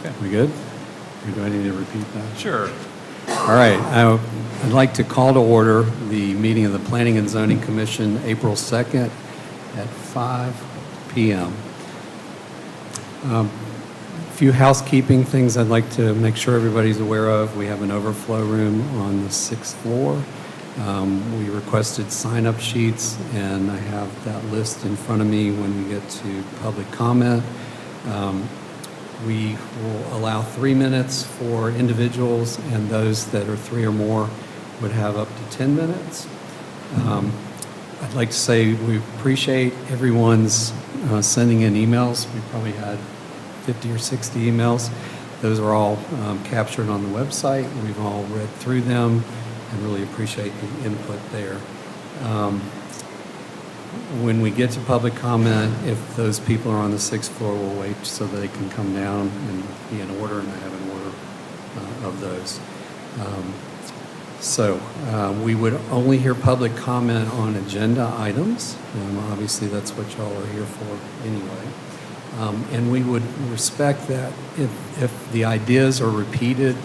Okay. We good? Or do I need to repeat that? Sure. All right. I'd like to call to order the meeting of the Planning and Zoning Commission, April 2nd at 5 p.m. A few housekeeping things I'd like to make sure everybody's aware of. We have an overflow room on the 6th floor. We requested sign-up sheets, and I have that list in front of me when we get to public comment. We will allow 3 minutes for individuals, and those that are 3 or more would have up to 10 minutes. I'd like to say we appreciate everyone's sending in emails. We probably had 50 or 60 emails. Those are all captured on the website. We've all read through them and really appreciate the input there. When we get to public comment, if those people are on the 6th floor, we'll wait so they can come down and be in order, and I have an order of those. We would only hear public comment on agenda items. Obviously, that's what y'all are here for anyway. And we would respect that if the ideas are repeated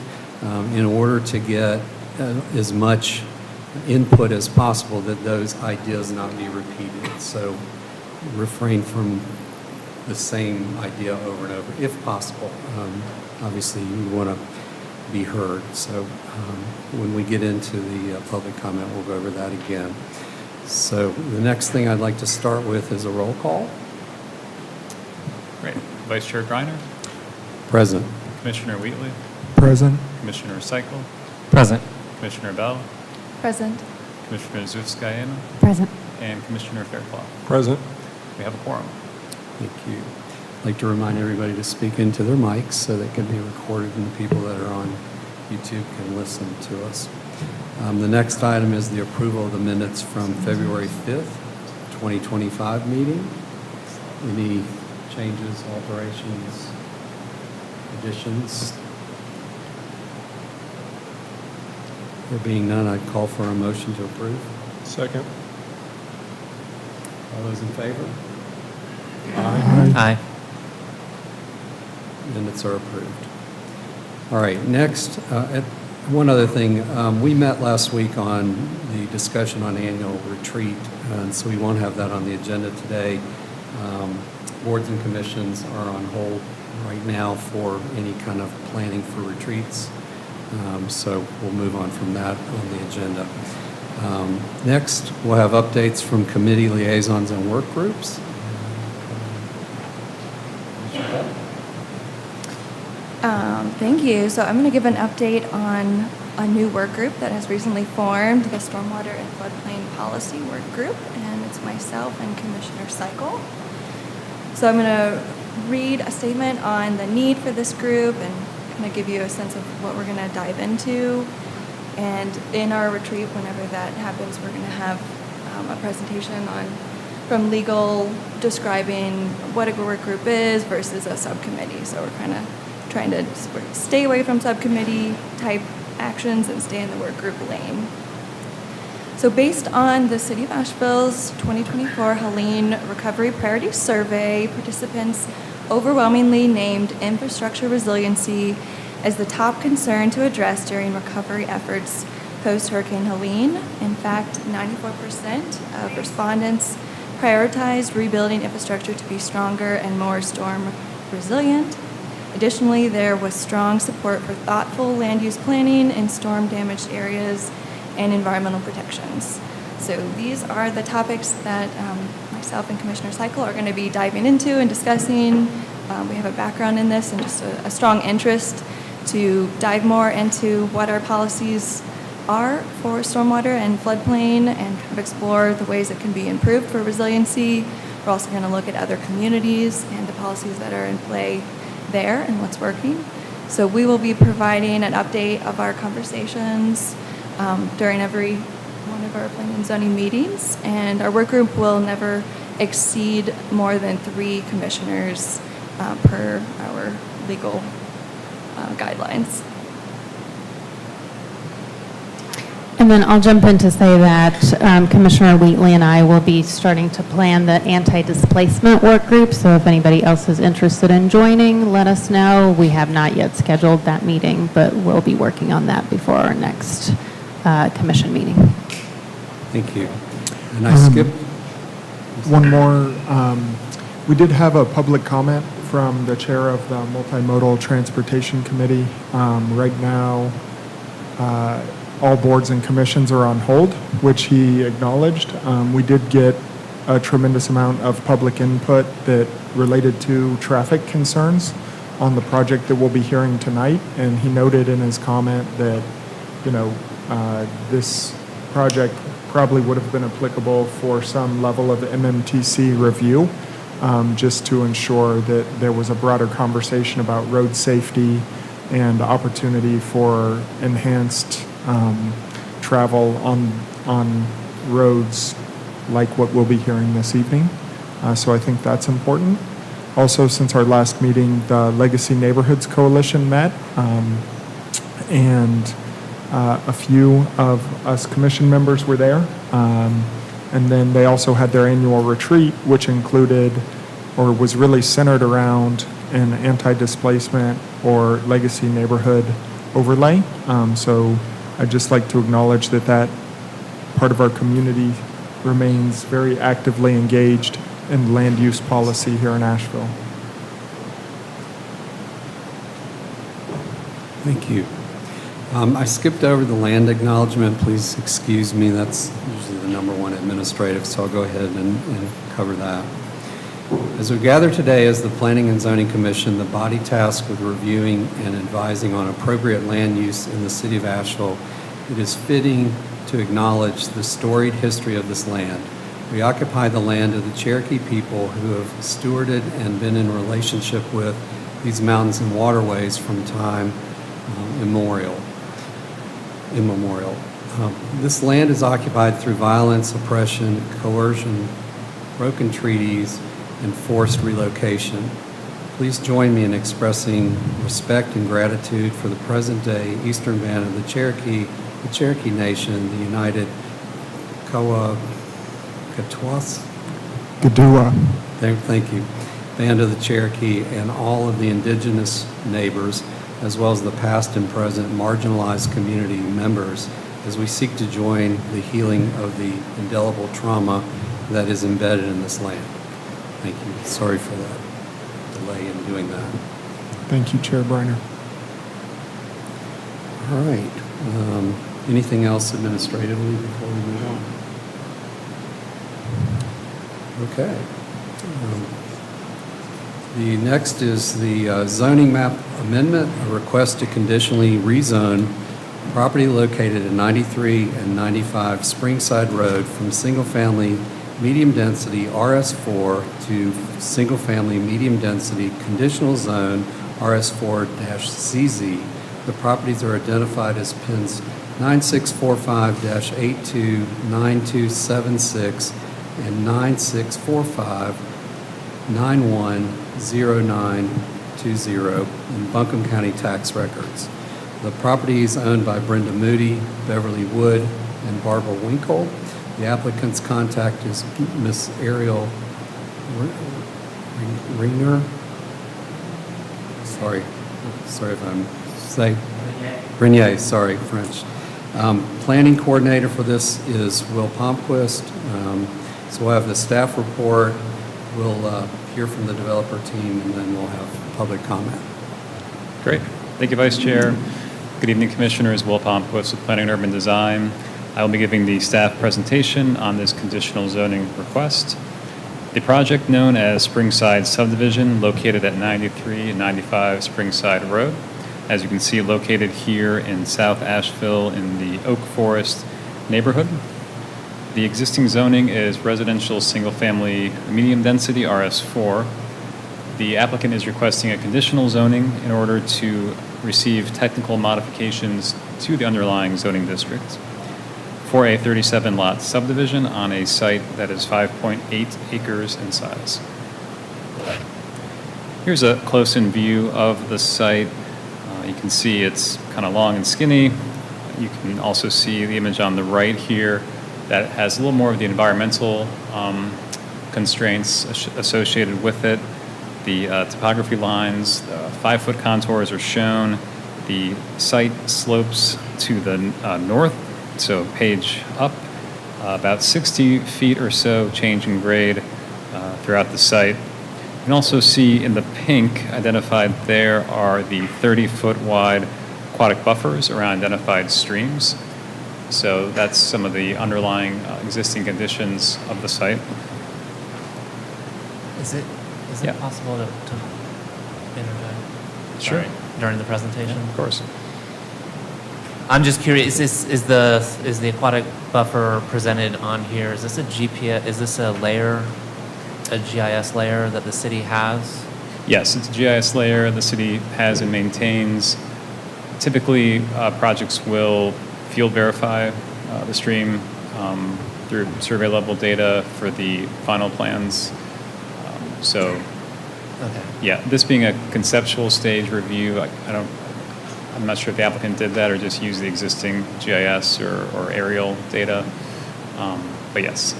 in order to get as much input as possible, that those ideas not be repeated. So refrain from the same idea over and over, if possible. Obviously, you want to be heard. So when we get into the public comment, we'll go over that again. So the next thing I'd like to start with is a roll call. Great. Vice Chair Greiner, Present. Commissioner Wheatley, Present. Commissioner Cycle, Present. Commissioner Bell, Present. Commissioner Zufskayena, Present. and Commissioner Fairclough. Present. We have a quorum. Thank you. I'd like to remind everybody to speak into their mics so they can be recorded and the people that are on YouTube can listen to us. The next item is the approval of the minutes from February 5th, 2025 meeting. Any changes, alterations, additions? There being none, I'd call for a motion to approve. Second. All those in favor? Aye. Minutes are approved. All right, next, one other thing. We met last week on the discussion on annual retreat, and so we won't have that on the agenda today. Boards and commissions are on hold right now for any kind of planning for retreats. So we'll move on from that on the agenda. Next, we'll have updates from committee liaisons and work groups. Thank you. So I'm going to give an update on a new work group that has recently formed, the Stormwater and Floodplain Policy Work Group, and it's myself and Commissioner Cycle. So I'm going to read a statement on the need for this group and kind of give you a sense of what we're going to dive into. And in our retreat, whenever that happens, we're going to have a presentation from legal describing what a work group is versus a subcommittee. So we're kind of trying to stay away from subcommittee type actions and stay in the work group lane. So based on the City of Asheville's 2024 Helene Recovery Priority Survey, participants overwhelmingly named infrastructure resiliency as the top concern to address during recovery efforts post-Hurricane Helene. In fact, 94% of respondents prioritized rebuilding infrastructure to be stronger and more storm resilient. Additionally, there was strong support for thoughtful land use planning in storm-damaged areas and environmental protections. So these are the topics that myself and Commissioner Cycle are going to be diving into and discussing. We have a background in this and just a strong interest to dive more into what our policies are for stormwater and floodplain and kind of explore the ways it can be improved for resiliency. We're also going to look at other communities and the policies that are in play there and what's working. So we will be providing an update of our conversations during every one of our planning and zoning meetings, and our work group will never exceed more than 3 commissioners per our legal guidelines. And then I'll jump in to say that Commissioner Wheatley and I will be starting to plan the anti-displacement work group, so if anybody else is interested in joining, let us know. We have not yet scheduled that meeting, but we'll be working on that before our next commission meeting. Thank you. And I skipped. One more. We did have a public comment from the chair of the Multimodal Transportation Committee. Right now, all boards and commissions are on hold, which he acknowledged. We did get a tremendous amount of public input that related to traffic concerns on the project that we'll be hearing tonight, and he noted in his comment that, this project probably would have been applicable for some level of MMTC review, just to ensure that there was a broader conversation about road safety and opportunity for enhanced travel on roads like what we'll be hearing this evening. So I think that's important. Also, since our last meeting, the Legacy Neighborhoods Coalition met, and a few of us commission members were there. And then they also had their annual retreat, which included or was really centered around an anti-displacement or legacy neighborhood overlay. So I'd just like to acknowledge that part of our community remains very actively engaged in land use policy here in Asheville. Thank you. I skipped over the land acknowledgement. Please excuse me. That's usually the number one administrative, so I'll go ahead and cover that. As we gather today as the Planning and Zoning Commission, the body tasked with reviewing and advising on appropriate land use in the city of Asheville, it is fitting to acknowledge the storied history of this land. We occupy the land of the Cherokee people who have stewarded and been in relationship with these mountains and waterways from time immemorial. This land is occupied through violence, oppression, coercion, broken treaties, and forced relocation. Please join me in expressing respect and gratitude for the present-day Eastern Band of the Cherokee Nation, the United Gadua. Thank you. Band of the Cherokee and all of the indigenous neighbors, as well as the past and present marginalized community members, as we seek to join the healing of the indelible trauma that is embedded in this land. Thank you. Sorry for that delay in doing that. Thank you, Chair Briner. All right. Anything else administratively before we move on? Okay. The next is the zoning map amendment, a request to conditionally rezone property located at 93 and 95 Springside Road from single-family medium-density RS4 to single-family medium-density conditional zone RS4-CZ. The properties are identified as pins 9645-829276 and 9645-910920 in Buncombe County tax records. The property is owned by Brenda Moody, Beverly Wood, and Barbara Winkle. The applicant's contact is Miss Ariel Ringer. Sorry if I'm saying Grenier, sorry, French. Planning coordinator for this is Will Palmquist. So we'll have the staff report, we'll hear from the developer team, and then we'll have public comment. Great. Thank you, Vice Chair. Good evening, Commissioners. Will Palmquist with Planning and Urban Design. I will be giving the staff presentation on this conditional zoning request. The project, known as Springside Subdivision, located at 93 and 95 Springside Road, as you can see, located here in South Asheville in the Oak Forest neighborhood. The existing zoning is residential single-family medium-density RS4. The applicant is requesting a conditional zoning in order to receive technical modifications to the underlying zoning district for a 37-lot subdivision on a site that is 5.8 acres in size. Here's a close-in view of the site. You can see it's kind of long and skinny. You can also see the image on the right here that has a little more of the environmental constraints associated with it. The topography lines, the 5-foot contours are shown. The site slopes to the north, so page up, about 60 feet or so change in grade throughout the site. You can also see in the pink identified there are the 30-foot wide aquatic buffers around identified streams. So that's some of the underlying existing conditions of the site. Is it Yeah. possible to interject? Sure. Sorry, during the presentation? Of course. I'm just curious, is the aquatic buffer presented on here, is this a GPS, is this a layer, a GIS layer that the city has? Yes, it's a GIS layer the city has and maintains. Typically, projects will field verify the stream through survey level data for the final plans. So, Okay. yeah, this being a conceptual stage review, I'm not sure if the applicant did that or just used the existing GIS or aerial data. But yes.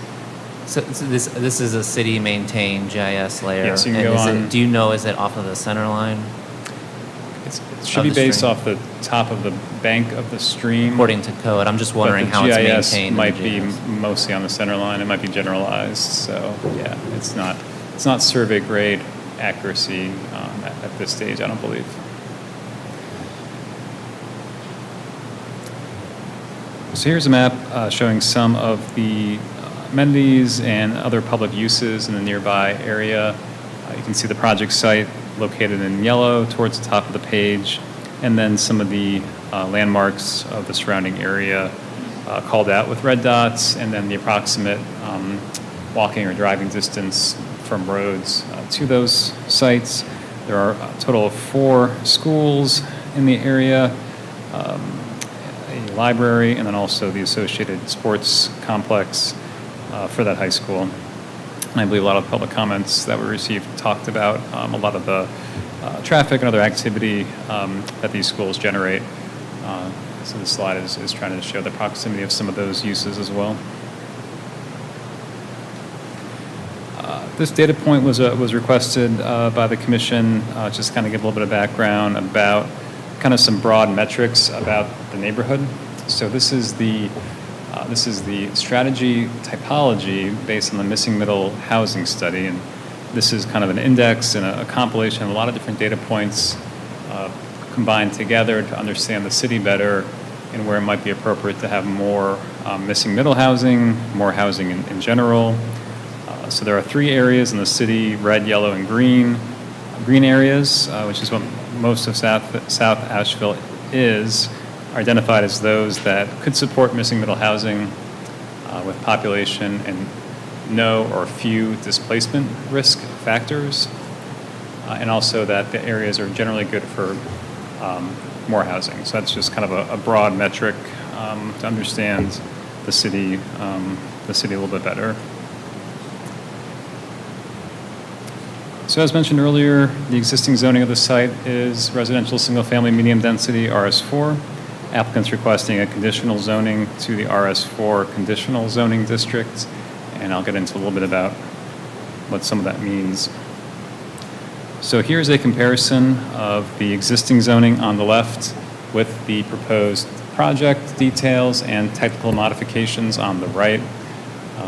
So this is a city-maintained GIS layer? Yes, you can and go is on. it, do you know, is it off of the center line? It should be the based stream. off the top of the bank of the stream. According to code, I'm just wondering how it's But the maintained. GIS in the might be GIS. mostly on the center line. It might be generalized. So yeah, it's not survey grade accuracy at this stage, I don't believe. So here's a map showing some of the amenities and other public uses in the nearby area. You can see the project site located in yellow towards the top of the page, and then some of the landmarks of the surrounding area called out with red dots, and then the approximate walking or driving distance from roads to those sites. There are a total of 4 schools in the area, a library, and then also the associated sports complex for that high school. And I believe a lot of public comments that we received talked about a lot of the traffic and other activity that these schools generate. So this slide is trying to show the proximity of some of those uses as well. This data point was requested by the commission, just kind of give a little bit of background about kind of some broad metrics about the neighborhood. So this is the strategy typology based on the missing middle housing study, and this is kind of an index and a compilation of a lot of different data points combined together to understand the city better and where it might be appropriate to have more missing middle housing, more housing in general. So there are 3 areas in the city, red, yellow, and green. Green areas, which is what most of South Asheville is, are identified as those that could support missing middle housing with population and no or few displacement risk factors, and also that the areas are generally good for more housing. So that's just kind of a broad metric to understand the city a little bit better. So as mentioned earlier, the existing zoning of the site is residential single-family medium density RS4. Applicants requesting a conditional zoning to the RS4 conditional zoning district, and I'll get into a little bit about what some of that means. So here's a comparison of the existing zoning on the left with the proposed project details and technical modifications on the right.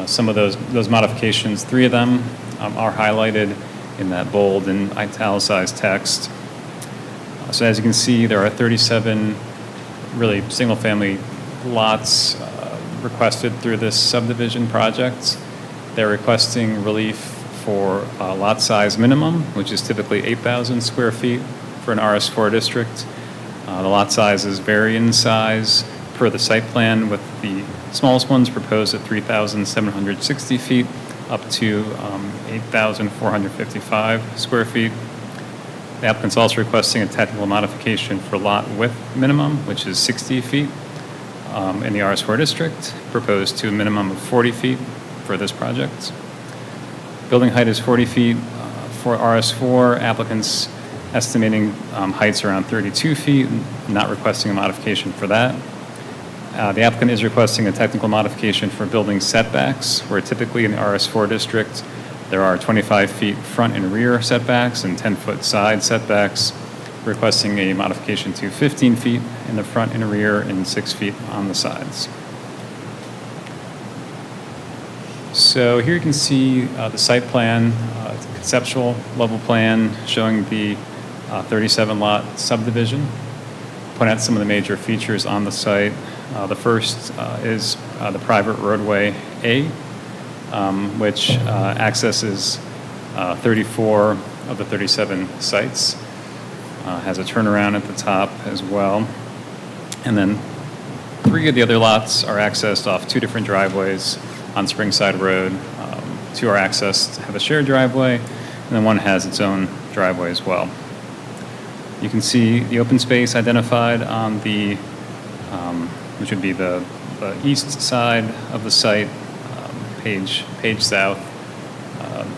Some of those modifications, 3 of them are highlighted in that bold and italicized text. So as you can see, there are 37 really single-family lots requested through this subdivision project. They're requesting relief for lot size minimum, which is typically 8,000 square feet for an RS4 district. The lot sizes vary in size per the site plan, with the smallest ones proposed at 3,760 feet up to 8,455 square feet. The applicant's also requesting a technical modification for lot width minimum, which is 60 feet in the RS4 district, proposed to a minimum of 40 feet for this project. Building height is 40 feet for RS4. Applicants estimating heights around 32 feet, not requesting a modification for that. The applicant is requesting a technical modification for building setbacks, where typically in the RS4 district, there are 25 feet front and rear setbacks and 10-foot side setbacks. Requesting a modification to 15 feet in the front and rear and 6 feet on the sides. So here you can see the site plan. It's a conceptual level plan showing the 37-lot subdivision. Point out some of the major features on the site. The first is the private roadway A, which accesses 34 of the 37 sites. Has a turnaround at the top as well. And then 3 of the other lots are accessed off 2 different driveways on Springside Road. 2 are accessed, have a shared driveway, and then 1 has its own driveway as well. You can see the open space identified on the, which would be the east side of the site, page south.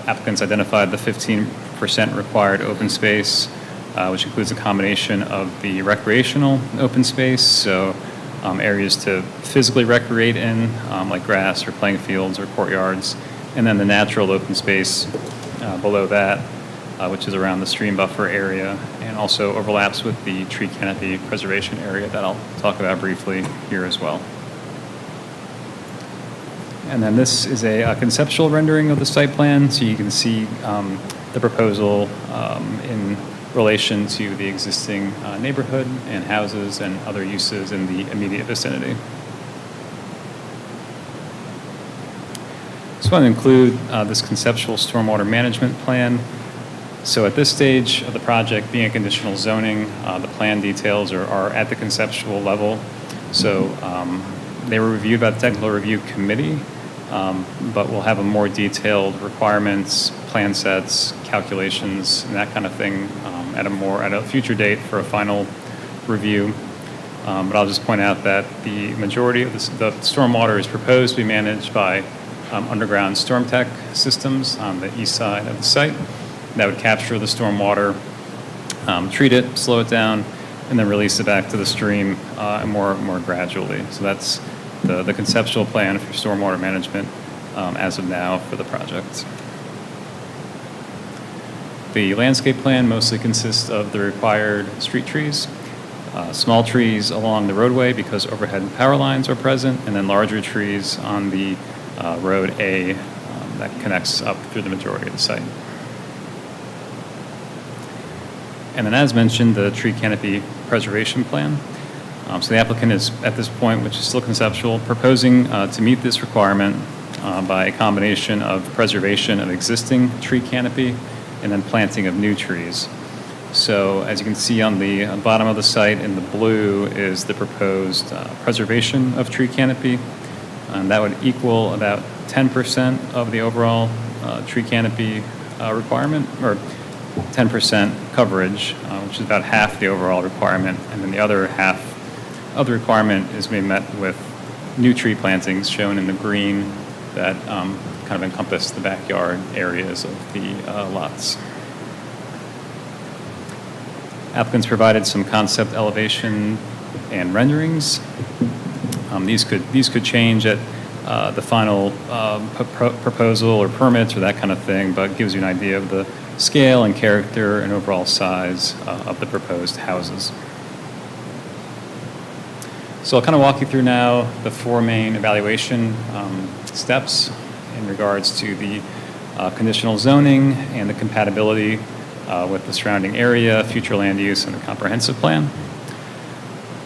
Applicants identified the 15% required open space, which includes a combination of the recreational open space, so areas to physically recreate in, like grass or playing fields or courtyards, and then the natural open space below that, which is around the stream buffer area, and also overlaps with the tree canopy preservation area that I'll talk about briefly here as well. And then this is a conceptual rendering of the site plan, so you can see the proposal in relation to the existing neighborhood and houses and other uses in the immediate vicinity. Just want to include this conceptual stormwater management plan. So at this stage of the project, being a conditional zoning, the plan details are at the conceptual level. So they were reviewed by the technical review committee, but we'll have a more detailed requirements, plan sets, calculations, and that kind of thing at a future date for a final review. But I'll just point out that the majority of the stormwater is proposed to be managed by underground storm tech systems on the east side of the site that would capture the stormwater, treat it, slow it down, and then release it back to the stream more gradually. So that's the conceptual plan for stormwater management as of now for the project. The landscape plan mostly consists of the required street trees, small trees along the roadway because overhead power lines are present, and then larger trees on the road A that connects up through the majority of the site. And then as mentioned, the tree canopy preservation plan. So the applicant is, at this point, which is still conceptual, proposing to meet this requirement by a combination of preservation of existing tree canopy and then planting of new trees. So as you can see on the bottom of the site in the blue is the proposed preservation of tree canopy. And that would equal about 10% of the overall tree canopy requirement, or 10% coverage, which is about half the overall requirement. And then the other half of the requirement is being met with new tree plantings shown in the green that kind of encompass the backyard areas of the lots. Applicants provided some concept elevation and renderings. These could change at the final proposal or permits or that kind of thing, but gives you an idea of the scale and character and overall size of the proposed houses. So I'll kind of walk you through now the 4 main evaluation steps in regards to the conditional zoning and the compatibility with the surrounding area, future land use, and the comprehensive plan.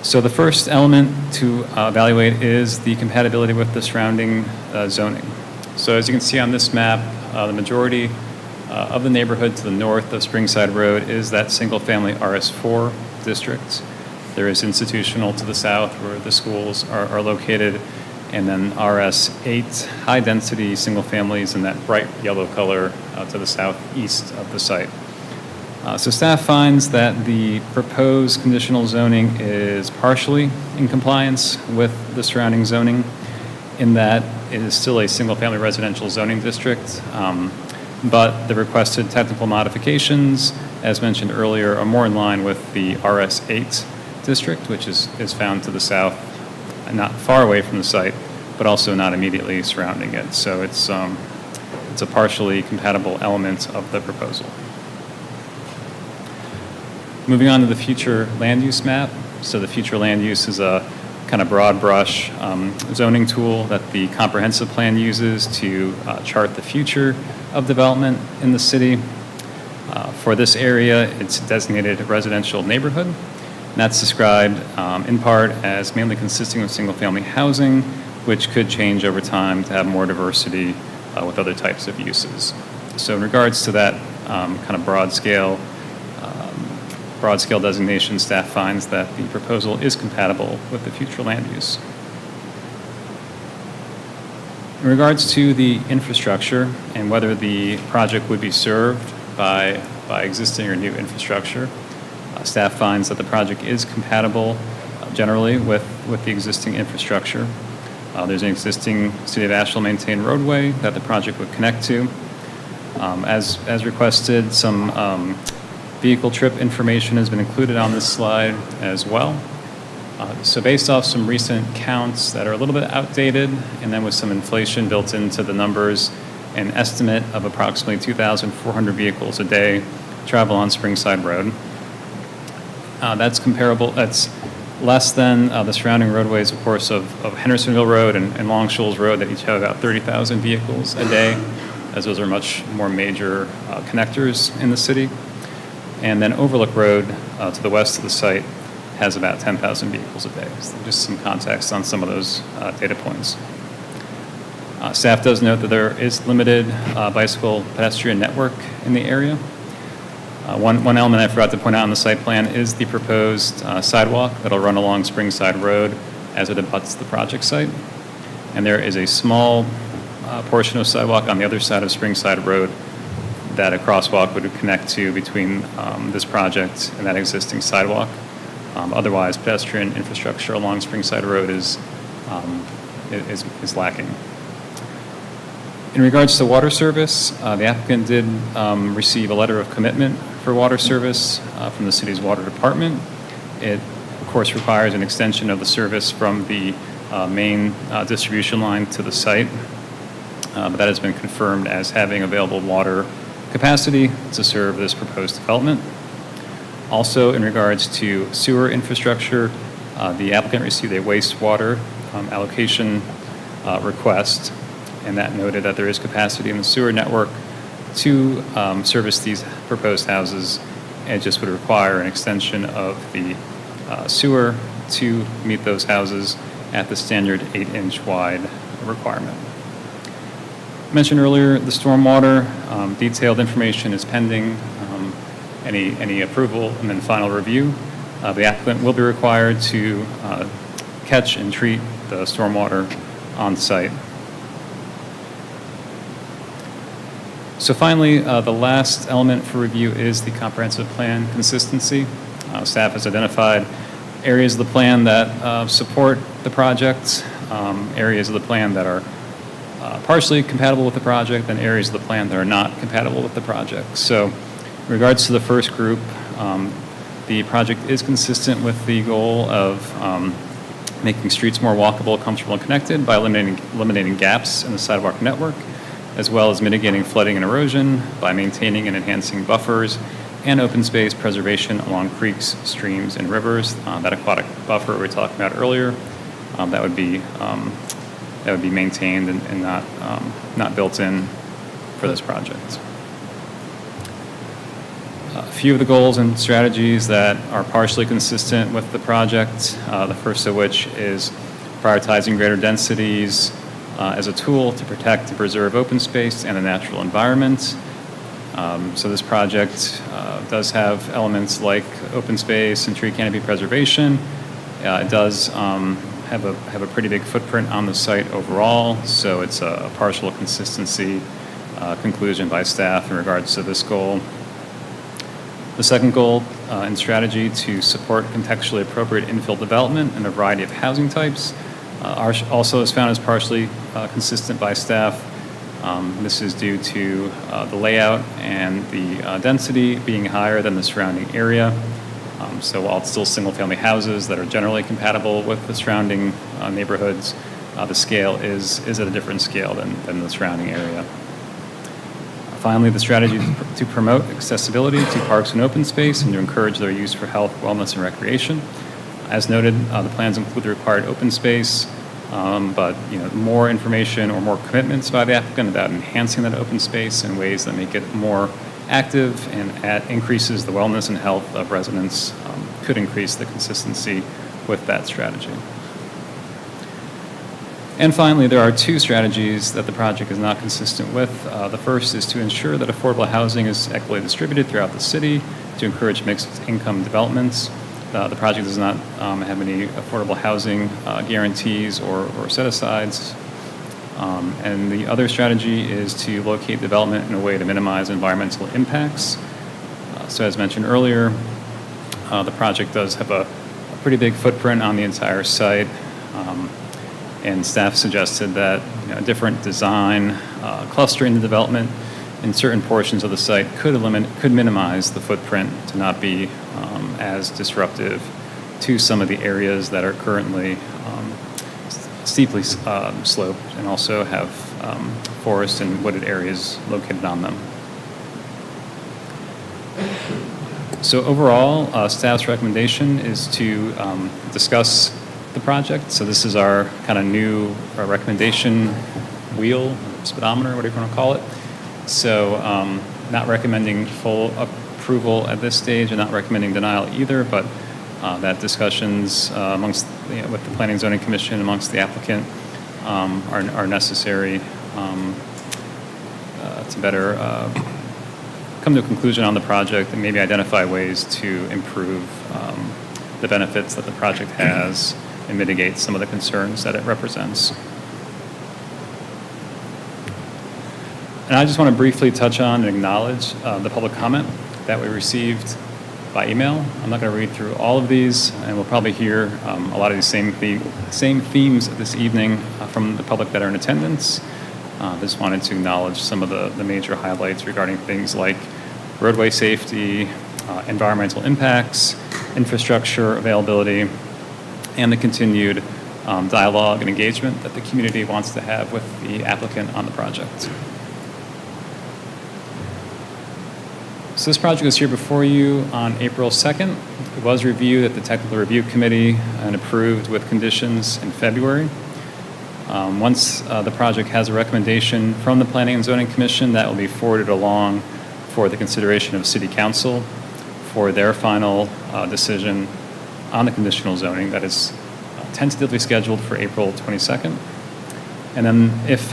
So the first element to evaluate is the compatibility with the surrounding zoning. So as you can see on this map, the majority of the neighborhood to the north of Springside Road is that single-family RS4 district. There is institutional to the south where the schools are located, and then RS8, high-density single families in that bright yellow color to the southeast of the site. So staff finds that the proposed conditional zoning is partially in compliance with the surrounding zoning in that it is still a single-family residential zoning district, but the requested technical modifications, as mentioned earlier, are more in line with the RS8 district, which is found to the south not far away from the site, but also not immediately surrounding it. So it's a partially compatible element of the proposal. Moving on to the future land use map. So the future land use is a kind of broad brush zoning tool that the comprehensive plan uses to chart the future of development in the city. For this area, it's designated a residential neighborhood. And that's described in part as mainly consisting of single-family housing, which could change over time to have more diversity with other types of uses. So in regards to that kind of broad scale designation, staff finds that the proposal is compatible with the future land use. In regards to the infrastructure and whether the project would be served by existing or new infrastructure, staff finds that the project is compatible generally with the existing infrastructure. There's an existing City of Asheville maintained roadway that the project would connect to. As requested, some vehicle trip information has been included on this slide as well. So based off some recent counts that are a little bit outdated, and then with some inflation built into the numbers, an estimate of approximately 2,400 vehicles a day travel on Springside Road. That's comparable, that's less than the surrounding roadways, of course, of Hendersonville Road and Long Shoals Road that each have about 30,000 vehicles a day, as those are much more major connectors in the city. And then Overlook Road to the west of the site has about 10,000 vehicles a day. So just some context on some of those data points. Staff does note that there is limited bicycle pedestrian network in the area. One element I forgot to point out on the site plan is the proposed sidewalk that'll run along Springside Road as it abuts the project site. And there is a small portion of sidewalk on the other side of Springside Road that a crosswalk would connect to between this project and that existing sidewalk. Otherwise, pedestrian infrastructure along Springside Road is lacking. In regards to water service, the applicant did receive a letter of commitment for water service from the city's water department. It, of course, requires an extension of the service from the main distribution line to the site, but that has been confirmed as having available water capacity to serve this proposed development. Also, in regards to sewer infrastructure, the applicant received a wastewater allocation request, and that noted that there is capacity in the sewer network to service these proposed houses. It just would require an extension of the sewer to meet those houses at the standard 8-inch wide requirement. Mentioned earlier, the stormwater detailed information is pending any approval and then final review. The applicant will be required to catch and treat the stormwater on site. So finally, the last element for review is the comprehensive plan consistency. Staff has identified areas of the plan that support the project, areas of the plan that are partially compatible with the project, and areas of the plan that are not compatible with the project. So in regards to the first group, the project is consistent with the goal of making streets more walkable, comfortable, and connected by eliminating gaps in the sidewalk network, as well as mitigating flooding and erosion by maintaining and enhancing buffers and open space preservation along creeks, streams, and rivers. That aquatic buffer we were talking about earlier, that would be maintained and not built in for this project. A few of the goals and strategies that are partially consistent with the project, the first of which is prioritizing greater densities as a tool to protect and preserve open space and the natural environment. So this project does have elements like open space and tree canopy preservation. It does have a pretty big footprint on the site overall, so it's a partial consistency conclusion by staff in regards to this goal. The second goal and strategy to support contextually appropriate infill development in a variety of housing types also is found as partially consistent by staff. This is due to the layout and the density being higher than the surrounding area. So while it's still single-family houses that are generally compatible with the surrounding neighborhoods, the scale is at a different scale than the surrounding area. Finally, the strategy to promote accessibility to parks and open space and to encourage their use for health, wellness, and recreation. As noted, the plans include the required open space, but more information or more commitments by the applicant about enhancing that open space in ways that make it more active and increases the wellness and health of residents could increase the consistency with that strategy. And finally, there are two strategies that the project is not consistent with. The first is to ensure that affordable housing is equitably distributed throughout the city to encourage mixed income developments. The project does not have any affordable housing guarantees or set-asides. And the other strategy is to locate development in a way to minimize environmental impacts. So as mentioned earlier, the project does have a pretty big footprint on the entire site. And staff suggested that a different design, clustering the development in certain portions of the site could minimize the footprint to not be as disruptive to some of the areas that are currently steeply sloped and also have forest and wooded areas located on them. So overall, staff's recommendation is to discuss the project. So this is our kind of new recommendation wheel, speedometer, whatever you want to call it. So not recommending full approval at this stage and not recommending denial either, but that discussions amongst with the Planning and Zoning Commission amongst the applicant are necessary to better come to a conclusion on the project and maybe identify ways to improve the benefits that the project has and mitigate some of the concerns that it represents. And I just want to briefly touch on and acknowledge the public comment that we received by email. I'm not going to read through all of these, and we'll probably hear a lot of these same themes this evening from the public that are in attendance. Just wanted to acknowledge some of the major highlights regarding things like roadway safety, environmental impacts, infrastructure availability, and the continued dialogue and engagement that the community wants to have with the applicant on the project. So this project is here before you on April 2nd. It was reviewed at the Technical Review Committee and approved with conditions in February. Once the project has a recommendation from the Planning and Zoning Commission, that will be forwarded along for the consideration of City Council for their final decision on the conditional zoning that is tentatively scheduled for April 22nd. And then if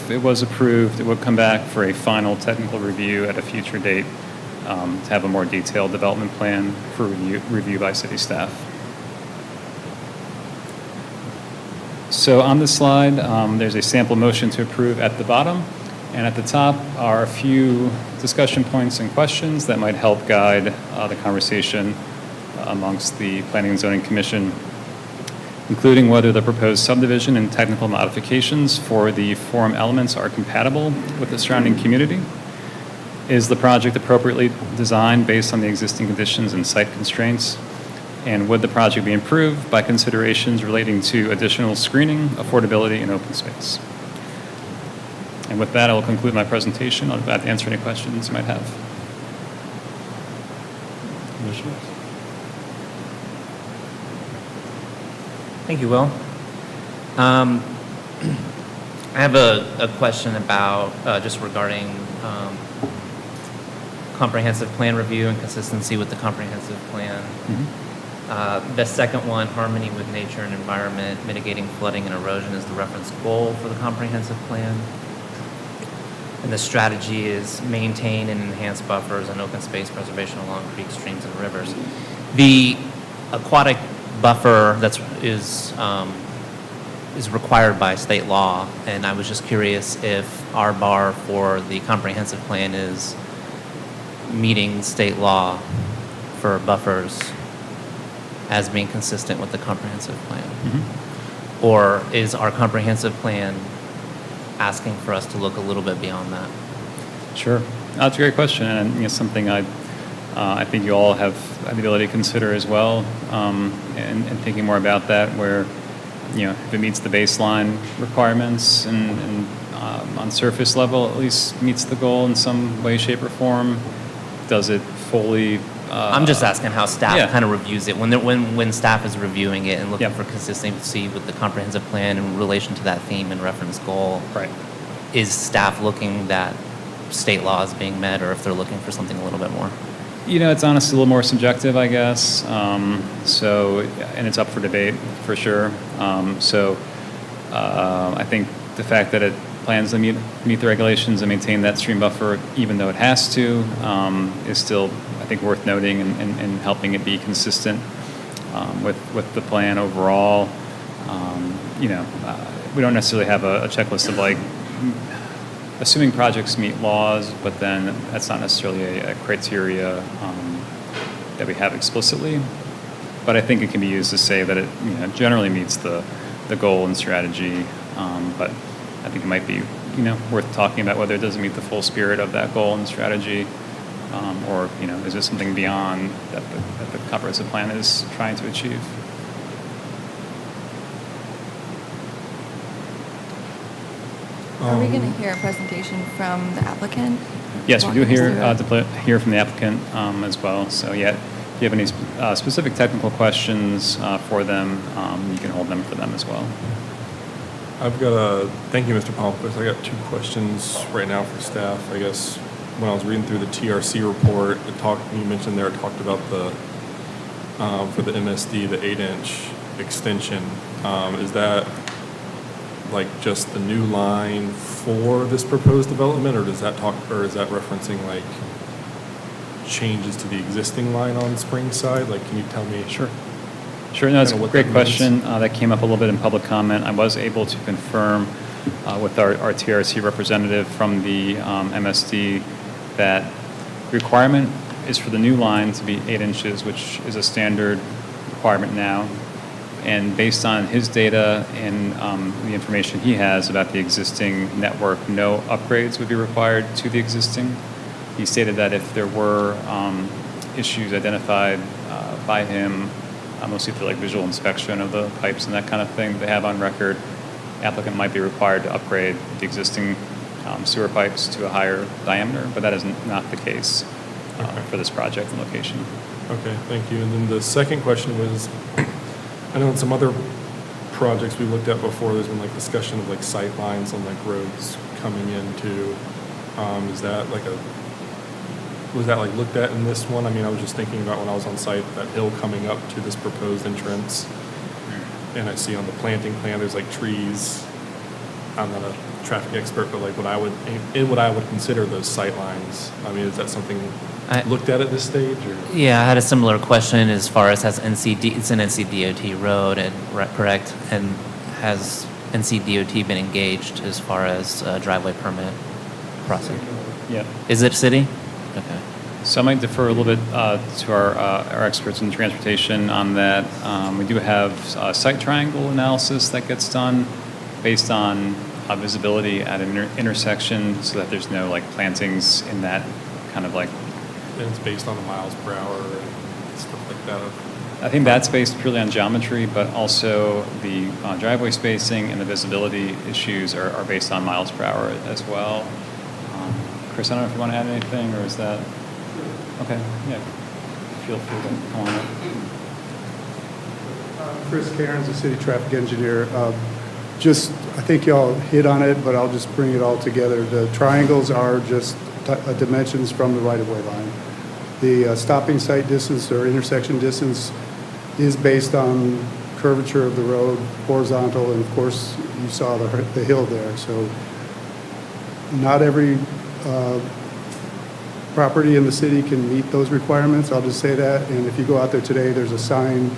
it was approved, it would come back for a final technical review at a future date to have a more detailed development plan for review by city staff. So on this slide, there's a sample motion to approve at the bottom, and at the top are a few discussion points and questions that might help guide the conversation amongst the Planning and Zoning Commission, including whether the proposed subdivision and technical modifications for the forum elements are compatible with the surrounding community. Is the project appropriately designed based on the existing conditions and site constraints? And would the project be improved by considerations relating to additional screening, affordability, and open space? And with that, I will conclude my presentation. I'll be glad to answer any questions you might have. Commissioners? Thank you, Will. I have a question about just regarding comprehensive plan review and consistency with the comprehensive plan. Mm-hmm. The second one, harmony with nature and environment, mitigating flooding and erosion, is the reference goal for the comprehensive plan. And the strategy is maintain and enhance buffers and open space preservation along creeks, streams, and rivers. The aquatic buffer is required by state law, and I was just curious if our bar for the comprehensive plan is meeting state law for buffers as being consistent with the comprehensive plan. Mm-hmm. Or is our comprehensive plan asking for us to look a little bit beyond that? Sure. That's a great question, and something I I think you all have the ability to consider as well, and thinking more about that, where, if it meets the baseline requirements and on surface level, at least meets the goal in some way, shape, or form. Does it fully? I'm just asking how staff Yeah. kind of reviews it. When staff is reviewing it and looking Yep. for consistency with the comprehensive plan in relation to that theme and reference goal, Right. is staff looking that state law is being met, or if they're looking for something a little bit more? It's honestly a little more subjective, I guess. And it's up for debate for sure. I think the fact that it plans to meet the regulations and maintain that stream buffer, even though it has to, is still, I think, worth noting and helping it be consistent with the plan overall. We don't necessarily have a checklist of assuming projects meet laws, but then that's not necessarily a criteria that we have explicitly. But I think it can be used to say that it generally meets the goal and strategy. But I think it might be worth talking about whether it doesn't meet the full spirit of that goal and strategy, or is there something beyond that the comprehensive plan is trying to achieve. Are we going to hear a presentation from the applicant? Yes, we do Walking us through it? hear from the applicant as well. So, yeah, if you have any specific technical questions for them, you can hold them for them as well. Thank you, Mr. Palmquist. I got 2 questions right now for staff. I guess when I was reading through the TRC report, you mentioned there, it talked about for the MSD, the 8-inch extension. Is that just the new line for this proposed development, or is that referencing changes to the existing line on Springside? Can you tell me? Sure. No, it's a what great that question. means? That came up a little bit in public comment. I was able to confirm with our TRC representative from the MSD that the requirement is for the new line to be 8 inches, which is a standard requirement now. And based on his data and the information he has about the existing network, no upgrades would be required to the existing. He stated that if there were issues identified by him, mostly through visual inspection of the pipes and that kind of thing they have on record, the applicant might be required to upgrade the existing sewer pipes to a higher diameter, but that is not the case for this project and location. Okay, thank you. And then the second question was, I know in some other projects we looked at before, there's been discussion of sight lines on roads coming into, was that looked at in this one? I mean, I was just thinking about when I was on site, that hill coming up to this proposed entrance. And I see on the planting plan, there's trees. I'm not a traffic expert, but what I would consider those sight lines. I mean, is that something looked at this stage? Or? Yeah, I had a similar question as far as it's an NCDOT road, and correct? And has NCDOT been engaged as far as driveway permit process? Yeah. Is it city? Okay. So I might defer a little bit to our experts in transportation on that. We do have a site triangle analysis that gets done based on visibility at an intersection, so that there's no plantings in that kind of And it's based on the miles per hour and stuff like that. I think that's based purely on geometry, but also the driveway spacing and the visibility issues are based on miles per hour as well. Chris, I don't know if you want to add anything, or is that? Okay, yeah. Feel free to come on up. Chris Cairns, the city traffic engineer. I think y'all hit on it, but I'll just bring it all together. The triangles are just dimensions from the right-of-way line. The stopping site distance or intersection distance is based on curvature of the road, horizontal, and of course you saw the hill there. So not every property in the city can meet those requirements. I'll just say that. And if you go out there today, there's a sign,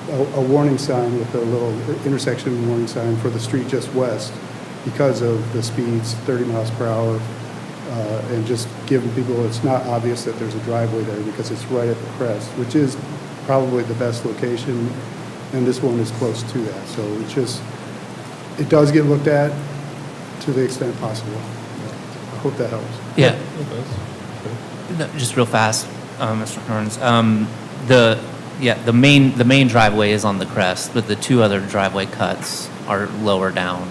a warning sign with a little intersection warning sign for the street just west because of the speeds, 30 miles per hour. And just giving people, it's not obvious that there's a driveway there because it's right at the crest, which is probably the best location, and this one is close to that. So it does get looked at to the extent possible. I hope that helps. Yeah. It does. Okay. No, just real fast. Mr. Kearns. The main driveway is on the crest, but the two other driveway cuts are lower down.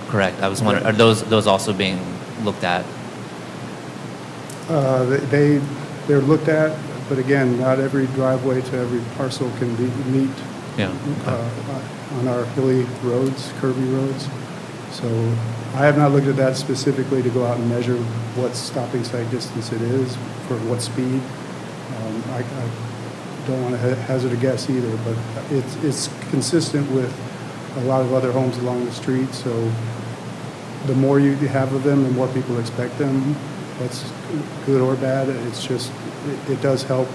Correct. I was wondering, are those also being looked at? They're looked at, but again, not every driveway to every parcel can meet Yeah. on our hilly roads, curvy roads. So I have not looked at that specifically to go out and measure what stopping sight distance it is for what speed. I don't want to hazard a guess either, but it's consistent with a lot of other homes along the street. So the more you have of them, the more people expect them. That's good or bad. It's just, it does help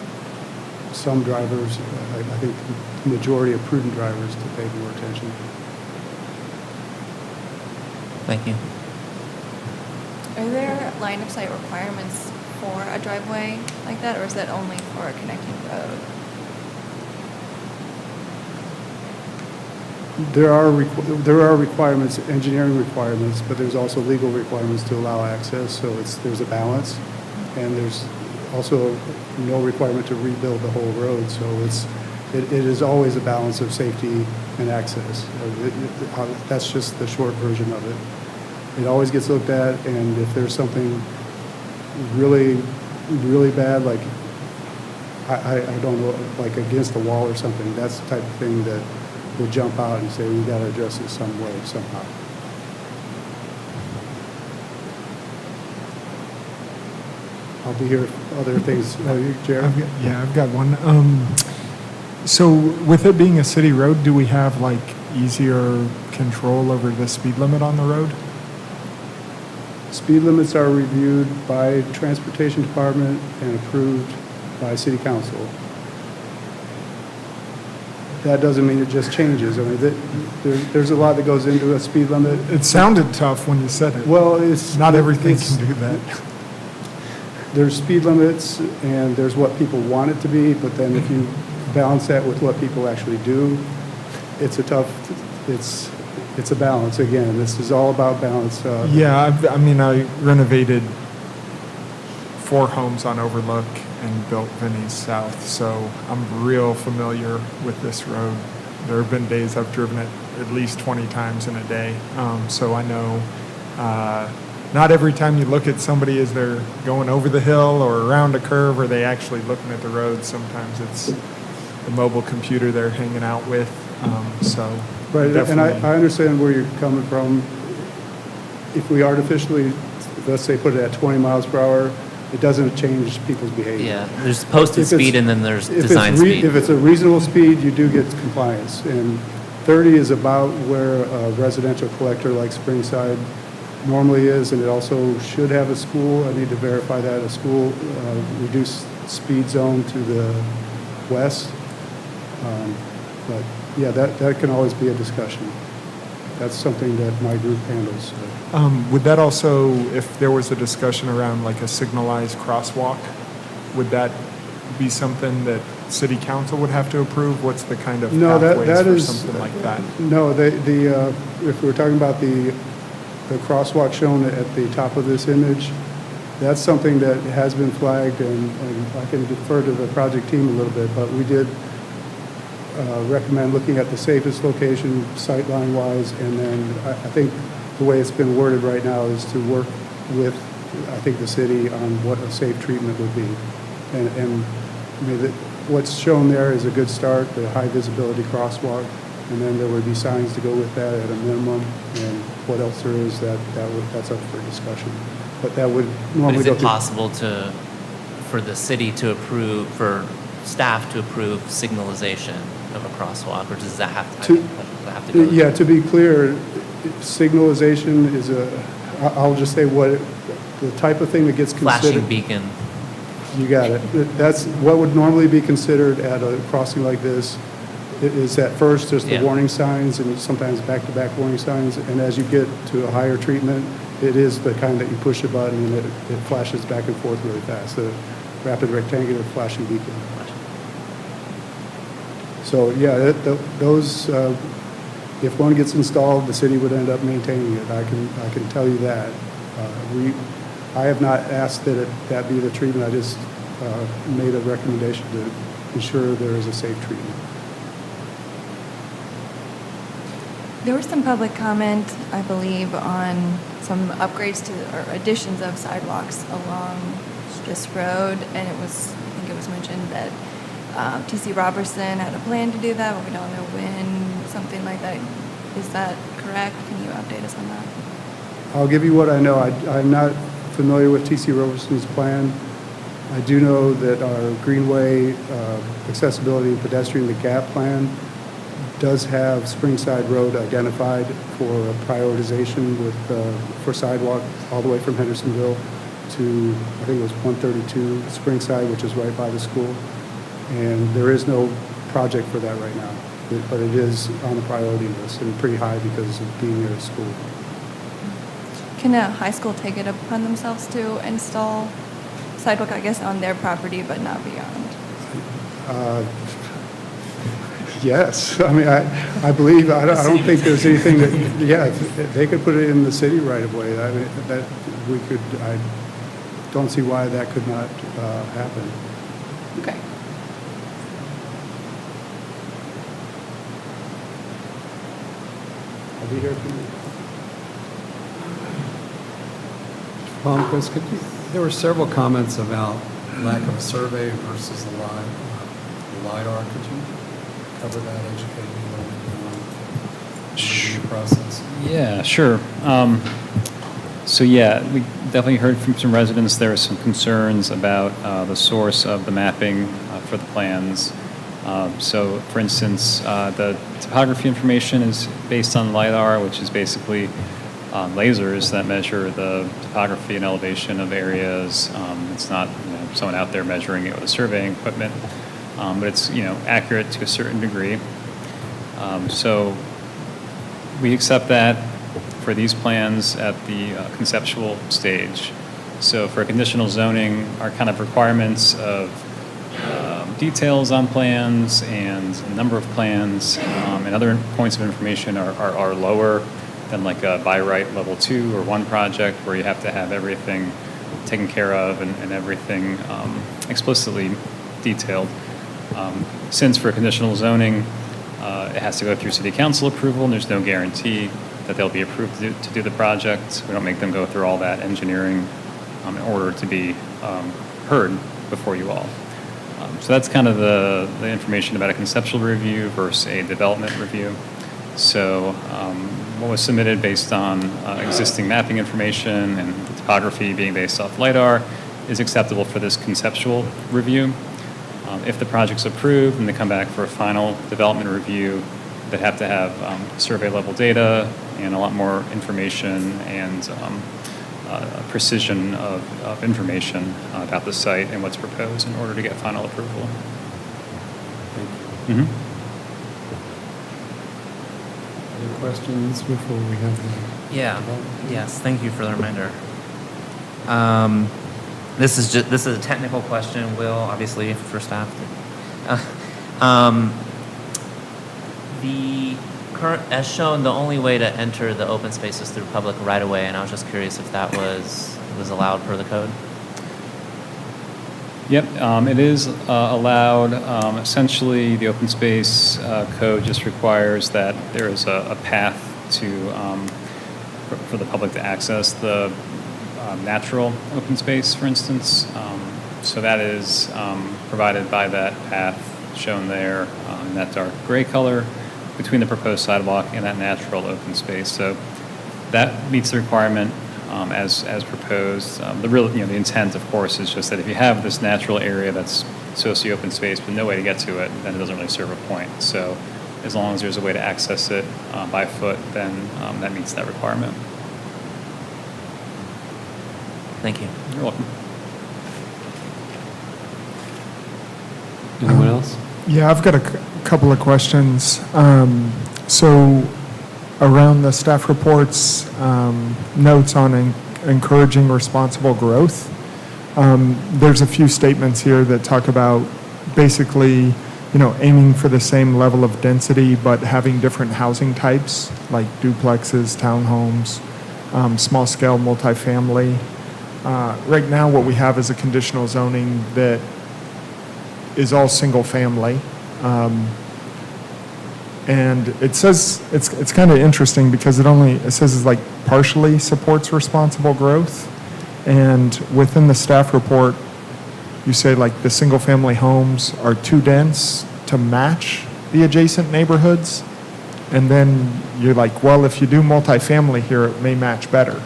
some drivers, I think the majority of prudent drivers, to pay more attention. Thank you. Are there line of sight requirements for a driveway like that, or is that only for a connecting road? There are requirements, engineering requirements, but there's also legal requirements to allow access, so there's a balance. And there's also no requirement to rebuild the whole road, so it is always a balance of safety and access. That's just the short version of it. It always gets looked at, and if there's something really, really bad, like, I don't know, like against a wall or something, that's the type of thing that will jump out and say, we got to address it some way, somehow. I'll be here if other things. Jared? I've got one. So with it being a city road, do we have like easier control over the speed limit on the road? Speed limits are reviewed by Transportation Department and approved by City Council. That doesn't mean it just changes. I mean, there's a lot that goes into a speed limit. It sounded tough when you said it. Well, it's Not everything it's- can do that. There's speed limits, and there's what people want it to be, but then if you balance that with what people actually do, it's a balance. Again, this is all about balance. Yeah, I renovated 4 homes on Overlook and built Vinnie's South, so I'm real familiar with this road. There have been days I've driven it at least 20 times in a day, so I know not every time you look at somebody as they're going over the hill or around a curve, are they actually looking at the road. Sometimes it's the mobile computer they're hanging out with, so Right, and definitely. I understand where you're coming from. If we artificially, let's say, put it at 20 miles per hour, it doesn't change people's behavior. Yeah, there's posted If it's- speed and then there's if design it's speed. If it's a reasonable speed, you do get compliance. And 30 is about where a residential collector like Springside normally is, and it also should have a school. I need to verify that, a school reduced speed zone to the west. But yeah, that can always be a discussion. That's something that my group handles. Would that also, if there was a discussion around like a signalized crosswalk, would that be something that city council would have to approve? What's the kind of No, pathways that for is something like that? No, if we're talking about the crosswalk shown at the top of this image, that's something that has been flagged, and I can defer to the project team a little bit, but we did recommend looking at the safest location sightline wise, and then I think the way it's been worded right now is to work with, I think, the city on what a safe treatment would be. And I mean, what's shown there is a good start, the high visibility crosswalk, and then there would be signs to go with that at a minimum, and what else there is, that's up for discussion. But that would But normally is go it through. possible for the city to approve, for staff to approve signalization of a crosswalk, or does that have to go? Yeah, to be clear, signalization is I'll just say the type of thing that gets considered. Flashing beacon. You got it. That's what would normally be considered at a crossing like this. It is at first just the Yeah. warning signs and sometimes back-to-back warning signs. And as you get to a higher treatment, it is the kind that you push a button and it flashes back and forth really fast. The rapid rectangular flashing beacon. So yeah, those, if one gets installed, the city would end up maintaining it. I can tell you that. I have not asked that be the treatment. I just made a recommendation to ensure there is a safe treatment. There was some public comment, I believe, on some upgrades to, or additions of sidewalks along this road, and I think it was mentioned that T.C. Robertson had a plan to do that, but we don't know when, something like that. Is that correct? Can you update us on that? I'll give you what I know. I'm not familiar with T.C. Roberson's plan. I do know that our Greenway accessibility and pedestrian the gap plan does have Springside Road identified for a prioritization for sidewalk all the way from Hendersonville to, I think it was 132 Springside, which is right by the school. And there is no project for that right now, but it is on the priority list and pretty high because of being near a school. Can a high school take it upon themselves to install sidewalk, I guess, on their property, but not beyond? Yes. I mean, I believe, I don't think there's anything that, yeah, they could put it in the city right away. I mean, that we could, I don't see why that could not happen. Okay. I'll be here for you. Chris, there were several comments about lack of a survey versus the LiDAR. Could you cover that, educate me a little bit on the process? Yeah, sure. So yeah, we definitely heard from some residents. There were some concerns about the source of the mapping for the plans. So for instance, the topography information is based on LiDAR, which is basically lasers that measure the topography and elevation of areas. It's not someone out there measuring it with a surveying equipment, but it's accurate to a certain degree. So we accept that for these plans at the conceptual stage. So for conditional zoning, our kind of requirements of details on plans and number of plans and other points of information are lower than like a by right level 2 or 1 project where you have to have everything taken care of and everything explicitly detailed. Since for conditional zoning, it has to go through city council approval and there's no guarantee that they'll be approved to do the project. We don't make them go through all that engineering in order to be heard before you all. So that's kind of the information about a conceptual review versus a development review. So what was submitted based on existing mapping information and the topography being based off LiDAR is acceptable for this conceptual review. If the project's approved and they come back for a final development review, they have to have survey level data and a lot more information and precision of information about the site and what's proposed in order to get final approval. Thank you. Mm-hmm. Any questions before we have the... Yeah, yes, thank you for the reminder. This is a technical question, Will, obviously, for staff. The current, as shown, the only way to enter the open space is through public right-of-way, and I was just curious if that was allowed per the code? Yep, it is allowed. Essentially, the open space code just requires that there is a path to for the public to access the natural open space, for instance. So that is provided by that path shown there in that dark gray color between the proposed sidewalk and that natural open space. So that meets the requirement as proposed. The intent, of course, is just that if you have this natural area that's supposed to be open space but no way to get to it, then it doesn't really serve a point. So as long as there's a way to access it by foot, then that meets that requirement. Thank you. You're welcome. Anyone else? Yeah, I've got a couple of questions. So around the staff report's notes on encouraging responsible growth, there's a few statements here that talk about basically, aiming for the same level of density, but having different housing types like duplexes, townhomes, small scale multifamily. right now what we have is a conditional zoning that is all single family. And it says, it's kind of interesting because it says it's like partially supports responsible growth. And within the staff report, you say like the single family homes are too dense to match the adjacent neighborhoods. And then you're like, well, if you do multifamily here, it may match better.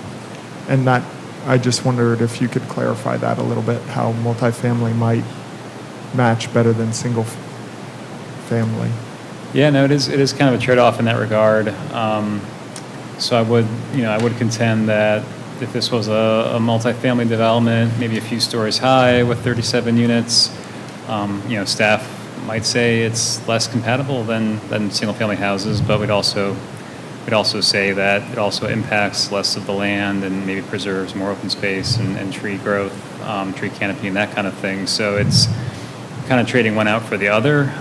And that, I just wondered if you could clarify that a little bit, how multifamily might match better than single family. Yeah, no, it is kind of a trade-off in that regard. So I would contend that if this was a multifamily development, maybe a few stories high with 37 units, staff might say it's less compatible than single-family houses, but we'd also say that it also impacts less of the land and maybe preserves more open space and tree growth, tree canopy, and that kind of thing. So it's kind of trading one out for the other.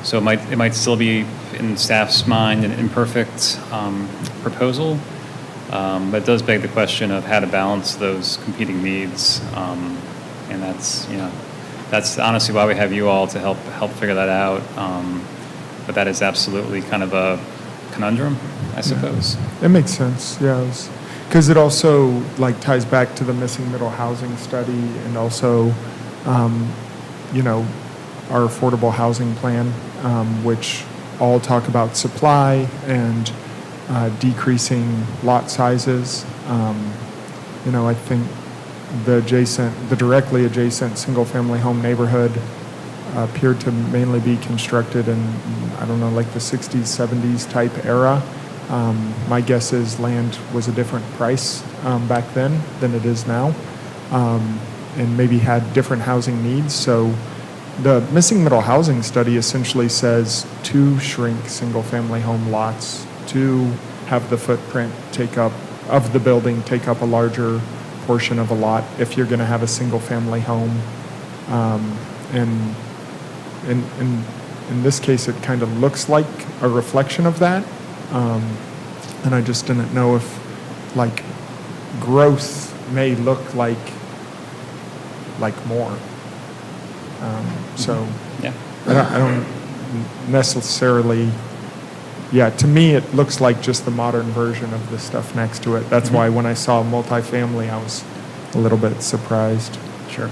So it might still be, in staff's mind, an imperfect proposal, but it does beg the question of how to balance those competing needs, and that's honestly why we have you all to help figure that out. But that is absolutely kind of a conundrum, I suppose. Yeah. It makes sense, yeah. Because it also like ties back to the missing middle housing study and also, our affordable housing plan, which all talk about supply and decreasing lot sizes. I think the directly adjacent single-family home neighborhood appeared to mainly be constructed in, like the 60s, 70s type era. My guess is land was a different price back then than it is now, and maybe had different housing needs. So the missing middle housing study essentially says to shrink single-family home lots, to have the footprint of the building take up a larger portion of a lot if you're going to have a single-family home. And in this case, it kind of looks like a reflection of that. And I just didn't know if, like, growth may look like more. So Yeah. I don't necessarily, to me, it looks like just the modern version of the stuff next to it. That's why when I saw multifamily, I was a little bit surprised. Sure.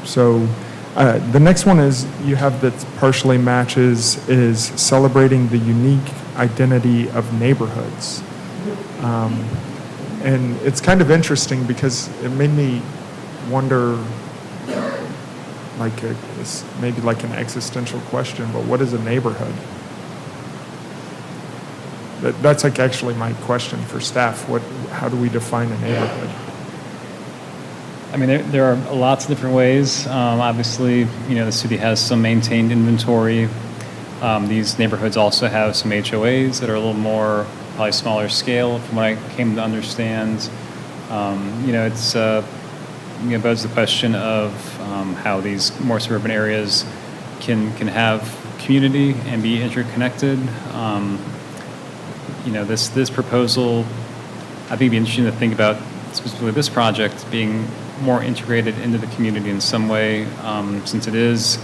So the next one is you have that partially matches is celebrating the unique identity of neighborhoods. And it's kind of interesting because it made me wonder, it's maybe like an existential question, but what is a neighborhood? That's like actually my question for staff. How do we define a neighborhood? I mean, there are lots of different ways. Obviously, the city has some maintained inventory. These neighborhoods also have some HOAs that are a little more, probably smaller scale, from what I came to understand. It's begs the question of how these more suburban areas can have community and be interconnected. This proposal, I think it'd be interesting to think about specifically this project being more integrated into the community in some way, since it is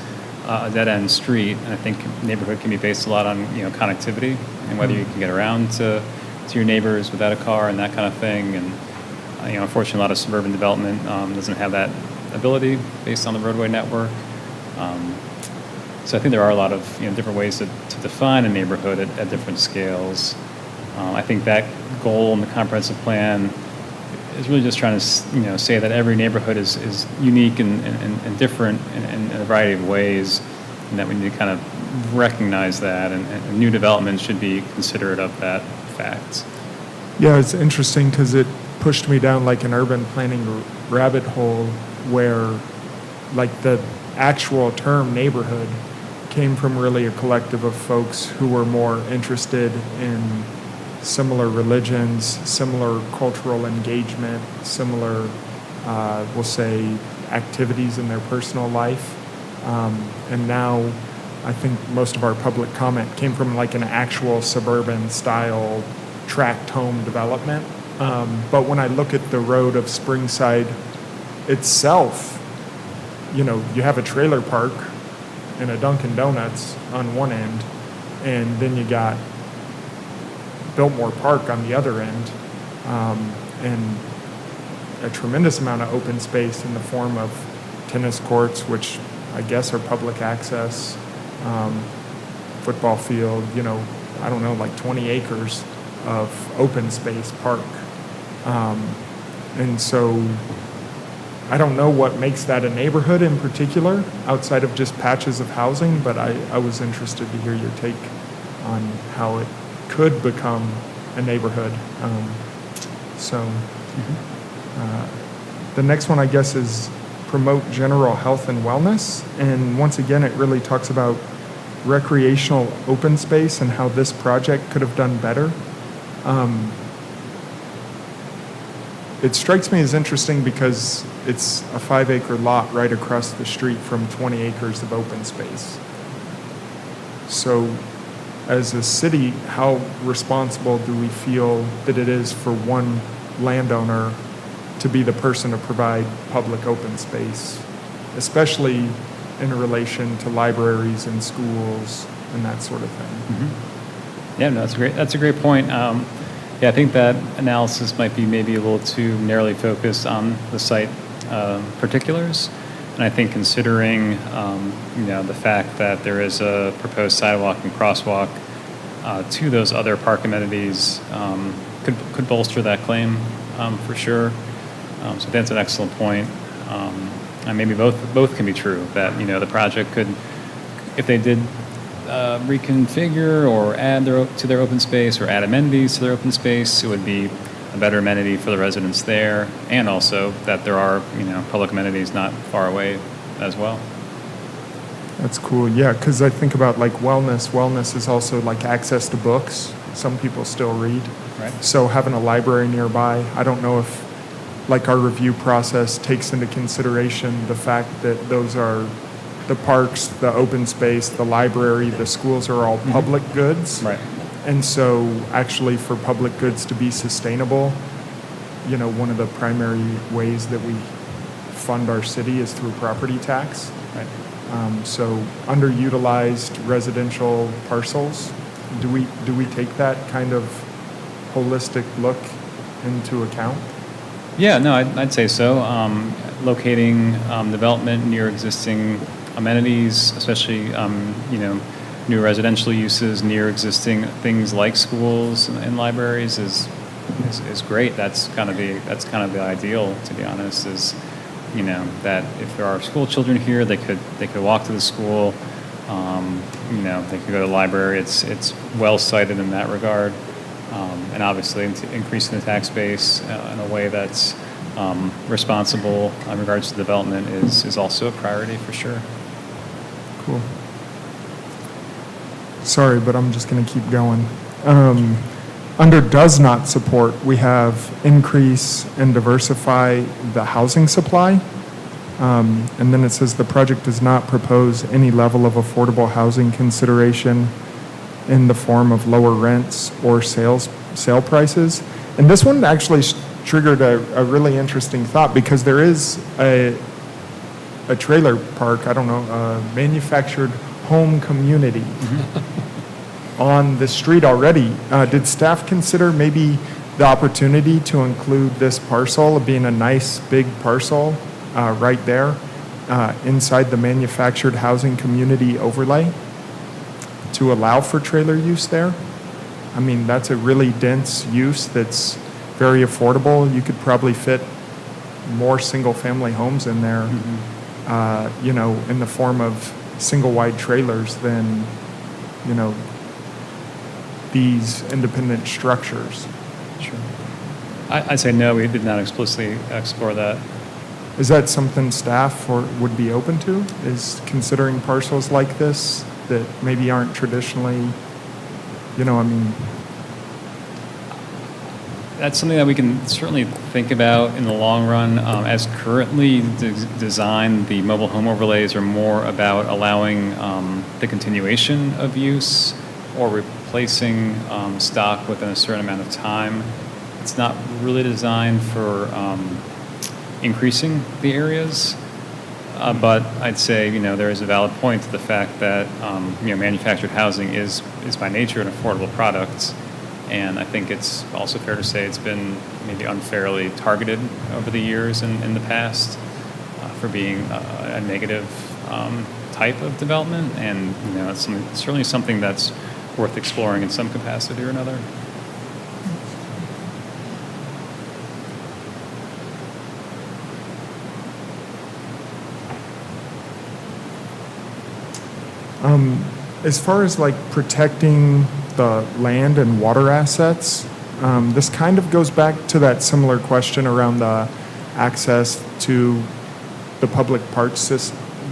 a dead-end street. And I think neighborhood can be based a lot on connectivity and whether you can get around to your neighbors without a car and that kind of thing. And unfortunately, a lot of suburban development doesn't have that ability based on the roadway network. So I think there are a lot of different ways to define a neighborhood at different scales. I think that goal in the comprehensive plan is really just trying to say that every neighborhood is unique and different in a variety of ways, and that we need to kind of recognize that, and new development should be considerate of that fact. Yeah, it's interesting because it pushed me down like an urban planning rabbit hole where like the actual term neighborhood came from really a collective of folks who were more interested in similar religions, similar cultural engagement, similar, we'll say, activities in their personal life. And now I think most of our public comment came from like an actual suburban style tract home development. But when I look at the road of Springside itself, you know, you have a trailer park and a Dunkin' Donuts on one end, and then you got Biltmore Park on the other end, and a tremendous amount of open space in the form of tennis courts, which I guess are public access, football field, you know, I don't know, like 20 acres of open space park. And so I don't know what makes that a neighborhood in particular, outside of just patches of housing, but I was interested to hear your take on how it could become a neighborhood. The next one, I guess, is promote general health and wellness. And once again, it really talks about recreational open space and how this project could have done better. It strikes me as interesting because it's a 5-acre lot right across the street from 20 acres of open space. So as a city, how responsible do we feel that it is for one landowner to be the person to provide public open space, especially in relation to libraries and schools and that sort of thing? Mm-hmm. Yeah, no, that's a great point. Yeah, I think that analysis might be maybe a little too narrowly focused on the site particulars. And I think considering, the fact that there is a proposed sidewalk and crosswalk to those other park amenities could bolster that claim for sure. So that's an excellent point. And maybe both can be true, that, the project could, if they did reconfigure or add to their open space or add amenities to their open space, it would be a better amenity for the residents there, and also that there are, public amenities not far away as well. That's cool. Yeah, because I think about like wellness. Wellness is also like access to books. Some people still read. Right. So having a library nearby, I don't know if like our review process takes into consideration the fact that those are the parks, the open space, the library, the schools are all public goods. Right. And so actually for public goods to be sustainable, one of the primary ways that we fund our city is through property tax. Right. So underutilized residential parcels, do we take that kind of holistic look into account? Yeah, no, I'd say so. Locating development near existing amenities, especially new residential uses near existing things like schools and libraries is great. That's kind of the ideal, to be honest. Is that if there are school children here, they could walk to the school. They could go to the library. It's well sited in that regard, and obviously increasing the tax base in a way that's responsible in regards to development is also a priority for sure. Cool. Sorry, but I'm just going to keep going. Under does not support, we have increase and diversify the housing supply. And then it says the project does not propose any level of affordable housing consideration in the form of lower rents or sale prices. And this one actually triggered a really interesting thought, because there is a trailer park, I don't know, a manufactured home community on the street already. Did staff consider maybe the opportunity to include this parcel being a nice big parcel right there inside the manufactured housing community overlay to allow for trailer use there? I mean, that's a really dense use that's very affordable. You could probably fit more single-family homes in there, in the form of single-wide trailers than, these independent structures. Sure. I'd say no, we did not explicitly explore that. Is that something staff would be open to, is considering parcels like this that maybe aren't traditionally, That's something that we can certainly think about in the long run. As currently designed, the mobile home overlays are more about allowing the continuation of use or replacing stock within a certain amount of time. it's not really designed for increasing the areas. But I'd say, there is a valid point to the fact that, manufactured housing is by nature an affordable product. And I think it's also fair to say it's been maybe unfairly targeted over the years in the past for being a negative type of development. And, it's certainly something that's worth exploring in some capacity or another. As far as like protecting the land and water assets, this kind of goes back to that similar question around the access to the public parks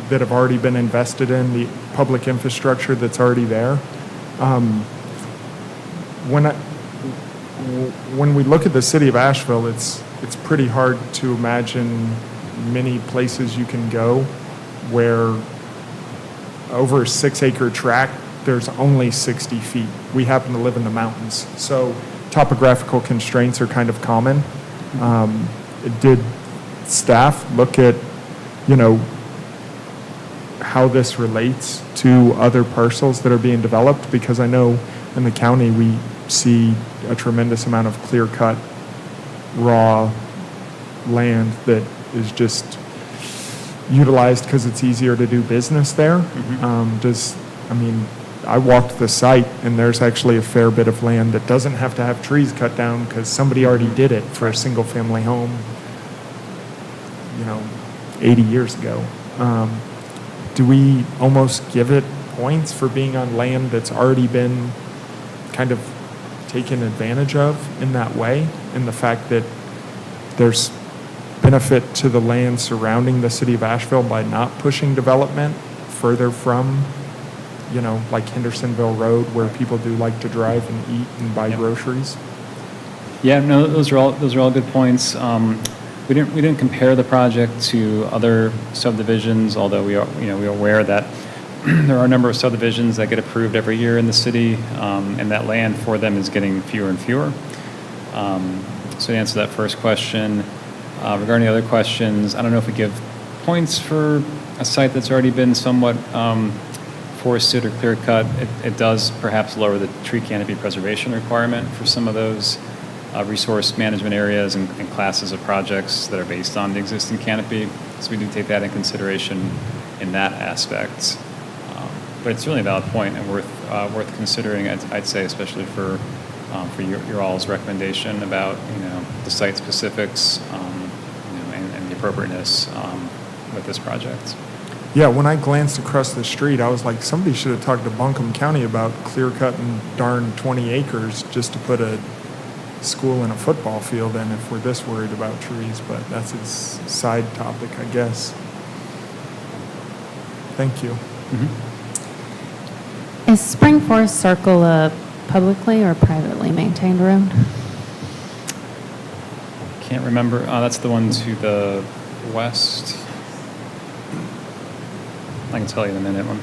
that have already been invested in, the public infrastructure that's already there. When we look at the city of Asheville, it's pretty hard to imagine many places you can go where over a 6-acre tract, there's only 60 feet. We happen to live in the mountains, so topographical constraints are kind of common. Did staff look at, how this relates to other parcels that are being developed? Because I know in the county we see a tremendous amount of clear-cut, raw land that is just utilized because it's easier to do business there. I walked the site and there's actually a fair bit of land that doesn't have to have trees cut down because somebody already did it for a single family home, 80 years ago. Do we almost give it points for being on land that's already been kind of taken advantage of in that way? And the fact that there's benefit to the land surrounding the city of Asheville by not pushing development further from, like Hendersonville Road, where people do like to drive and eat and buy groceries. Yeah, no, those are all good points. We didn't compare the project to other subdivisions, although we are aware that there are a number of subdivisions that get approved every year in the city, and that land for them is getting fewer and fewer. So to answer that first question, regarding the other questions, I don't know if we give points for a site that's already been somewhat forested or clear cut. It does perhaps lower the tree canopy preservation requirement for some of those resource management areas and classes of projects that are based on the existing canopy. So we do take that in consideration in that aspect. But it's really a valid point and worth considering, I'd say, especially for your all's recommendation about the site specifics and the appropriateness with this project. Yeah, when I glanced across the street, I was like, somebody should have talked to Buncombe County about clear-cutting darn 20 acres just to put a school and a football field in if we're this worried about trees, but that's a side topic, I guess. Thank you. Mm-hmm. Is Spring Forest Circle a publicly or privately maintained road? Can't remember. That's the one to the west. I can tell you in a minute. I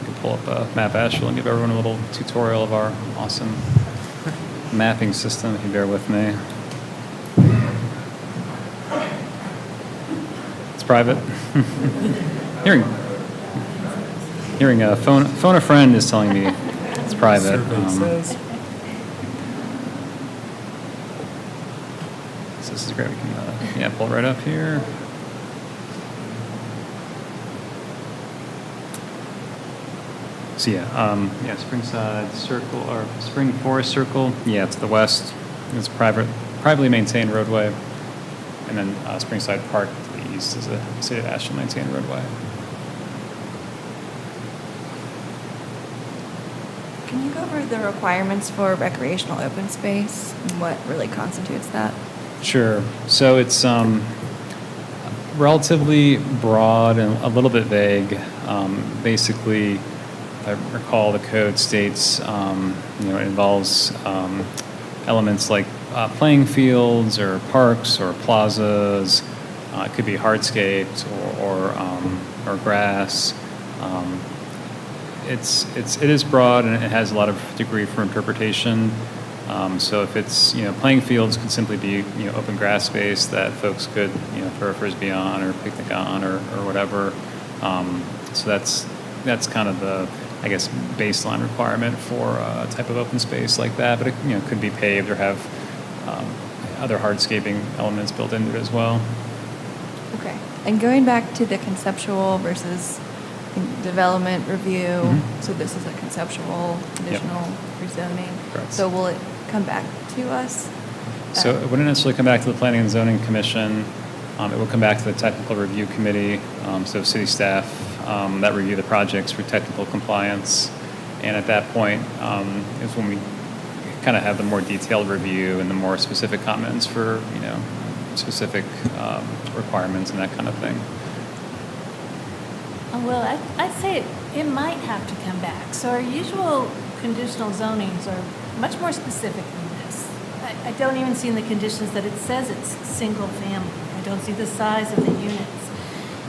can pull up a map Asheville and give everyone a little tutorial of our awesome mapping system, if you bear with me. It's private. Hearing a phone a friend is telling me it's private. So this is great. We can pull it right up here. So Springside Circle or Spring Forest Circle. Yeah, to the west. It's privately maintained roadway, and then Springside Park to the east is a City of Asheville maintained roadway. Can you go over the requirements for recreational open space and what really constitutes that? Sure. So it's relatively broad and a little bit vague. Basically, I recall the code states, it involves elements like playing fields or parks or plazas. It could be hardscapes or grass. It is broad and it has a lot of degree for interpretation. So if it's, playing fields could simply be, open grass space that folks could, throw a frisbee on or picnic on or whatever. So that's kind of the, I guess, baseline requirement for a type of open space like that. But it, could be paved or have other hardscaping elements built into it as well. Okay. And going back to the conceptual versus development review, Mhm. so this is a conceptual conditional rezoning. Correct. So will it come back to us? So it wouldn't necessarily come back to the Planning and Zoning Commission. It will come back to the Technical Review Committee, so city staff that review the projects for technical compliance. And at that point is when we kind of have the more detailed review and the more specific comments for, specific requirements and that kind of thing. Well, I'd say it might have to come back. So our usual conditional zonings are much more specific than this. I don't even see in the conditions that it says it's single family. I don't see the size of the units.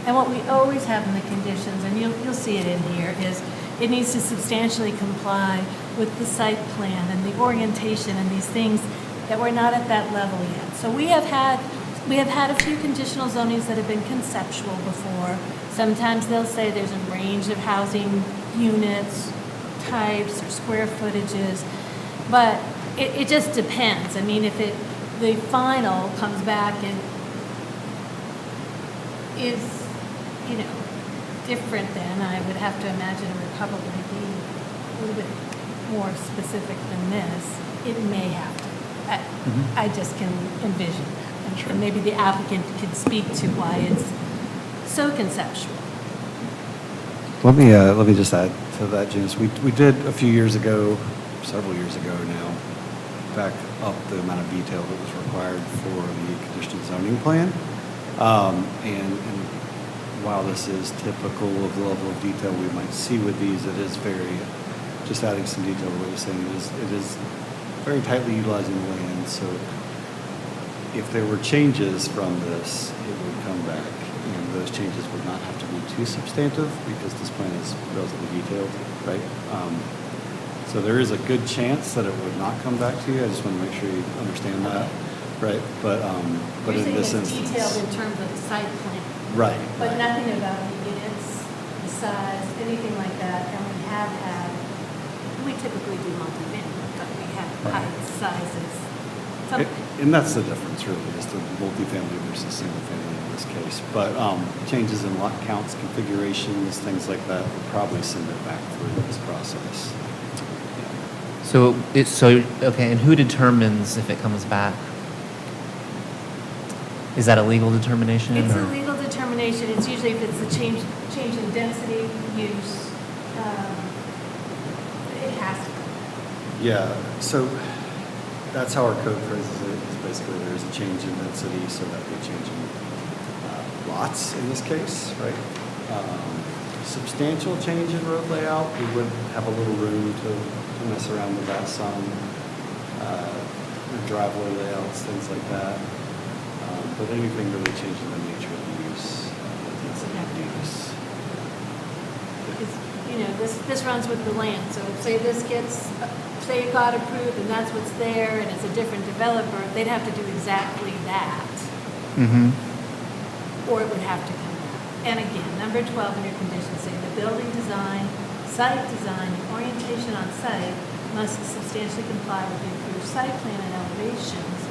And what we always have in the conditions, and you'll see it in here, is it needs to substantially comply with the site plan and the orientation and these things that we're not at that level yet. So we have had a few conditional zonings that have been conceptual before. Sometimes they'll say there's a range of housing units, types, or square footages, but it just depends. I mean, if the final comes back and is, different, then I would have to imagine it would probably be a little bit more specific than this. It may have to. I just can envision that. And, Sure. and maybe the applicant could speak to why it's so conceptual. Let me just add to that, Janice. We did a few years ago, several years ago now, back up the amount of detail that was required for the conditional zoning plan. And while this is typical of the level of detail we might see with these, it is very, just adding some detail to what you're saying, it is very tightly utilizing the land. So if there were changes from this, it would come back. And those changes would not have to be too substantive because this plan is relatively detailed, right? So there is a good chance that it would not come back to you. I just want to make sure you understand that, right? But You're in saying this it's instance, detailed in terms of the site plan, right? but right. nothing about the units, the size, anything like that. And we typically do multifamily, but we have heights, sizes. And that's the difference, really, is the multifamily versus single family in this case. But changes in lot counts, configurations, things like that would probably send it back through this process. Okay, and who determines if it comes back? Is that a legal determination? It's or- a legal determination. It's usually if it's the change in density, use, it has to. Yeah, so that's how our code phrases it, is basically there is a change in density, so that would change in lots in this case, right? Substantial change in road layout, we would have a little room to mess around with that some. Driveway layouts, things like that. But anything really changing the nature of the use, density of the use. Because, this runs with the land. So say say it got approved and that's what's there and it's a different developer, they'd have to do exactly that. Mhm. Or it would have to come back. And again, number 12 in your conditions say the building design, site design, and orientation on site must substantially comply with the approved site plan and elevations,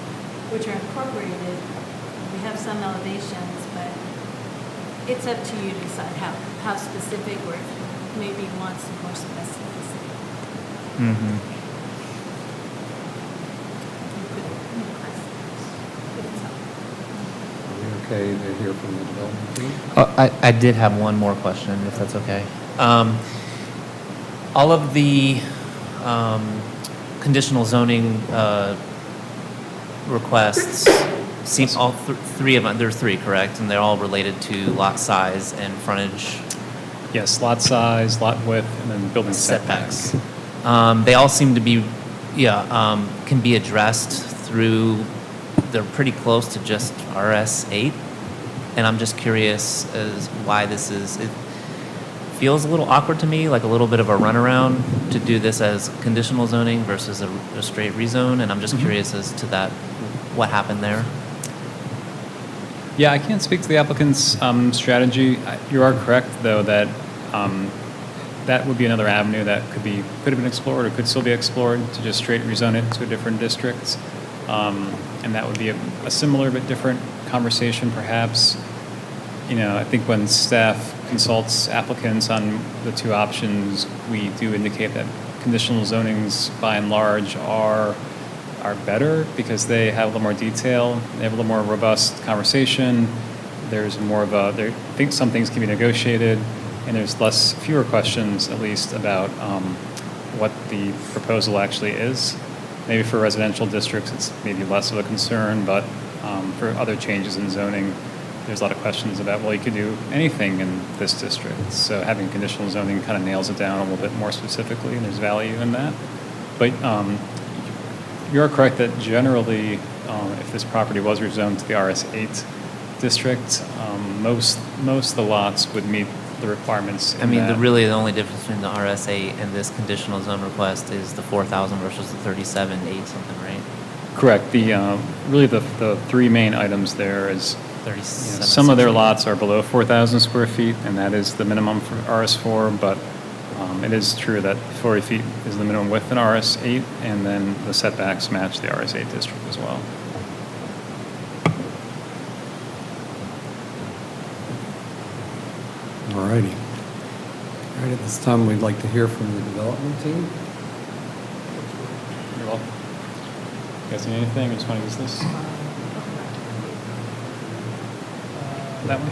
which are incorporated. We have some elevations, but it's up to you to decide how specific or if you maybe want some more specificity. Mhm. You could request those if it's helpful. Are we okay to hear from the development team? I did have one more question, if that's okay. All of the conditional zoning requests seem all three of them. There are three, correct? And they're all related to lot size and frontage Yes, lot size, lot width, and then building setbacks. setbacks. They all seem to be, can be addressed through. They're pretty close to just RS8, and I'm just curious as why this is. feels a little awkward to me, like a little bit of a runaround to do this as conditional zoning versus a straight rezone, and I'm just curious as to that, what happened there? Yeah, I can't speak to the applicant's strategy. You are correct, though, that that would be another avenue that could have been explored or could still be explored to just straight rezone it to a different district. And that would be a similar but different conversation, perhaps. You know, I think when staff consults applicants on the two options, we do indicate that conditional zonings, by and large, are better because they have a little more detail, they have a little more robust conversation. There's more of I think some things can be negotiated, and there's fewer questions, at least, about what the proposal actually is. Maybe for residential districts, it's maybe less of a concern, but for other changes in zoning, there's a lot of questions about, well, you could do anything in this district. So having conditional zoning kind of nails it down a little bit more specifically, and there's value in that. But you're correct that generally, if this property was rezoned to the RS8 district, most of the lots would meet the requirements. I mean, the only difference between the RS8 and this conditional zone request is the 4,000 versus the 37,8 something, right? Correct. The three main items there is 37. some of their lots are below 4,000 square feet, and that is the minimum for RS4, but it is true that 40 feet is the minimum width in RS8, and then the setbacks match the RS8 district as well. All righty. All right, at this time, we'd like to hear from the development team. You're welcome. You guys need anything? I just want to use this. That one?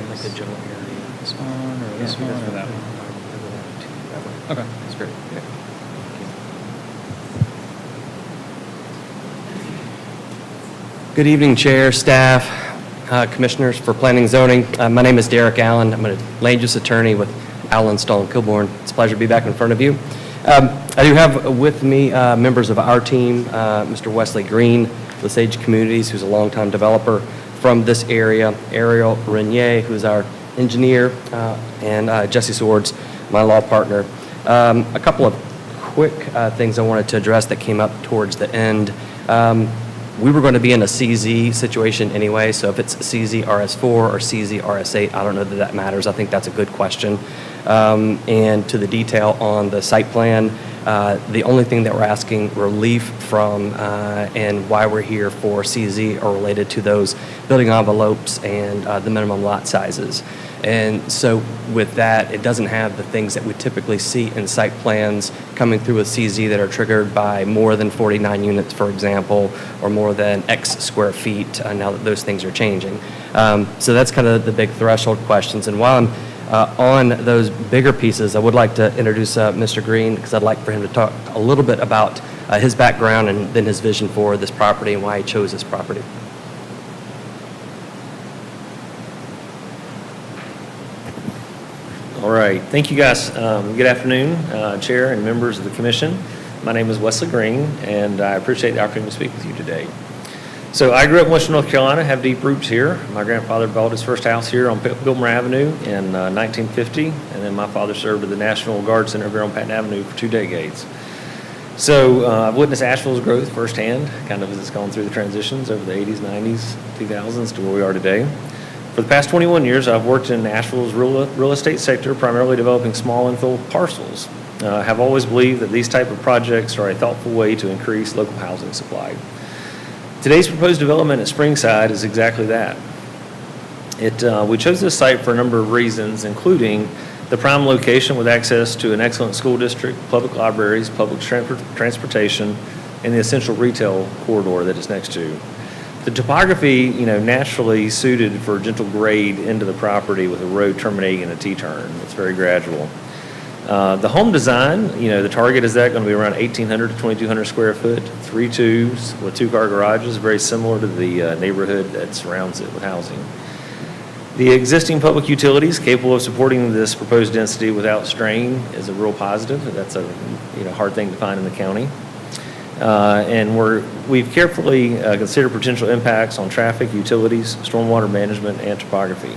Like the general area. This one, or this one, or that one? Okay, that's great. Yeah. Good evening, Chair, staff, Commissioners for Planning and Zoning. My name is Derek Allen. I'm a land use attorney with Allen, Stoll, and Kilbourne. It's a pleasure to be back in front of you. I do have with me members of our team, Mr. Wesley Green, with Sage Communities, who's a longtime developer from this area, Ariel Renier, who's our engineer, and Jesse Swords, my law partner. A couple of quick things I wanted to address that came up towards the end. We were going to be in a CZ situation anyway, so if it's CZ RS4 or CZ RS8, I don't know that that matters. I think that's a good question. And to the detail on the site plan, the only thing that we're asking relief from and why we're here for CZ are related to those building envelopes and the minimum lot sizes. And so with that, it doesn't have the things that we typically see in site plans coming through with CZ that are triggered by more than 49 units, for example, or more than X square feet now that those things are changing. So that's kind of the big threshold questions. And while I'm on those bigger pieces, I would like to introduce Mr. Green, because I'd like for him to talk a little bit about his background and then his vision for this property and why he chose this property. All right, thank you guys. Good afternoon, Chair and members of the Commission. My name is Wesley Green, and I appreciate the opportunity to speak with you today. So I grew up in Western North Carolina, have deep roots here. My grandfather bought his first house here on Biltmore Avenue in 1950, and then my father served at the National Guard Center here on Patton Avenue for 2 decades. So I've witnessed Asheville's growth firsthand, kind of as it's gone through the transitions over the 80s, 90s, 2000s to where we are today. For the past 21 years, I've worked in Asheville's real estate sector, primarily developing small infill parcels. I have always believed that these type of projects are a thoughtful way to increase local housing supply. Today's proposed development at Springside is exactly that. We chose this site for a number of reasons, including the prime location with access to an excellent school district, public libraries, public transportation, and the essential retail corridor that it's next to. The topography, naturally suited for a gentle grade into the property with a road terminating in a T-turn. It's very gradual. The home design, the target is that going to be around 1,800 to 2,200 square foot, 3 twos with 2-car garages, very similar to the neighborhood that surrounds it with housing. The existing public utilities capable of supporting this proposed density without strain is a real positive. That's a hard thing to find in the county. And we've carefully considered potential impacts on traffic, utilities, stormwater management, and topography.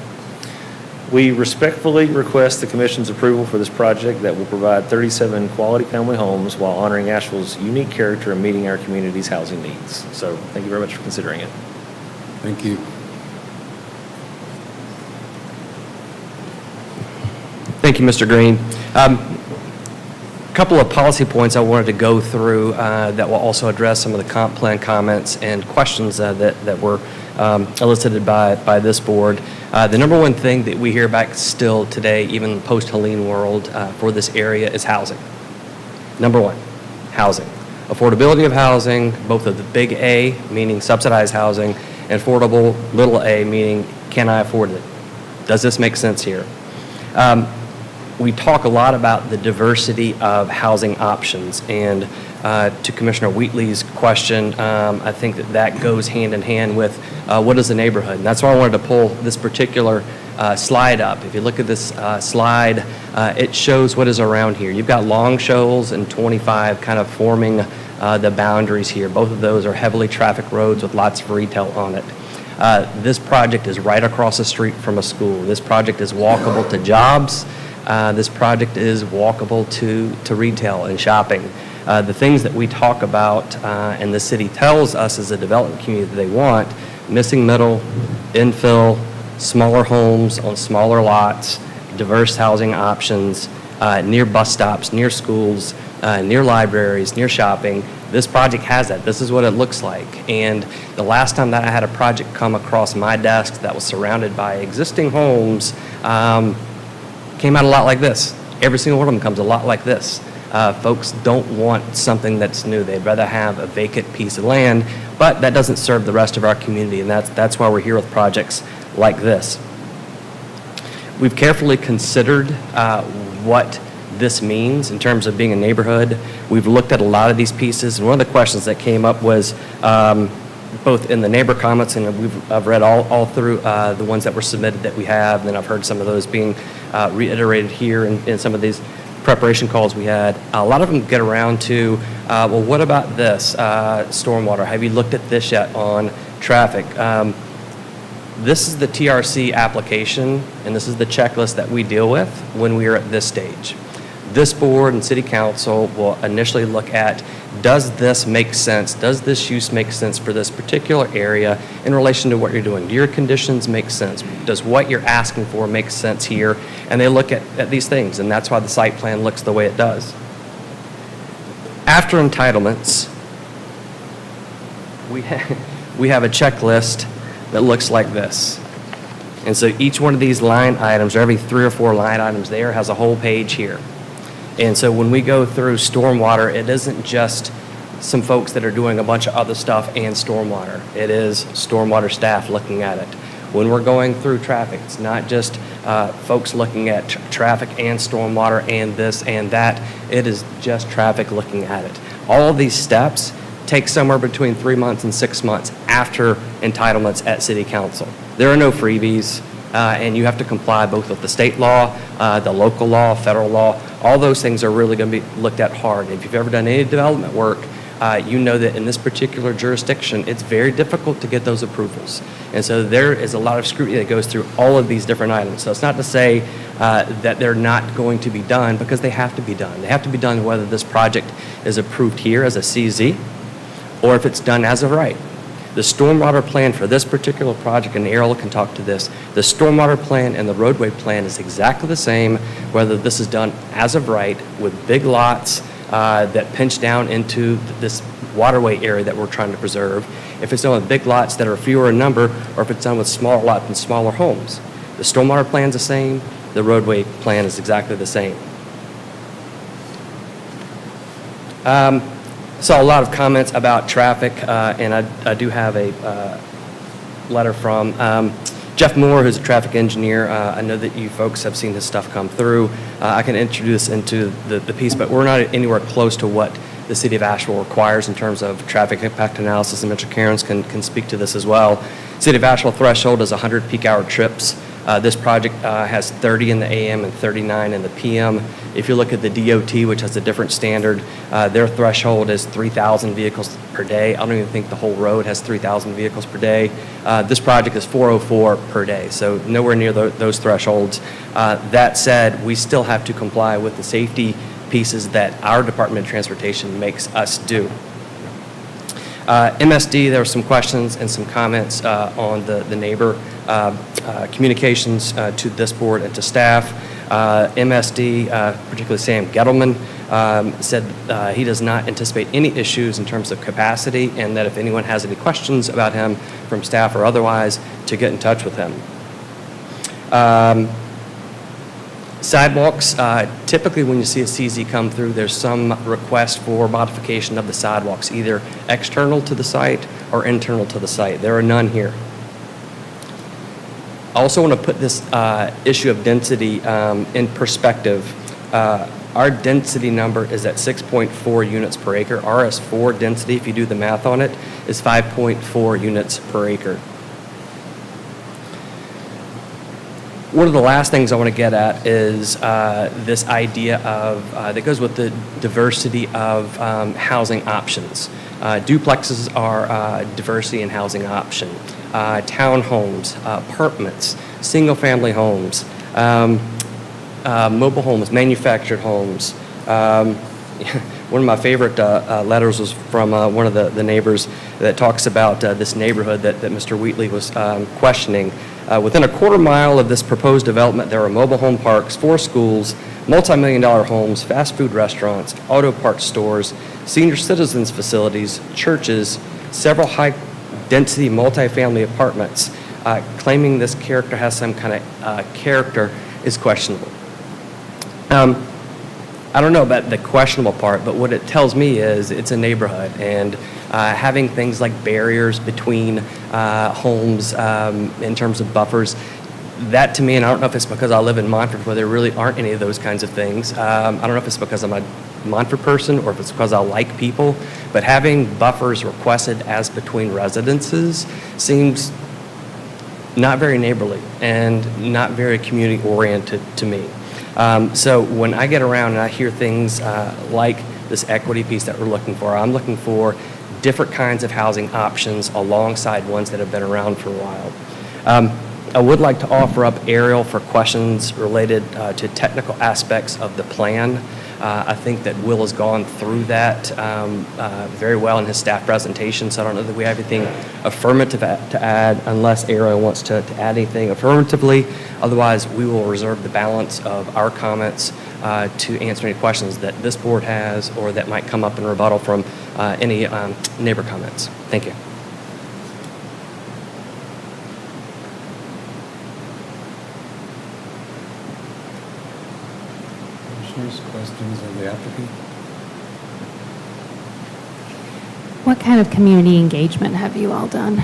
We respectfully request the Commission's approval for this project that will provide 37 quality family homes while honoring Asheville's unique character and meeting our community's housing needs. So thank you very much for considering it. Thank you. Thank you, Mr. Green. A couple of policy points I wanted to go through that will also address some of the comp plan comments and questions that were elicited by this board. The number one thing that we hear back still today, even post-Helene world, for this area is housing. Number one, housing. Affordability of housing, both of the big A, meaning subsidized housing, and affordable little a, meaning can I afford it? Does this make sense here? We talk a lot about the diversity of housing options, and to Commissioner Wheatley's question, I think that goes hand in hand with what is the neighborhood. And that's why I wanted to pull this particular slide up. If you look at this slide, it shows what is around here. You've got Long Shoals and 25 kind of forming the boundaries here. Both of those are heavily trafficked roads with lots of retail on it. This project is right across the street from a school. This project is walkable to jobs. This project is walkable to retail and shopping. The things that we talk about and the city tells us as a development community that they want, missing middle, infill, smaller homes on smaller lots, diverse housing options, near bus stops, near schools, near libraries, near shopping. This project has that. This is what it looks like. And the last time that I had a project come across my desk that was surrounded by existing homes, came out a lot like this. Every single one of them comes a lot like this. Folks don't want something that's new. They'd rather have a vacant piece of land, but that doesn't serve the rest of our community, and that's why we're here with projects like this. We've carefully considered what this means in terms of being a neighborhood. We've looked at a lot of these pieces, and one of the questions that came up was both in the neighbor comments, and I've read all through the ones that were submitted that we have, and then I've heard some of those being reiterated here in some of these preparation calls we had. A lot of them get around to, well, what about this, stormwater? Have you looked at this yet on traffic? This is the TRC application, and this is the checklist that we deal with when we are at this stage. This board and city council will initially look at, does this make sense? Does this use make sense for this particular area in relation to what you're doing? Do your conditions make sense? Does what you're asking for make sense here? And they look at these things, and that's why the site plan looks the way it does. After entitlements, we have a checklist that looks like this. And so each one of these line items, or every 3 or 4 line items there, has a whole page here. And so when we go through stormwater, it isn't just some folks that are doing a bunch of other stuff and stormwater. It is stormwater staff looking at it. When we're going through traffic, it's not just folks looking at traffic and stormwater and this and that. It is just traffic looking at it. All of these steps take somewhere between 3 months and 6 months after entitlements at city council. There are no freebies. And you have to comply both with the state law, the local law, federal law. All those things are really going to be looked at hard. If you've ever done any development work, you know that in this particular jurisdiction, it's very difficult to get those approvals. And so there is a lot of scrutiny that goes through all of these different items. So it's not to say that they're not going to be done, because they have to be done. They have to be done whether this project is approved here as a CZ or if it's done as of right. The stormwater plan for this particular project, and Errol can talk to this, the stormwater plan and the roadway plan is exactly the same, whether this is done as of right with big lots that pinch down into this waterway area that we're trying to preserve, if it's done with big lots that are fewer in number, or if it's done with smaller lots and smaller homes. The stormwater plan's the same, the roadway plan is exactly the same. Saw a lot of comments about traffic, and I do have a letter from Jeff Moore, who's a traffic engineer. I know that you folks have seen his stuff come through. I can introduce into the piece, but we're not anywhere close to what the city of Asheville requires in terms of traffic impact analysis, and Mr. Cairns can speak to this as well. City of Asheville threshold is 100 peak hour trips This project has 30 in the AM and 39 in the PM. If you look at the DOT, which has a different standard, their threshold is 3,000 vehicles per day. I don't even think the whole road has 3,000 vehicles per day. This project is 404 per day, so nowhere near those thresholds. That said, we still have to comply with the safety pieces that our Department of Transportation makes us do. MSD, there were some questions and some comments on the neighbor communications to this board and to staff. MSD, particularly Sam Gettleman, said he does not anticipate any issues in terms of capacity, and that if anyone has any questions about him from staff or otherwise, to get in touch with him. Sidewalks, typically when you see a CZ come through, there's some request for modification of the sidewalks, either external to the site or internal to the site. There are none here. I also want to put this issue of density in perspective. Our density number is at 6.4 units per acre. RS4 density, if you do the math on it, is 5.4 units per acre. One of the last things I want to get at is this idea of, that goes with the diversity of housing options. Duplexes are diversity in housing option. Townhomes, apartments, single-family homes, mobile homes, manufactured homes. One of my favorite letters was from one of the neighbors that talks about this neighborhood that Mr. Wheatley was questioning. Within a quarter mile of this proposed development, there are mobile home parks, 4 schools, multi-million-dollar homes, fast food restaurants, auto parts stores, senior citizens facilities, churches, several high-density multifamily apartments. Claiming this character has some kind of character is questionable. I don't know about the questionable part, but what it tells me is it's a neighborhood, and having things like barriers between homes in terms of buffers, that to me, and I don't know if it's because I live in Montford where there really aren't any of those kinds of things. I don't know if it's because I'm a Montford person or if it's because I like people, but having buffers requested as between residences seems not very neighborly and not very community oriented to me. So when I get around and I hear things like this equity piece that we're looking for, I'm looking for different kinds of housing options alongside ones that have been around for a while. I would like to offer up Ariel for questions related to technical aspects of the plan. I think that Will has gone through that very well in his staff presentation, so I don't know that we have anything affirmative to add unless Ariel wants to add anything affirmatively. Otherwise, we will reserve the balance of our comments to answer any questions that this board has or that might come up in rebuttal from any neighbor comments. Thank you. Questions of the applicant? What kind of community engagement have you all done?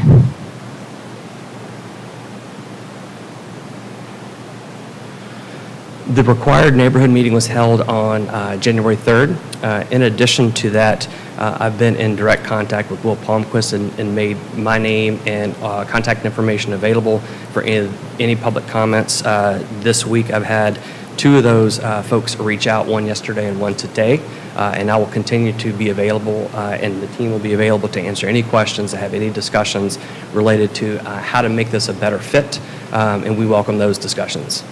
The required neighborhood meeting was held on January 3rd. In addition to that, I've been in direct contact with Will Palmquist and made my name and contact information available for any public comments. This week I've had 2 of those folks reach out, one yesterday and one today, and I will continue to be available, and the team will be available to answer any questions, to have any discussions related to how to make this a better fit, and we welcome those discussions.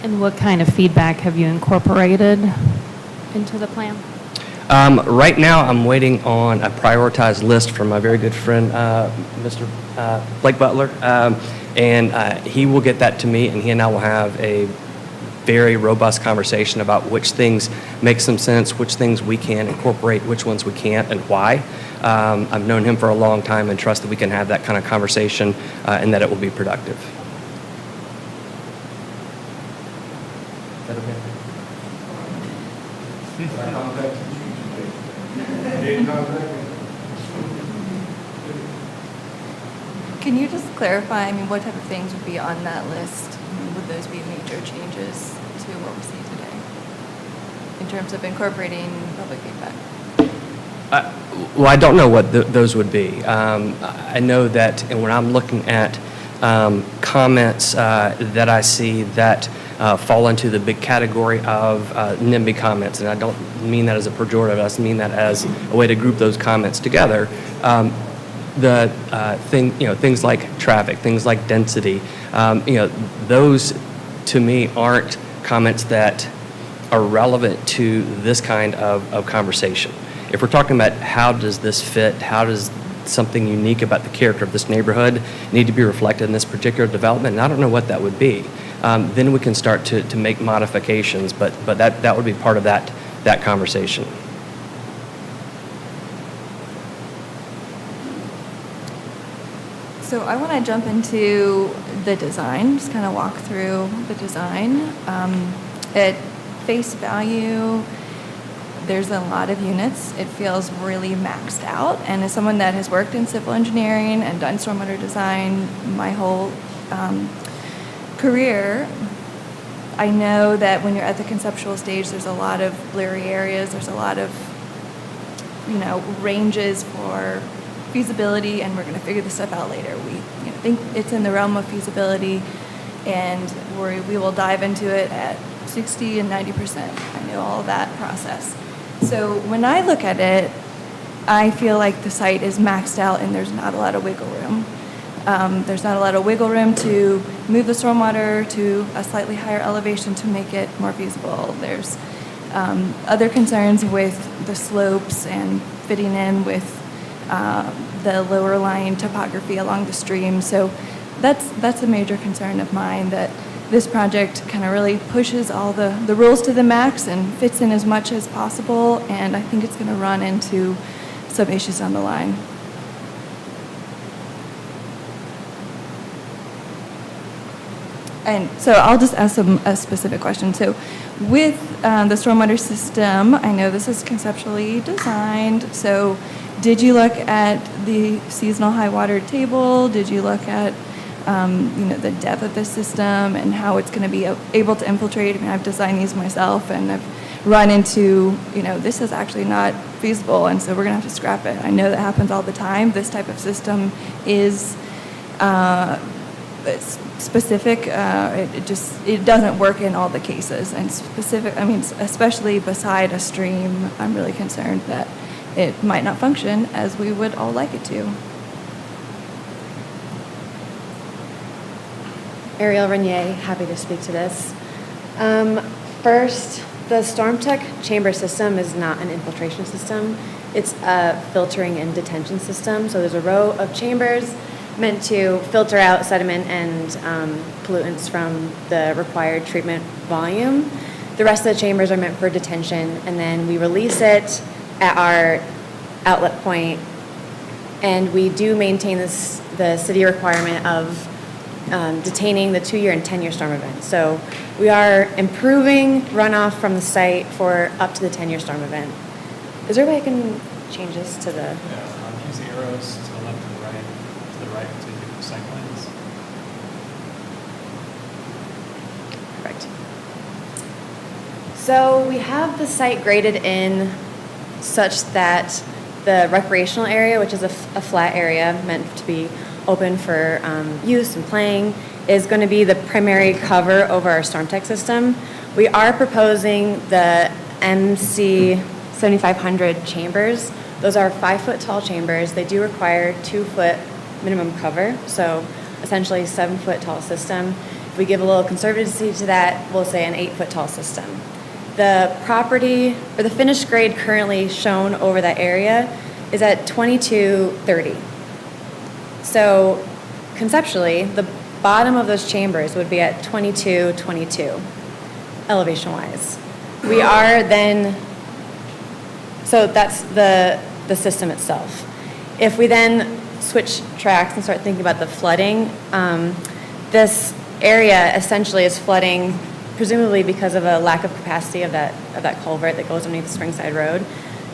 And what kind of feedback have you incorporated into the plan? Right now, I'm waiting on a prioritized list from my very good friend, Mr. Blake Butler, and he will get that to me, and he and I will have a very robust conversation about which things make some sense, which things we can incorporate, which ones we can't, and why. I've known him for a long time and trust that we can have that kind of conversation and that it will be productive. Is that okay? Can you just clarify, I mean, what type of things would be on that list? I mean, would those be major changes to what we see today in terms of incorporating public feedback? Well, I don't know what those would be. I know that, and when I'm looking at comments that I see that fall into the big category of NIMBY comments, and I don't mean that as a pejorative, I just mean that as a way to group those comments together. Things like traffic, things like density, those to me aren't comments that are relevant to this kind of conversation. If we're talking about how does this fit, how does something unique about the character of this neighborhood need to be reflected in this particular development, and I don't know what that would be, then we can start to make modifications, but that would be part of that conversation. So I want to jump into the design, just kind of walk through the design. At face value, there's a lot of units. It feels really maxed out. And as someone that has worked in civil engineering and done stormwater design my whole career, I know that when you're at the conceptual stage, there's a lot of blurry areas. There's a lot of, ranges for feasibility, and we're going to figure this stuff out later. We think it's in the realm of feasibility, and we will dive into it at 60 and 90%. I know all of that process. So when I look at it, I feel like the site is maxed out and there's not a lot of wiggle room. There's not a lot of wiggle room to move the stormwater to a slightly higher elevation to make it more feasible. There's other concerns with the slopes and fitting in with the lower lying topography along the stream. So that's a major concern of mine, that this project kind of really pushes all the rules to the max and fits in as much as possible, and I think it's going to run into some issues on the line. And so I'll just ask a specific question. So with the stormwater system, I know this is conceptually designed, so did you look at the seasonal high water table? Did you look at the depth of the system and how it's going to be able to infiltrate? I mean, I've designed these myself, and I've run into, this is actually not feasible, and so we're going to have to scrap it. I know that happens all the time. This type of system is specific. It doesn't work in all the cases, and specific. I mean, especially beside a stream, I'm really concerned that it might not function as we would all like it to. Ariel Renier, happy to speak to this. First, the StormTech chamber system is not an infiltration system. It's a filtering and detention system. So there's a row of chambers meant to filter out sediment and pollutants from the required treatment volume. The rest of the chambers are meant for detention, and then we release it at our outlet point, and we do maintain the city requirement of detaining the 2-year and 10-year storm event. So we are improving runoff from the site for up to the 10-year storm event. Is there a way I can change this to the... Yeah, use the arrows to the left and the right, to the right to get the site plans. Perfect. So we have the site graded in such that the recreational area, which is a flat area meant to be open for use and playing, is going to be the primary cover over our StormTech system. We are proposing the MC 7500 chambers. Those are 5-foot tall chambers. They do require 2-foot minimum cover, so essentially 7-foot tall system. If we give a little conservatism to that, we'll say an 8-foot tall system. The property, or the finished grade currently shown over that area, is at 2230. So conceptually, the bottom of those chambers would be at 2222, elevation-wise. We are then, so that's the system itself. If we then switch tracks and start thinking about the flooding, this area essentially is flooding presumably because of a lack of capacity of that culvert that goes underneath Springside Road.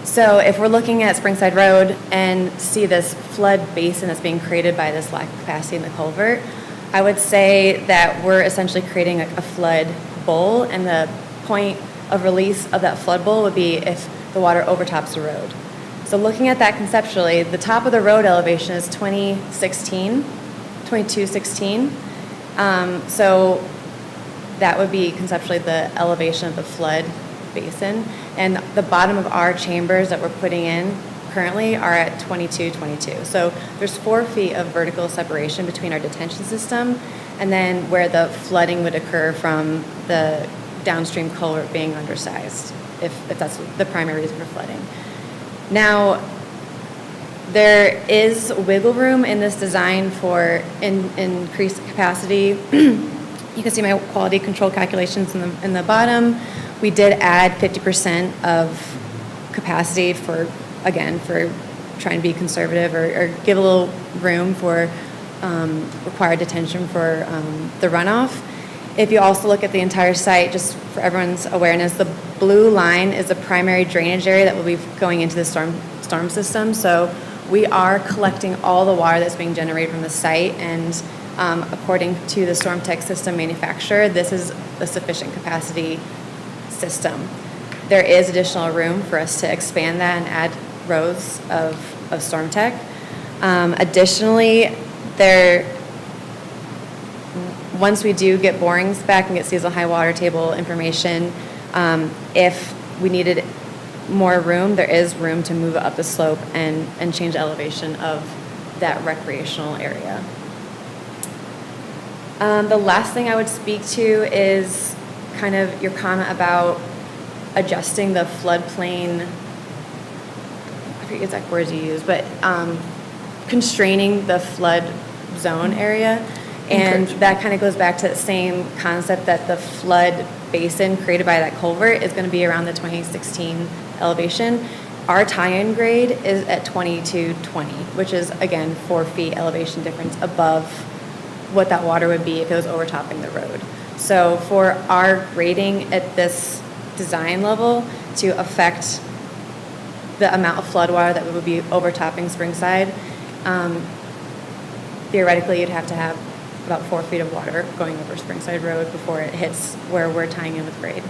So if we're looking at Springside Road and see this flood basin that's being created by this lack of capacity in the culvert, I would say that we're essentially creating a flood bowl, and the point of release of that flood bowl would be if the water overtops the road. So looking at that conceptually, the top of the road elevation is 2016, 2216. So that would be conceptually the elevation of the flood basin. And the bottom of our chambers that we're putting in currently are at 2222. So there's 4 feet of vertical separation between our detention system and then where the flooding would occur from the downstream culvert being undersized, if that's the primary reason for flooding. Now, there is wiggle room in this design for increased capacity. You can see my quality control calculations in the bottom. We did add 50% of capacity for trying to be conservative or give a little room for required detention for the runoff. If you also look at the entire site, just for everyone's awareness, the blue line is the primary drainage area that will be going into the storm system. So we are collecting all the water that's being generated from the site, and according to the storm tech system manufacturer, this is a sufficient capacity system. There is additional room for us to expand that and add rows of storm tech. Additionally, once we do get borings back and get seasonal high water table information, if we needed more room, there is room to move it up the slope and change the elevation of that recreational area. The last thing I would speak to is kind of your comment about adjusting the floodplain, I forget the exact words you use, but constraining the flood zone area. And that kind of goes back to the same concept that the flood basin created by that culvert is going to be around the 2016 elevation. Our tie-in grade is at 2220, which is, again, 4 feet elevation difference above what that water would be if it was overtopping the road. So for our grading at this design level to affect the amount of flood water that would be overtopping Springside, theoretically you'd have to have about 4 feet of water going over Springside Road before it hits where we're tying in with grade.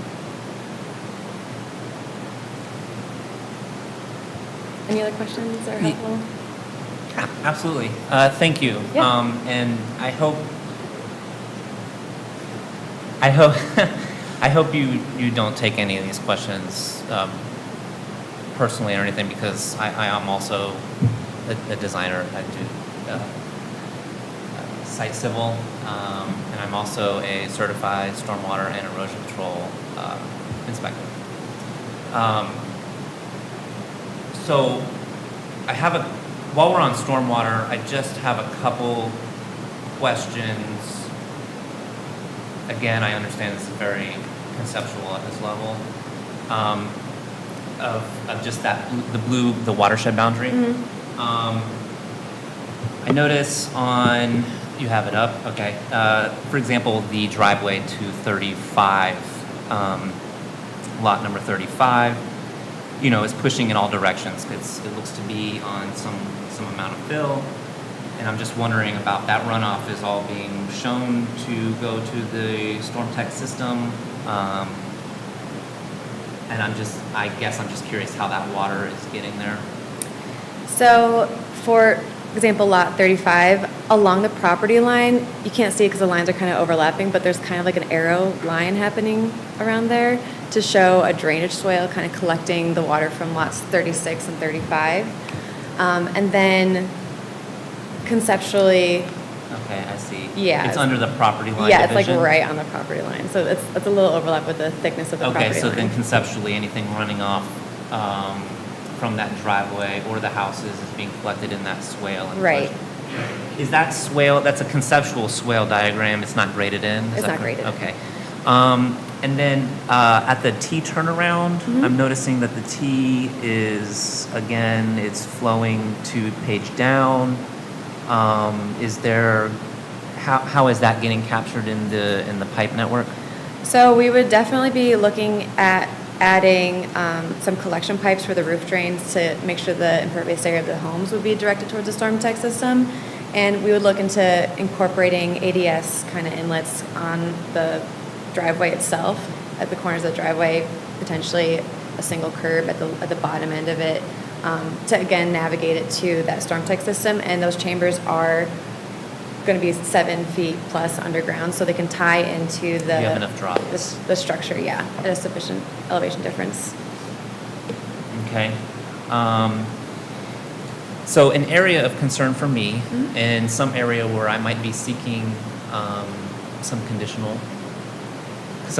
Any other questions that are helpful? Absolutely. Thank you. Yeah. And I hope you don't take any of these questions personally or anything, because I am also a designer. I do site civil, and I'm also a certified stormwater and erosion control inspector. So while we're on stormwater, I just have a couple questions. Again, I understand this is very conceptual at this level, of just the watershed boundary. Mm-hmm. I notice you have it up, okay. For example, the driveway to 35, lot number 35, is pushing in all directions. It looks to be on some amount of fill, and I'm just wondering about that runoff is all being shown to go to the storm tech system, and I guess I'm just curious how that water is getting there. So for example, lot 35, along the property line, you can't see it because the lines are kind of overlapping, but there's kind of like an arrow line happening around there to show a drainage swale kind of collecting the water from lots 36 and 35. And then conceptually... Okay, I see. Yeah. It's under the property line Yeah, division? it's like right on the property line. So it's a little overlap with the thickness of the property line. Okay, so then conceptually, anything running off from that driveway or the houses is being collected in that swale. And right. Is that swale, that's a conceptual swale diagram, it's not graded in? It's not graded in. Okay. And then at the T turnaround, Mm-hmm. I'm noticing that the T is, again, it's flowing to page down. Is there, how is that getting captured in the pipe network? So we would definitely be looking at adding some collection pipes for the roof drains to make sure the impervious area of the homes would be directed towards the storm tech system. And we would look into incorporating ADS kind of inlets on the driveway itself, at the corners of the driveway, potentially a single curb at the bottom end of it, to again navigate it to that storm tech system. And those chambers are going to be 7 feet plus underground, so they can tie into the. You have enough drop. The structure, yeah, at a sufficient elevation difference. Okay. So an area of concern for me, and some area where I might be seeking some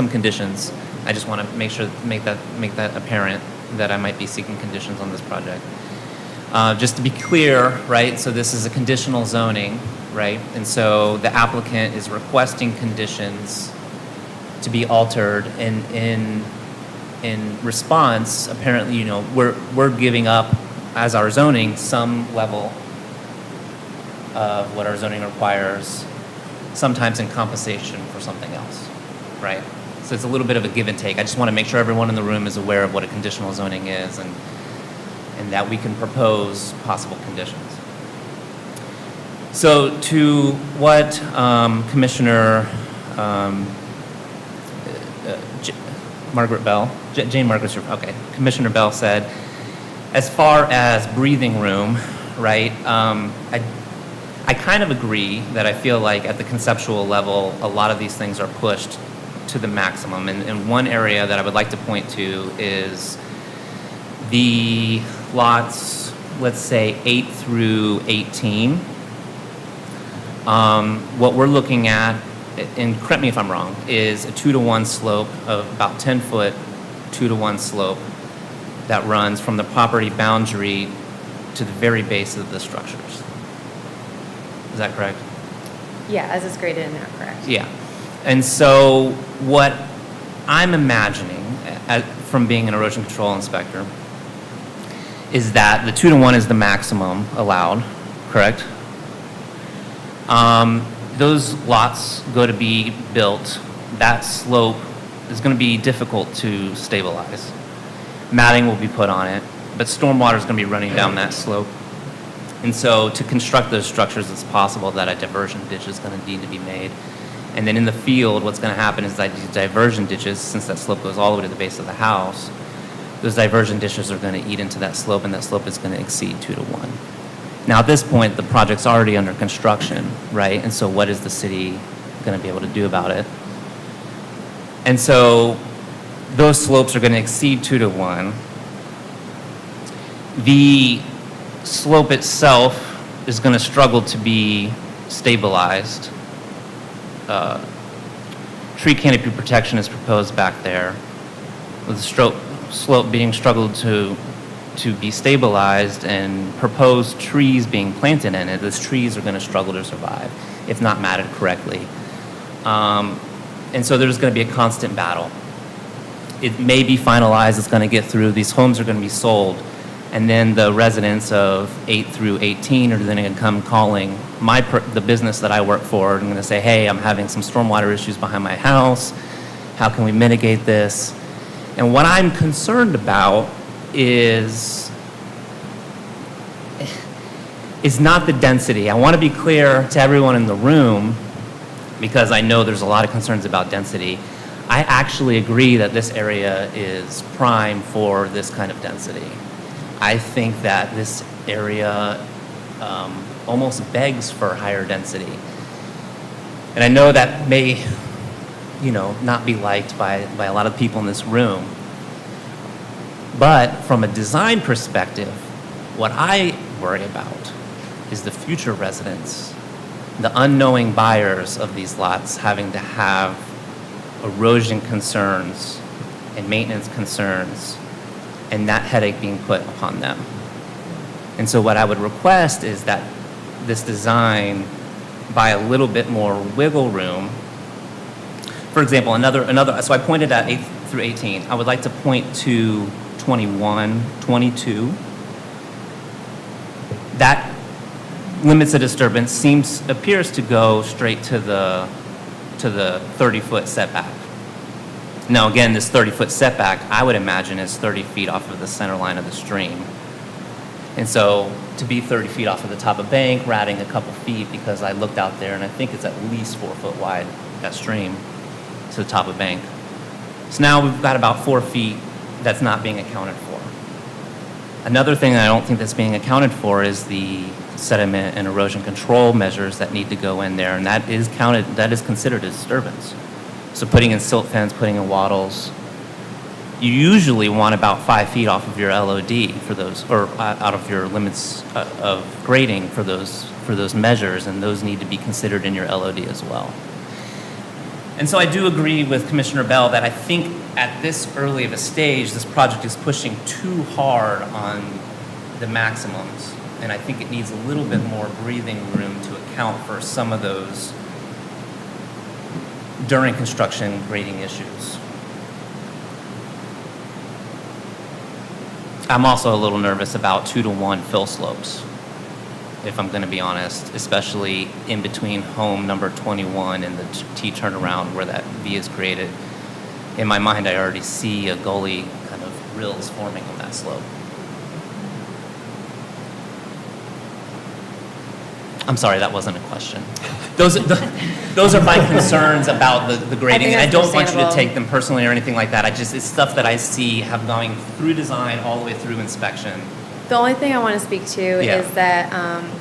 conditions. I just want to make that apparent that I might be seeking conditions on this project. Just to be clear, right? So this is a conditional zoning, right? And so the applicant is requesting conditions to be altered, and in response, apparently, we're giving up as our zoning some level of what our zoning requires, sometimes in compensation for something else, right? So it's a little bit of a give and take. I just want to make sure everyone in the room is aware of what a conditional zoning is, and that we can propose possible conditions. So to what Commissioner Commissioner Bell said, as far as breathing room, right, I kind of agree that I feel like at the conceptual level, a lot of these things are pushed to the maximum. And one area that I would like to point to is the lots, let's say 8 through 18. What we're looking at, and correct me if I'm wrong, is a 2-to-1 slope of about 10 foot, 2-to-1 slope that runs from the property boundary to the very base of the structures. Is that correct? Yeah, as it's graded in now, correct? Yeah. And so what I'm imagining from being an erosion control inspector is that the 2-to-1 is the maximum allowed, correct? Those lots go to be built. That slope is going to be difficult to stabilize. Matting will be put on it, but stormwater is going to be running down that slope. And so to construct those structures, it's possible that a diversion ditch is going to need to be made. And then in the field, what's going to happen is that these diversion ditches, since that slope goes all the way to the base of the house, those diversion ditches are going to eat into that slope, and that slope is going to exceed 2-to-1. Now, at this point, the project's already under construction, right? And so what is the city going to be able to do about it? And so those slopes are going to exceed 2-to-1. The slope itself is going to struggle to be stabilized. Tree canopy protection is proposed back there, with the slope being struggled to be stabilized, and proposed trees being planted in it. Those trees are going to struggle to survive if not matted correctly. And so there's going to be a constant battle. It may be finalized, it's going to get through, these homes are going to be sold, and then the residents of 8 through 18 are then going to come calling the business that I work for, and I'm going to say, hey, I'm having some stormwater issues behind my house. How can we mitigate this? And what I'm concerned about is not the density. I want to be clear to everyone in the room, because I know there's a lot of concerns about density. I actually agree that this area is prime for this kind of density. I think that this area almost begs for higher density. And I know that may, not be liked by a lot of people in this room. But from a design perspective, what I worry about is the future residents, the unknowing buyers of these lots having to have erosion concerns and maintenance concerns, and that headache being put upon them. And so what I would request is that this design buy a little bit more wiggle room. For example, so I pointed at 8 through 18. I would like to point to 21, 22. That limits of disturbance appears to go straight to the 30-foot setback. Now, again, this 30-foot setback, I would imagine, is 30 feet off of the center line of the stream. And so to be 30 feet off of the top of bank, we're adding a couple feet, because I looked out there and I think it's at least 4 foot wide, that stream, to the top of bank. So now we've got about 4 feet that's not being accounted for. Another thing that I don't think that's being accounted for is the sediment and erosion control measures that need to go in there, and that is considered a disturbance. So putting in silt fence, putting in wattles, you usually want about 5 feet off of your LOD for those, or out of your limits of grading for those measures, and those need to be considered in your LOD as well. And so I do agree with Commissioner Bell that I think at this early of a stage, this project is pushing too hard on the maximums. And I think it needs a little bit more breathing room to account for some of those during construction grading issues. I'm also a little nervous about 2-to-1 fill slopes, if I'm going to be honest, especially in between home number 21 and the T turnaround where that V is created. In my mind, I already see a gully kind of rills forming on that slope. I'm sorry, that wasn't a question. Those are my concerns about the grading. I I think don't that's want you to understandable. take them personally or anything like that. It's stuff that I see have going through design all the way through inspection. The only thing I want to speak to Yeah. is that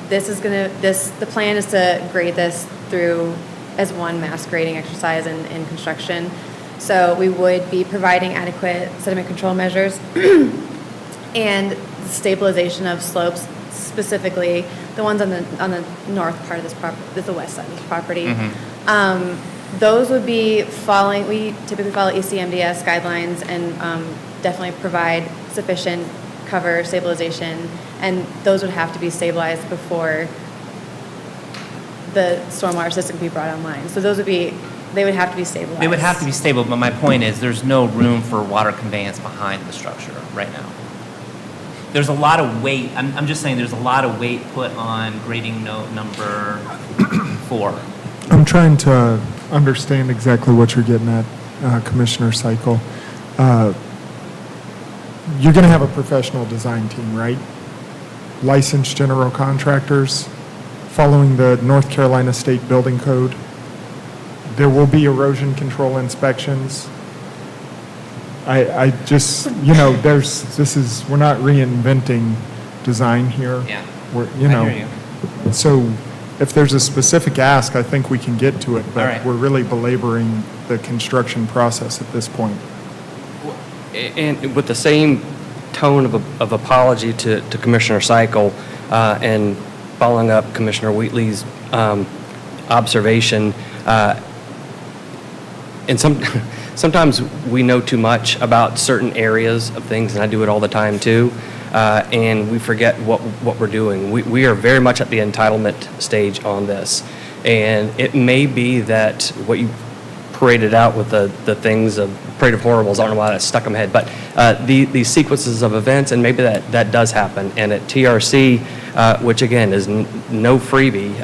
the plan is to grade this through as one mass grading exercise in construction. So we would be providing adequate sediment control measures and stabilization of slopes, specifically the ones on the north part of this property, the west side of this property. Those would be we typically follow ECMDS guidelines and definitely provide sufficient cover stabilization, and those would have to be stabilized before the stormwater system can be brought online. So they would have to be stabilized. They would have to be stable, but my point is there's no room for water conveyance behind the structure right now. There's a lot of weight, I'm just saying there's a lot of weight put on grading note number 4. I'm trying to understand exactly what you're getting at, Commissioner Cycle. You're going to have a professional design team, right? Licensed general contractors, following the North Carolina State Building Code. There will be erosion control inspections. I just, we're not reinventing design here. Yeah. We're, I hear you. So if there's a specific ask, I think we can get to it, All but right. we're really belaboring the construction process at this point. And with the same tone of apology to Commissioner Cycle and following up Commissioner Wheatley's observation, and sometimes we know too much about certain areas of things, and I do it all the time too, and we forget what we're doing. We are very much at the entitlement stage on this, and it may be that what you paraded out with the things of parade of horribles, I don't know why that stuck in my head, but these sequences of events, and maybe that does happen. And at TRC, which again is no freebie,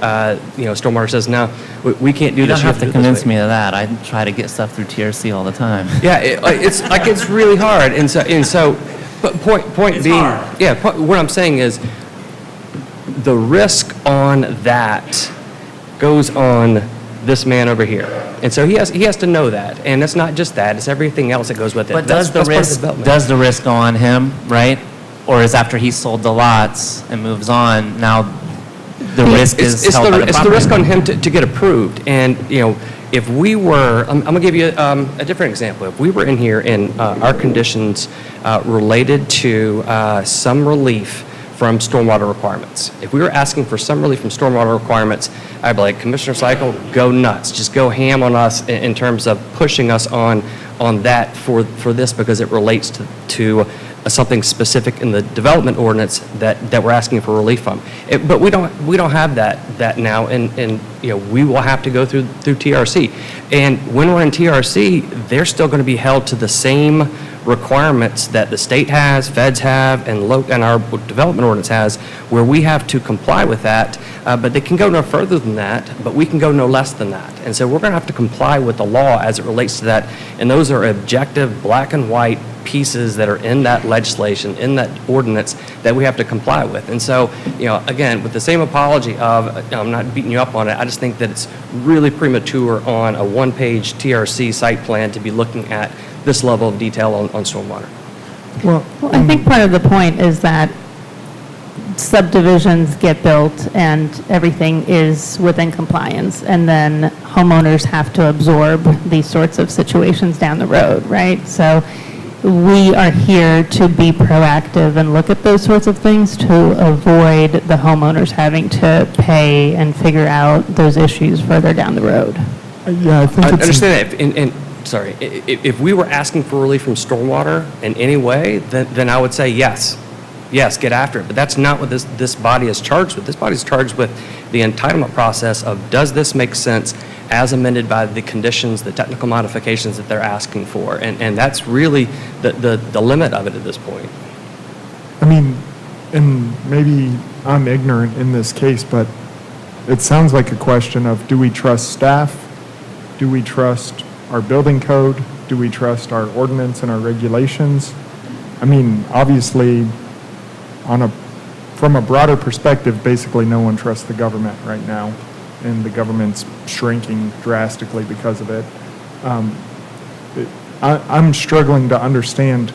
Stormwater says, no, we can't do You this. don't have to convince me of that. I try to get stuff through TRC all the time. Yeah, it's really hard, and so, but point It's being, hard. yeah, what I'm saying is, the risk on that goes on this man over here, and so he has to know that, and it's not just that; it's everything else that goes with it. But That's part of development. does the risk go on him, right? Or is after he sold the lots and moves on, now the risk is held by the It's the property? risk on him to get approved. And, if we were, I'm going to give you a different example. If we were in here and our conditions related to some relief from stormwater requirements, if we were asking for some relief from stormwater requirements, I'd be like, Commissioner Cycle, go nuts. Just go ham on us in terms of pushing us on that for this, because it relates to something specific in the development ordinance that we're asking for relief from. But we don't have that now, and we will have to go through TRC. And when we're in TRC, they're still going to be held to the same requirements that the state has, feds have, and our development ordinance has, where we have to comply with that. But they can go no further than that, but we can go no less than that. And so we're going to have to comply with the law as it relates to that. And those are objective, black and white pieces that are in that legislation, in that ordinance, that we have to comply with. And so, again, with the same apology of, I'm not beating you up on it, I just think that it's really premature on a one-page TRC site plan to be looking at this level of detail on stormwater. Well, Well, I think part of the point is that subdivisions get built and everything is within compliance, and then homeowners have to absorb these sorts of situations down the road, right? So we are here to be proactive and look at those sorts of things to avoid the homeowners having to pay and figure out those issues further down the road. yeah, I think I it's understand that, sorry, if we were asking for relief from stormwater in any way, then I would say yes, get after it. But that's not what this body is charged with. This body is charged with the entitlement process of, does this make sense as amended by the conditions, the technical modifications that they're asking for? And that's really the limit of it at this point. I mean, and maybe I'm ignorant in this case, but it sounds like a question of, do we trust staff? Do we trust our building code? Do we trust our ordinance and our regulations? I mean, obviously, from a broader perspective, basically no one trusts the government right now, and the government's shrinking drastically because of it. I'm struggling to understand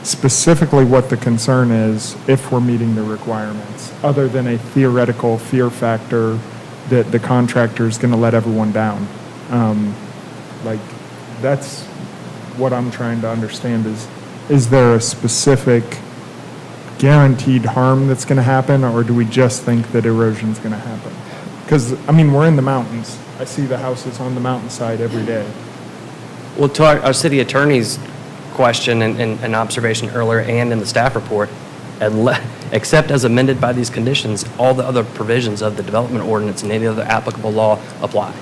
specifically what the concern is if we're meeting the requirements, other than a theoretical fear factor that the contractor is going to let everyone down. Like, that's what I'm trying to understand is there a specific guaranteed harm that's going to happen, or do we just think that erosion is going to happen? Because, I mean, we're in the mountains. I see the houses on the mountainside every day. Well, to our city attorney's question and observation earlier and in the staff report, except as amended by these conditions, all the other provisions of the development ordinance and any other applicable law apply.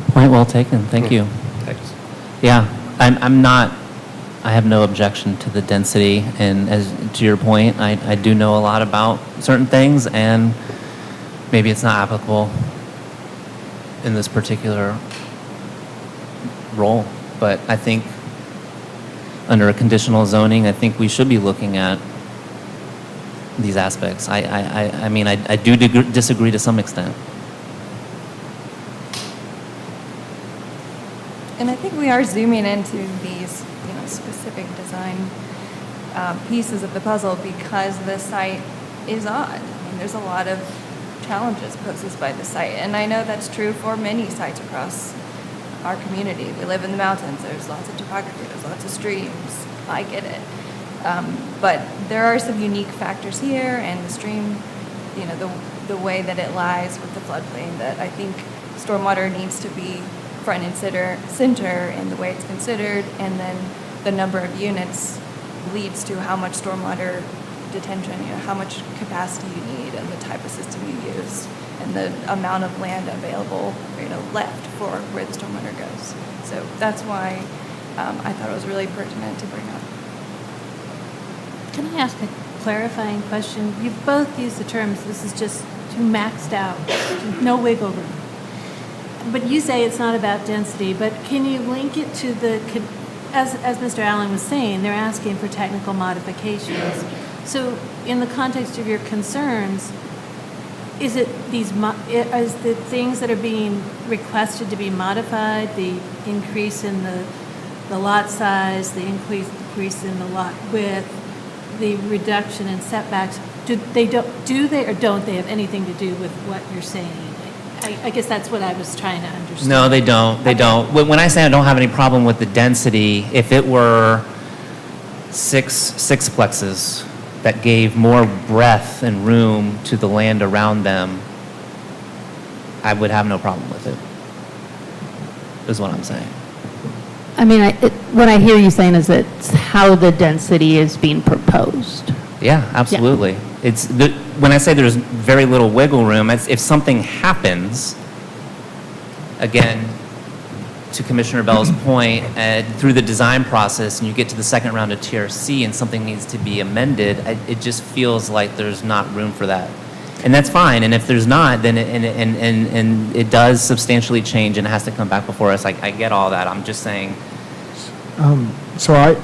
Point well taken, thank you. Thanks. Yeah, I have no objection to the density, and as to your point, I do know a lot about certain things, and maybe it's not applicable in this particular role, but I think under a conditional zoning, I think we should be looking at these aspects. I mean, I do disagree to some extent. And I think we are zooming into these, specific design pieces of the puzzle because the site is odd. I mean, there's a lot of challenges posed by the site, and I know that's true for many sites across our community. We live in the mountains. There's lots of topography. There's lots of streams. I get it. But there are some unique factors here, and the stream, the way that it lies with the floodplain, that I think stormwater needs to be front and center in the way it's considered, and then the number of units leads to how much stormwater detention, how much capacity you need, and the type of system you use, and the amount of land available, left for where the stormwater goes. So that's why I thought it was really pertinent to bring up. Can I ask a clarifying question? You've both used the terms, this is just too maxed out, no wiggle room. But you say it's not about density, but can you link it to as Mr. Allen was saying, they're asking for technical modifications. So in the context of your concerns, is it is the things that are being requested to be modified, the increase in the lot size, the increase in the lot width, the reduction in setbacks, do they or don't they have anything to do with what you're saying? I guess that's what I was trying to understand. No, they don't. They don't. When I say I don't have any problem with the density, if it were sixplexes that gave more breadth and room to the land around them, I would have no problem with it, is what I'm saying. I mean, what I hear you saying is it's how the density is being proposed. Yeah, absolutely. When I say there's very little wiggle room, if something happens, again, to Commissioner Bell's point, through the design process and you get to the second round of TRC and something needs to be amended, it just feels like there's not room for that. And that's fine. And if there's not, then it does substantially change and it has to come back before us. I get all that. I'm just saying. So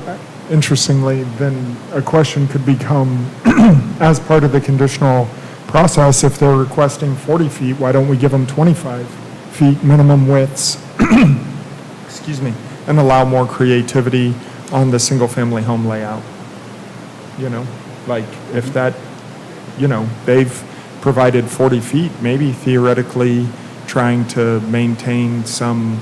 interestingly, then a question could become, as part of the conditional process, if they're requesting 40 feet, why don't we give them 25 feet minimum widths? excuse me, and allow more creativity on the single-family home layout. You know, like if that, you know, they've provided 40 feet, maybe theoretically trying to maintain some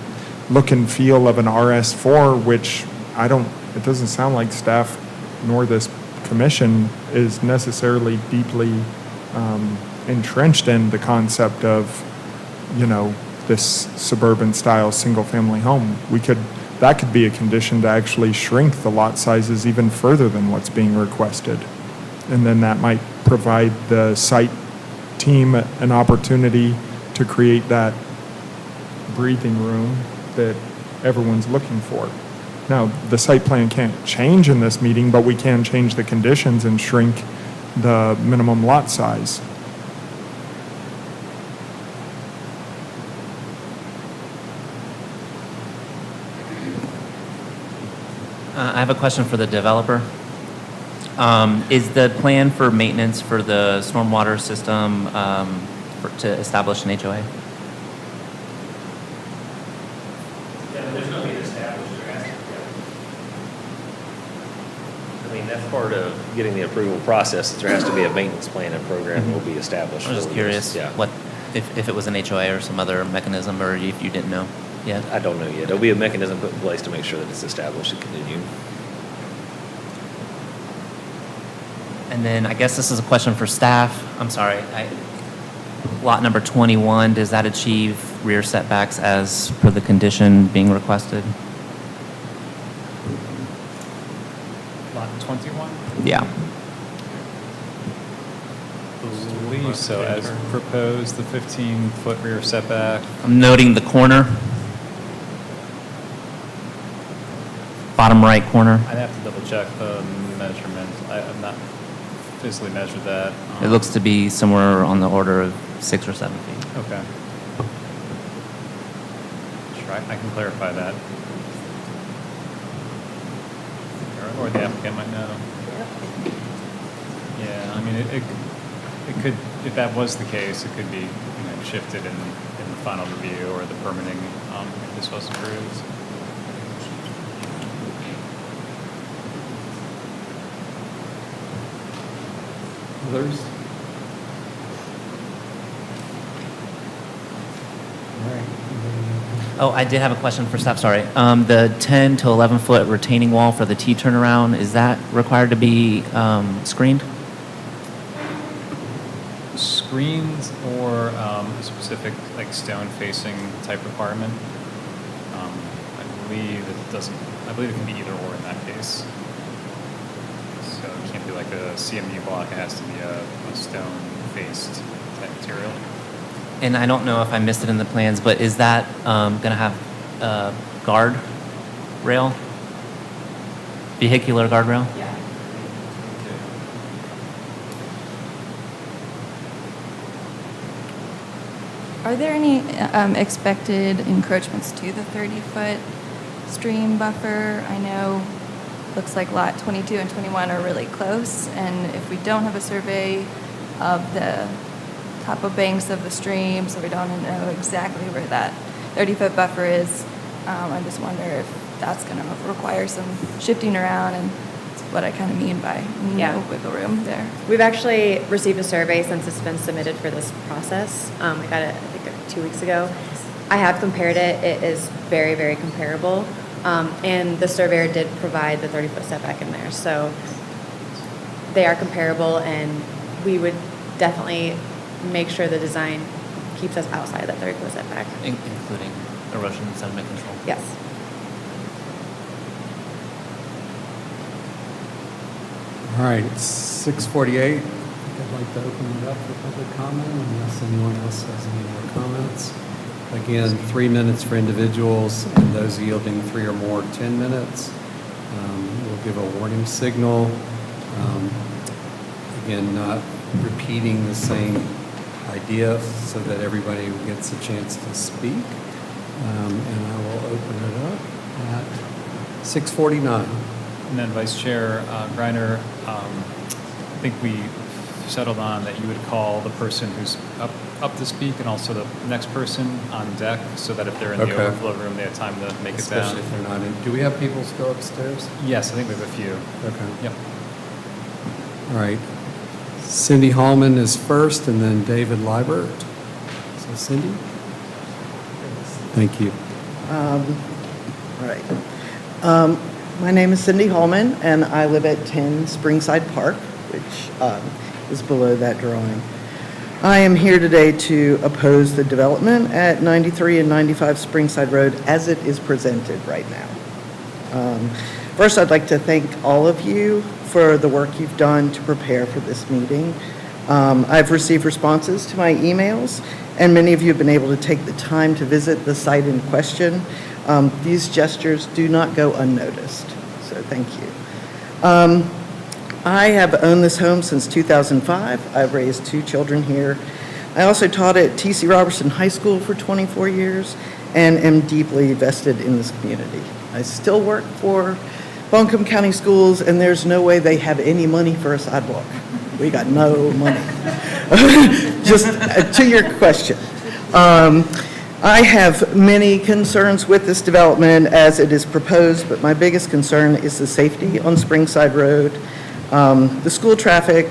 look and feel of an RS4, which it doesn't sound like staff nor this commission is necessarily deeply entrenched in the concept of, you know, this suburban style single family home. That could be a condition to actually shrink the lot sizes even further than what's being requested. And then that might provide the site team an opportunity to create that breathing room that everyone's looking for. Now, the site plan can't change in this meeting, but we can change the conditions and shrink the minimum lot size. I have a question for the developer. Is the plan for maintenance for the stormwater system to establish an HOA? Yeah, there's no need to establish there has to be. I mean, that's part of getting the approval process, that there has to be a maintenance plan and program will be established. I'm just for curious this. Yeah. what, if it was an HOA or some other mechanism, or if you didn't know yet. I don't know yet. There'll be a mechanism put in place to make sure that it's established and continued. And then I guess this is a question for staff. I'm sorry. Lot number 21, does that achieve rear setbacks as per the condition being requested? Lot 21? Yeah. I believe so, as proposed, the 15-foot rear setback. I'm noting the corner. Bottom right corner. I'd have to double check the measurement. I've not physically measured that. It looks to be somewhere on the order of 6 or 7 feet. Okay. Sure, I can clarify that. Or the applicant might know. Yeah, I mean, it could, if that was the case, it could be, you know, shifted in the final review or the permitting if this was approved. Others? All right. Oh, I did have a question for staff, sorry. The 10 to 11 foot retaining wall for the T turnaround, is that required to be screened? Screens or a specific like stone facing type requirement? I believe it can be either or in that case. So it can't be like a CMU block, it has to be a stone faced type material. And I don't know if I missed it in the plans, but is that going to have a guard rail? Vehicular guardrail? Yeah. Are there any expected encroachments to the 30-foot stream buffer? I know, looks like lot 22 and 21 are really close, and if we don't have a survey of the top of banks of the stream, so we don't know exactly where that 30-foot buffer is, I just wonder if that's going to require some shifting around, and that's what I kind of mean by no wiggle room there. We've actually received a survey since it's been submitted for this process. I got it, I think, 2 weeks ago. I have compared it. It is very, very comparable. And the surveyor did provide the 30-foot setback in there. So they are comparable, and we would definitely make sure the design keeps us outside that 30-foot setback. Including erosion and sediment control? Yes. All right, it's 6:48. I'd like to open it up for public comment unless anyone else has any more comments. Again, 3 minutes for individuals, and those yielding 3 or more, 10 minutes. We'll give a warning signal. Again, not repeating the same idea so that everybody gets a chance to speak. And I will open it up at 6:49. And then Vice Chair Greiner, I think we settled on that you would call the person who's up to speak and also the next person on deck, so that if they're in the Okay. overflow room, they have time to make it down. Especially if they're not in. Do we have people still upstairs? Yes, I think we have a few. Okay. Yep. All right. Cindy Hallman is first, and then David Liebert. So Cindy? Thank you. All right. My name is Cindy Holman, and I live at 10 Springside Park, which is below that drawing. I am here today to oppose the development at 93 and 95 Springside Road as it is presented right now. First, I'd like to thank all of you for the work you've done to prepare for this meeting. I've received responses to my emails, and many of you have been able to take the time to visit the site in question. These gestures do not go unnoticed, so thank you. I have owned this home since 2005. I've raised 2 children here. I also taught at T.C. Robertson High School for 24 years and am deeply vested in this community. I still work for Buncombe County Schools, and there's no way they have any money for a sidewalk. We got no money. Just to your question. I have many concerns with this development as it is proposed, but my biggest concern is the safety on Springside Road, the school traffic,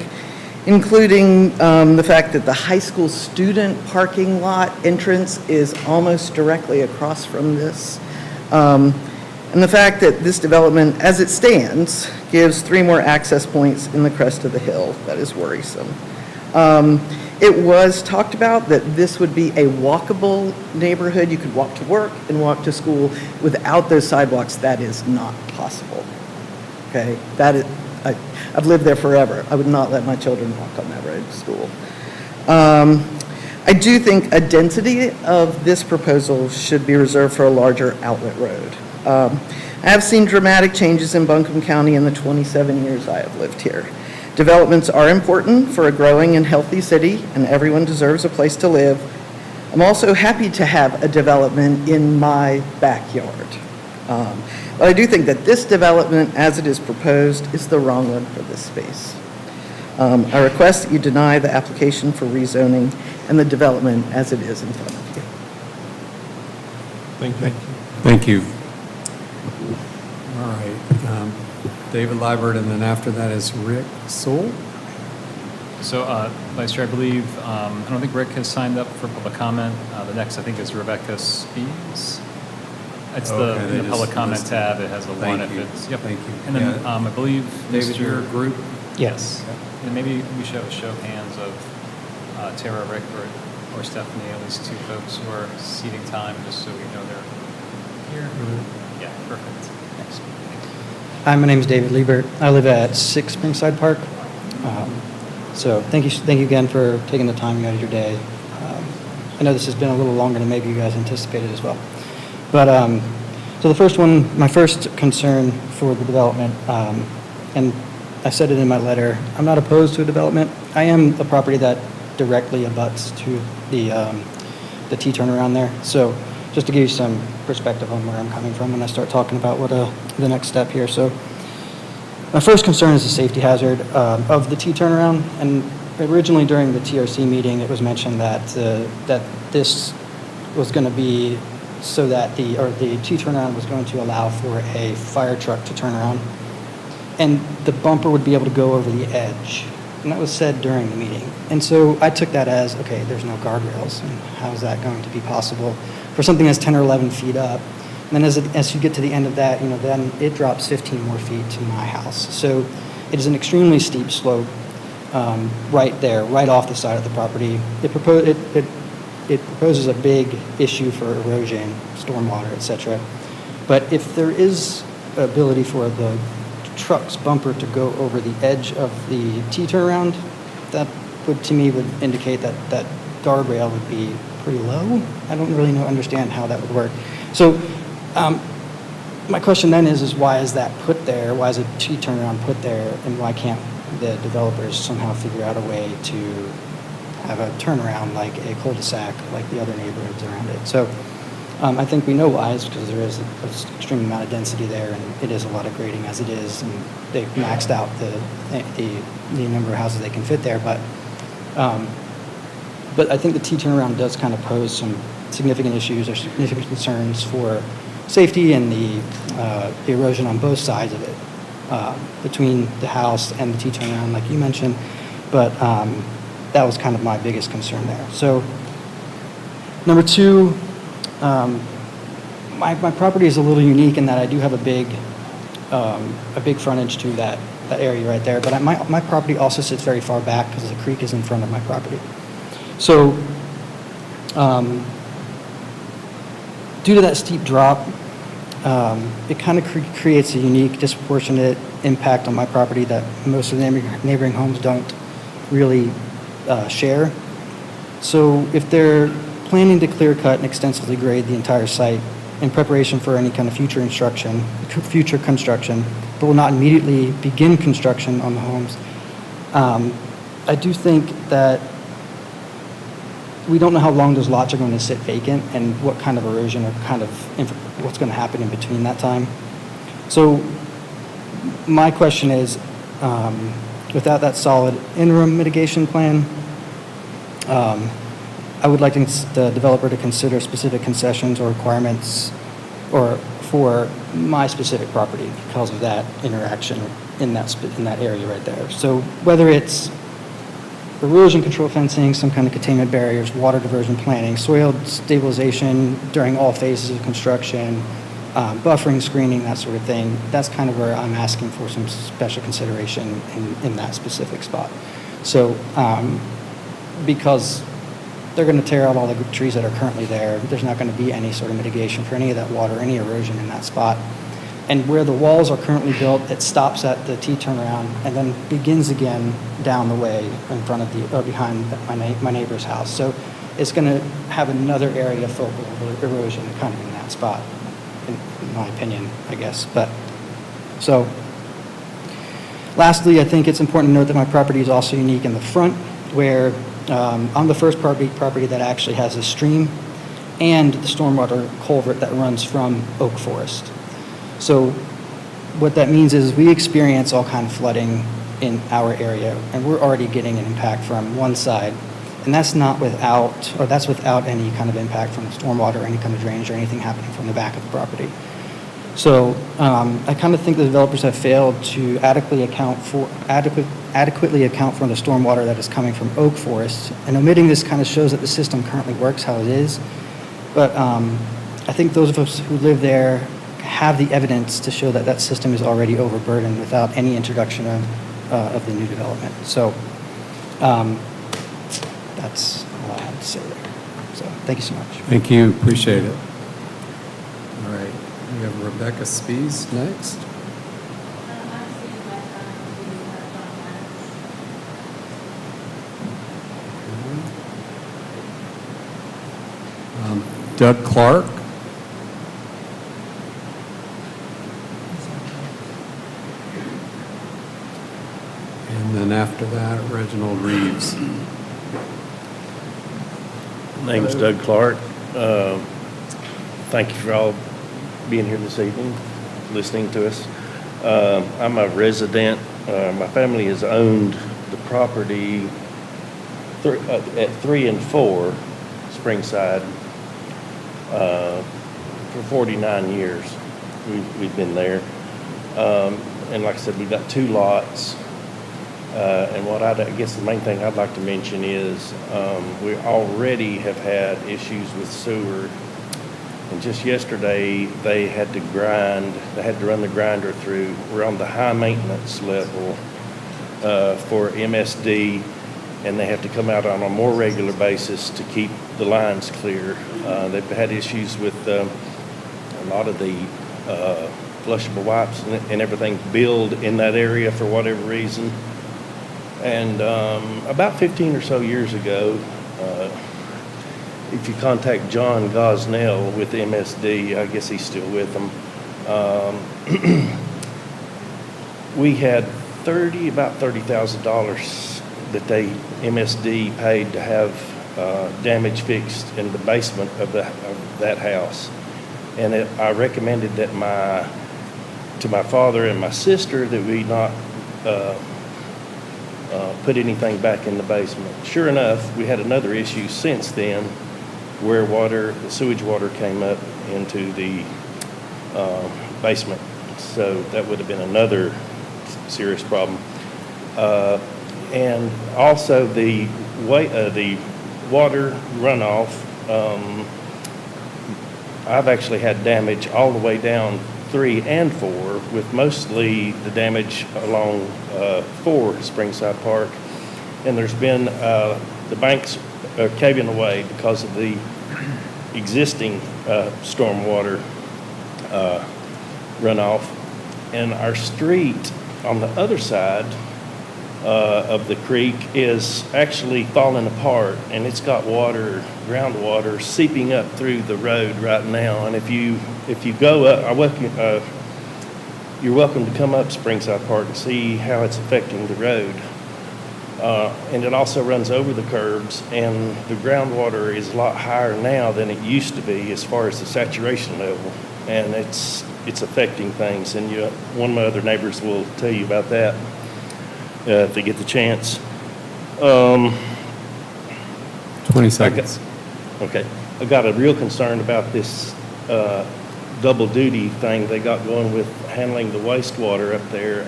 including the fact that the high school student parking lot entrance is almost directly across from this, and the fact that this development, as it stands, gives 3 more access points in the crest of the hill. That is worrisome. It was talked about that this would be a walkable neighborhood. You could walk to work and walk to school without those sidewalks. That is not possible. Okay? That is, I've lived there forever. I would not let my children walk on that road to school. I do think a density of this proposal should be reserved for a larger outlet road. I have seen dramatic changes in Buncombe County in the 27 years I have lived here. Developments are important for a growing and healthy city, and everyone deserves a place to live. I'm also happy to have a development in my backyard. But I do think that this development, as it is proposed, is the wrong one for this space. I request that you deny the application for rezoning and the development as it is in front of you. Thank you. Thank you. All right. David Liebert, and then after that is Rick Sewell. So, Vice Chair, I believe, I don't think Rick has signed up for public comment. The next, I think, is Rebecca Spees. It's Okay, in they the just public comment listed. tab. It has a 1 Thank if you. it's, yep. Thank you. And then Yeah. I believe, David, your Mr. group? Yes. And maybe we should have a show of hands of Tara, Rick, or Stephanie, at least 2 folks who are seating time, just so we know they're here. Yeah, perfect. Thanks. Hi, my name is David Liebert. I live at 6 Springside Park. So thank you again for taking the time out of your day. I know this has been a little longer than maybe you guys anticipated as well. But so the first one, my first concern for the development, and I said it in my letter, I'm not opposed to a development. I am a property that directly abuts to the T turnaround there. So just to give you some perspective on where I'm coming from when I start talking about what the next step here. So my first concern is the safety hazard of the T turnaround. And originally during the TRC meeting, it was mentioned that that this was going to be so that the T turnaround was going to allow for a fire truck to turn around, and the bumper would be able to go over the edge. And that was said during the meeting. And so I took that as, okay, there's no guardrails, and how is that going to be possible for something that's 10 or 11 feet up? And then as you get to the end of that, then it drops 15 more feet to my house. So it is an extremely steep slope right there, right off the side of the property. It proposes a big issue for erosion, stormwater, et cetera. But if there is ability for the truck's bumper to go over the edge of the T turnaround, that would, to me, would indicate that that guardrail would be pretty low. I don't really understand how that would work. So my question then is why is that put there? Why is a T turnaround put there? And why can't the developers somehow figure out a way to have a turnaround like a cul-de-sac like the other neighborhoods around it? So I think we know why, is because there is an extreme amount of density there, and it is a lot of grading as it is, and they've maxed out the number of houses they can fit there, but I think the T-turnaround does kind of pose some significant issues or significant concerns for safety and the erosion on both sides of it, between the house and the T-turnaround, like you mentioned, but that was kind of my biggest concern there. So, number two, my property is a little unique in that I do have a big frontage to that area right there, but my property also sits very far back because the creek is in front of my property. So, due to that steep drop, it kind of creates a unique, disproportionate impact on my property that most of the neighboring homes don't really share. So if they're planning to clear cut and extensively grade the entire site in preparation for any kind of future construction, but will not immediately begin construction on the homes, I do think that we don't know how long those lots are going to sit vacant and what kind of erosion or what's going to happen in between that time. So my question is, without that solid interim mitigation plan, I would like the developer to consider specific concessions or requirements for my specific property because of that interaction in that area right there. So whether it's erosion control fencing, some kind of containment barriers, water diversion planning, soil stabilization during all phases of construction, buffering, screening, that sort of thing. That's kind of where I'm asking for some special consideration in that specific spot. So, because they're going to tear out all the trees that are currently there, there's not going to be any sort of mitigation for any of that water, any erosion in that spot. And where the walls are currently built, it stops at the T-turnaround and then begins again down the way in front of behind my neighbor's house. So it's going to have another area of focal erosion kind of in that spot, in my opinion, I guess. But so, lastly, I think it's important to note that my property is also unique in the front, where I'm the first property that actually has a stream and the stormwater culvert that runs from oak forest. So what that means is we experience all kind of flooding in our area, and we're already getting an impact from one side, and that's without any kind of impact from the stormwater, any kind of drainage or anything happening from the back of the property. So I kind of think the developers have failed to adequately account for the stormwater that is coming from oak forest, and omitting this kind of shows that the system currently works how it is. But I think those of us who live there have the evidence to show that that system is already overburdened without any introduction of the new development. So that's all I have to say there. So thank you so much. Thank you, appreciate it. All right, we have Rebecca Spees next. Doug Clark. And then after that, Reginald Reeves. Name's Doug Clark. Thank you for all being here this evening, listening to us. I'm a resident. My family has owned the property at 3 and 4 Springside for 49 years. We've been there. And like I said, we've got 2 lots. And what I guess the main thing I'd like to mention is we already have had issues with sewer. And just yesterday, they had to run the grinder through. We're on the high maintenance level for MSD, and they have to come out on a more regular basis to keep the lines clear. They've had issues with a lot of the flushable wipes and everything build in that area for whatever reason. And about 15 or so years ago, if you contact John Gosnell with MSD, I guess he's still with them, we had about $30,000 that MSD paid to have damage fixed in the basement of that house. And I recommended that to my father and my sister that we not put anything back in the basement. Sure enough, we had another issue since then where the sewage water came up into the basement. So that would have been another serious problem. And also the water runoff, I've actually had damage all the way down 3 and 4, with mostly the damage along 4 Springside Park. And there's been the banks caving away because of the existing stormwater runoff. And our street on the other side of the creek is actually falling apart, and it's got groundwater seeping up through the road right now. And if you go up, you're welcome to come up Springside Park and see how it's affecting the road. And it also runs over the curbs, and the groundwater is a lot higher now than it used to be as far as the saturation level, and it's affecting things. And one of my other neighbors will tell you about that if they get the chance. 20 seconds. Okay. I got a real concern about this double duty thing they got going with handling the wastewater up there.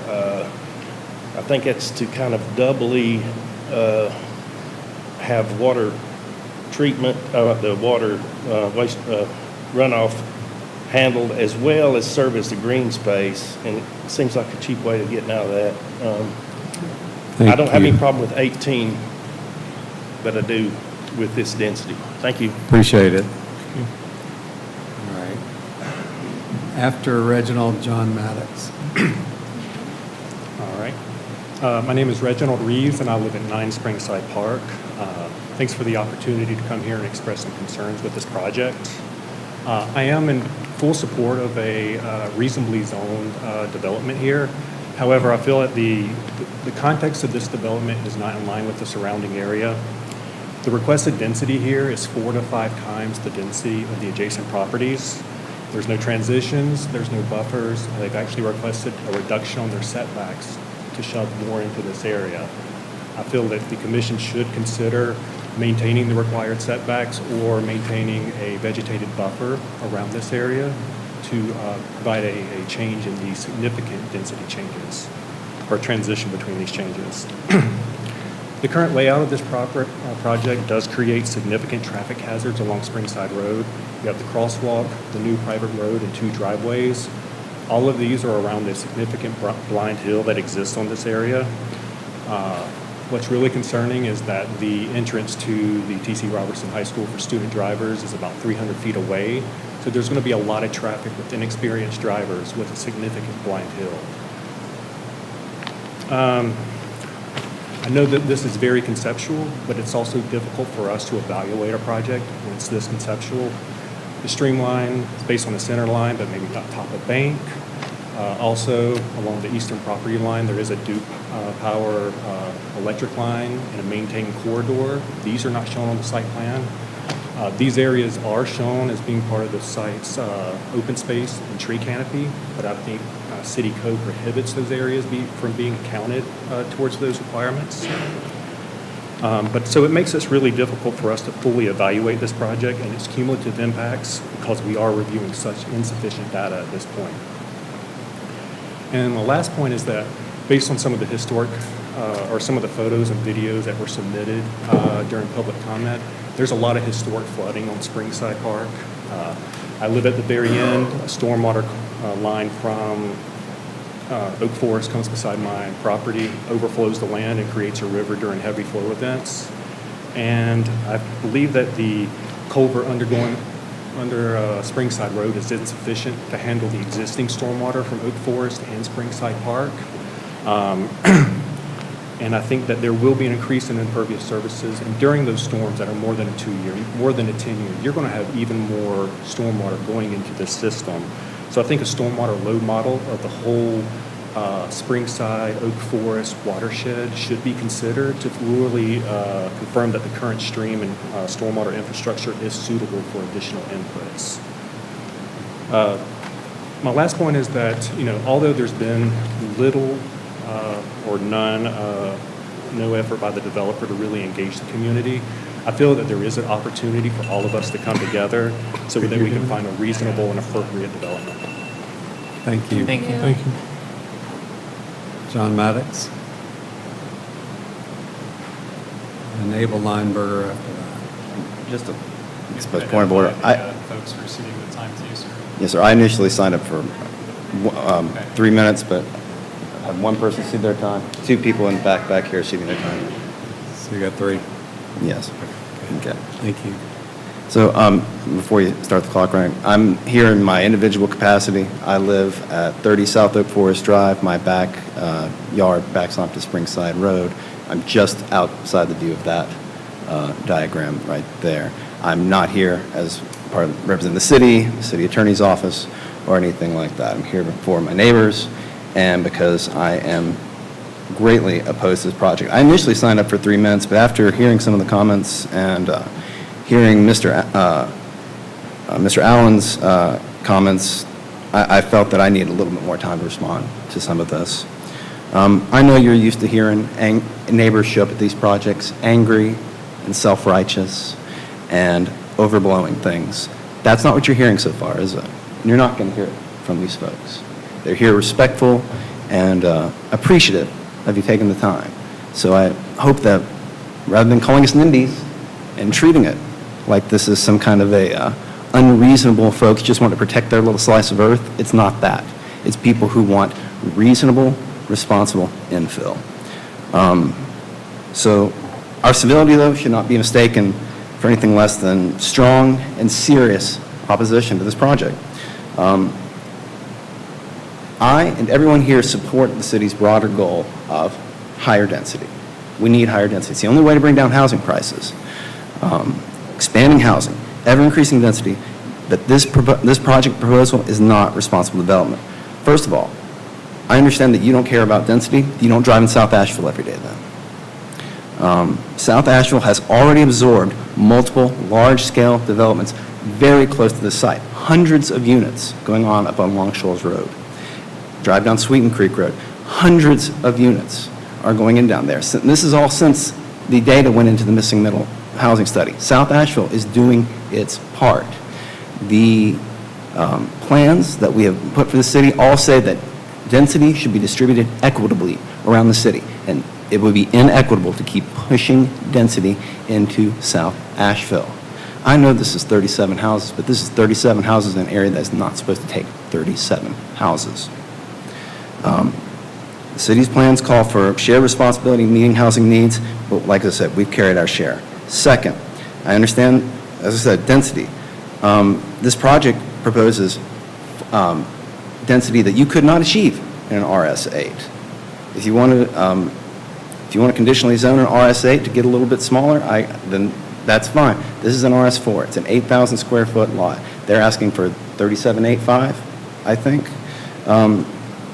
I think it's to kind of doubly have water treatment, the water waste runoff handled, as well as serve as the green space. And it seems like a cheap way of getting out of that. I don't have any problem with 18, but I do with this density. Thank you. Appreciate it. All right. After Reginald, John Maddox. All right. My name is Reginald Reeves, and I live at 9 Springside Park. Thanks for the opportunity to come here and express some concerns with this project. I am in full support of a reasonably zoned development here. However, I feel that the context of this development is not in line with the surrounding area. The requested density here is 4 to 5 times the density of the adjacent properties. There's no transitions, there's no buffers. They've actually requested a reduction on their setbacks to shove more into this area. I feel that the commission should consider maintaining the required setbacks or maintaining a vegetated buffer around this area to provide a change in the significant density changes or transition between these changes. The current layout of this project does create significant traffic hazards along Springside Road. You have the crosswalk, the new private road, and 2 driveways. All of these are around the significant blind hill that exists on this area. What's really concerning is that the entrance to the T.C. Robertson High School for student drivers is about 300 feet away. So there's going to be a lot of traffic with inexperienced drivers with a significant blind hill. I know that this is very conceptual, but it's also difficult for us to evaluate a project when it's this conceptual. The streamline is based on the center line, but maybe not top of bank. Also, along the eastern property line, there is a Duke Power electric line and a maintained corridor. These are not shown on the site plan. These areas are shown as being part of the site's open space and tree canopy, but I think city code prohibits those areas from being counted towards those requirements. So it makes it really difficult for us to fully evaluate this project and its cumulative impacts because we are reviewing such insufficient data at this point. And the last point is that based on some of the historic or some of the photos and videos that were submitted during public comment, there's a lot of historic flooding on Springside Park. I live at the very end. A stormwater line from Oak Forest comes beside my property, overflows the land and creates a river during heavy flow events. And I believe that the culvert under Springside Road is insufficient to handle the existing stormwater from Oak Forest and Springside Park. And I think that there will be an increase in impervious surfaces. And during those storms that are more than a 2-year, more than a 10-year, you're going to have even more stormwater going into this system. So I think a stormwater load model of the whole Springside, Oak Forest watershed should be considered to really confirm that the current stream and stormwater infrastructure is suitable for additional inputs. My last point is that, although there's been little or none, no effort by the developer to really engage the community, I feel that there is an opportunity for all of us to come together so that we can find a reasonable and appropriate development. Thank you. Thank you. Thank you. John Maddox. And Abel Lineberger after that. Just a point of order. Folks who are ceding the time to you, sir. Yes, sir. I initially signed up for 3 minutes, but I had one person cede their time. 2 people in back here ceding their time. So you got 3. Yes. Okay. Thank you. So before you start the clock running, I'm here in my individual capacity. I live at 30 South Oak Forest Drive. My back yard backs onto Springside Road. I'm just outside the view of that diagram right there. I'm not here as part of representing the city attorney's office, or anything like that. I'm here for my neighbors and because I am greatly opposed to this project. I initially signed up for 3 minutes, but after hearing some of the comments and hearing Mr. Allen's comments, I felt that I needed a little bit more time to respond to some of this. I know you're used to hearing neighbors show up at these projects angry and self-righteous and overblowing things. That's not what you're hearing so far, is it? You're not going to hear it from these folks. They're here respectful and appreciative of you taking the time. So I hope that rather than calling us NIMBYs and treating it like this is some kind of a unreasonable folks just want to protect their little slice of earth, it's not that. It's people who want reasonable, responsible infill. So our civility, though, should not be mistaken for anything less than strong and serious opposition to this project. I and everyone here support the city's broader goal of higher density. We need higher density. It's the only way to bring down housing prices. Expanding housing, ever-increasing density, but this project proposal is not responsible development. First of all, I understand that you don't care about density. You don't drive in South Asheville every day then. South Asheville has already absorbed multiple large-scale developments very close to this site. Hundreds of units going on up on Long Shoals Road. Drive down Sweeten Creek Road. Hundreds of units are going in down there. This is all since the data went into the missing middle housing study. South Asheville is doing its part. The plans that we have put for the city all say that density should be distributed equitably around the city, and it would be inequitable to keep pushing density into South Asheville. I know this is 37 houses, but this is 37 houses in an area that's not supposed to take 37 houses. The city's plans call for shared responsibility in meeting housing needs, but like I said, we've carried our share. Second, I understand, as I said, density. This project proposes density that you could not achieve in an RS8. If you want to conditionally zone an RS8 to get a little bit smaller, then that's fine. This is an RS4. It's an 8,000 square foot lot. They're asking for 37.85, I think.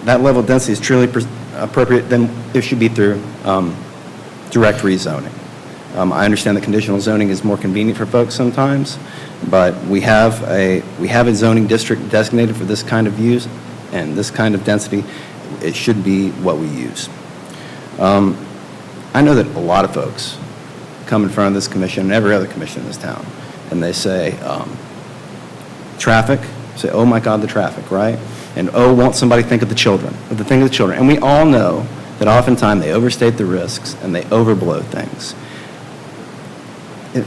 That level of density is truly appropriate, then it should be through direct rezoning. I understand that conditional zoning is more convenient for folks sometimes, but we have a zoning district designated for this kind of use and this kind of density. It should be what we use. I know that a lot of folks come in front of this commission and every other commission in this town, and they say, traffic, say, oh my God, the traffic, right? And oh, won't somebody think of the children, And we all know that oftentimes they overstate the risks and they overblow things.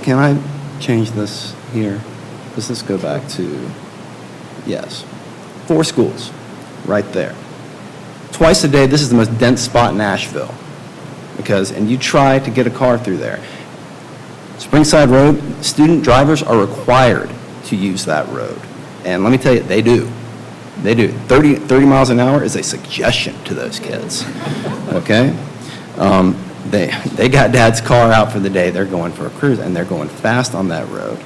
Can I change this here? Does this go back to, yes, 4 schools right there. Twice a day, this is the most dense spot in Asheville and you try to get a car through there. Springside Road, student drivers are required to use that road. And let me tell you, they do. They do. 30 miles an hour is a suggestion to those kids, okay? They got dad's car out for the day. They're going for a cruise, and they're going fast on that road.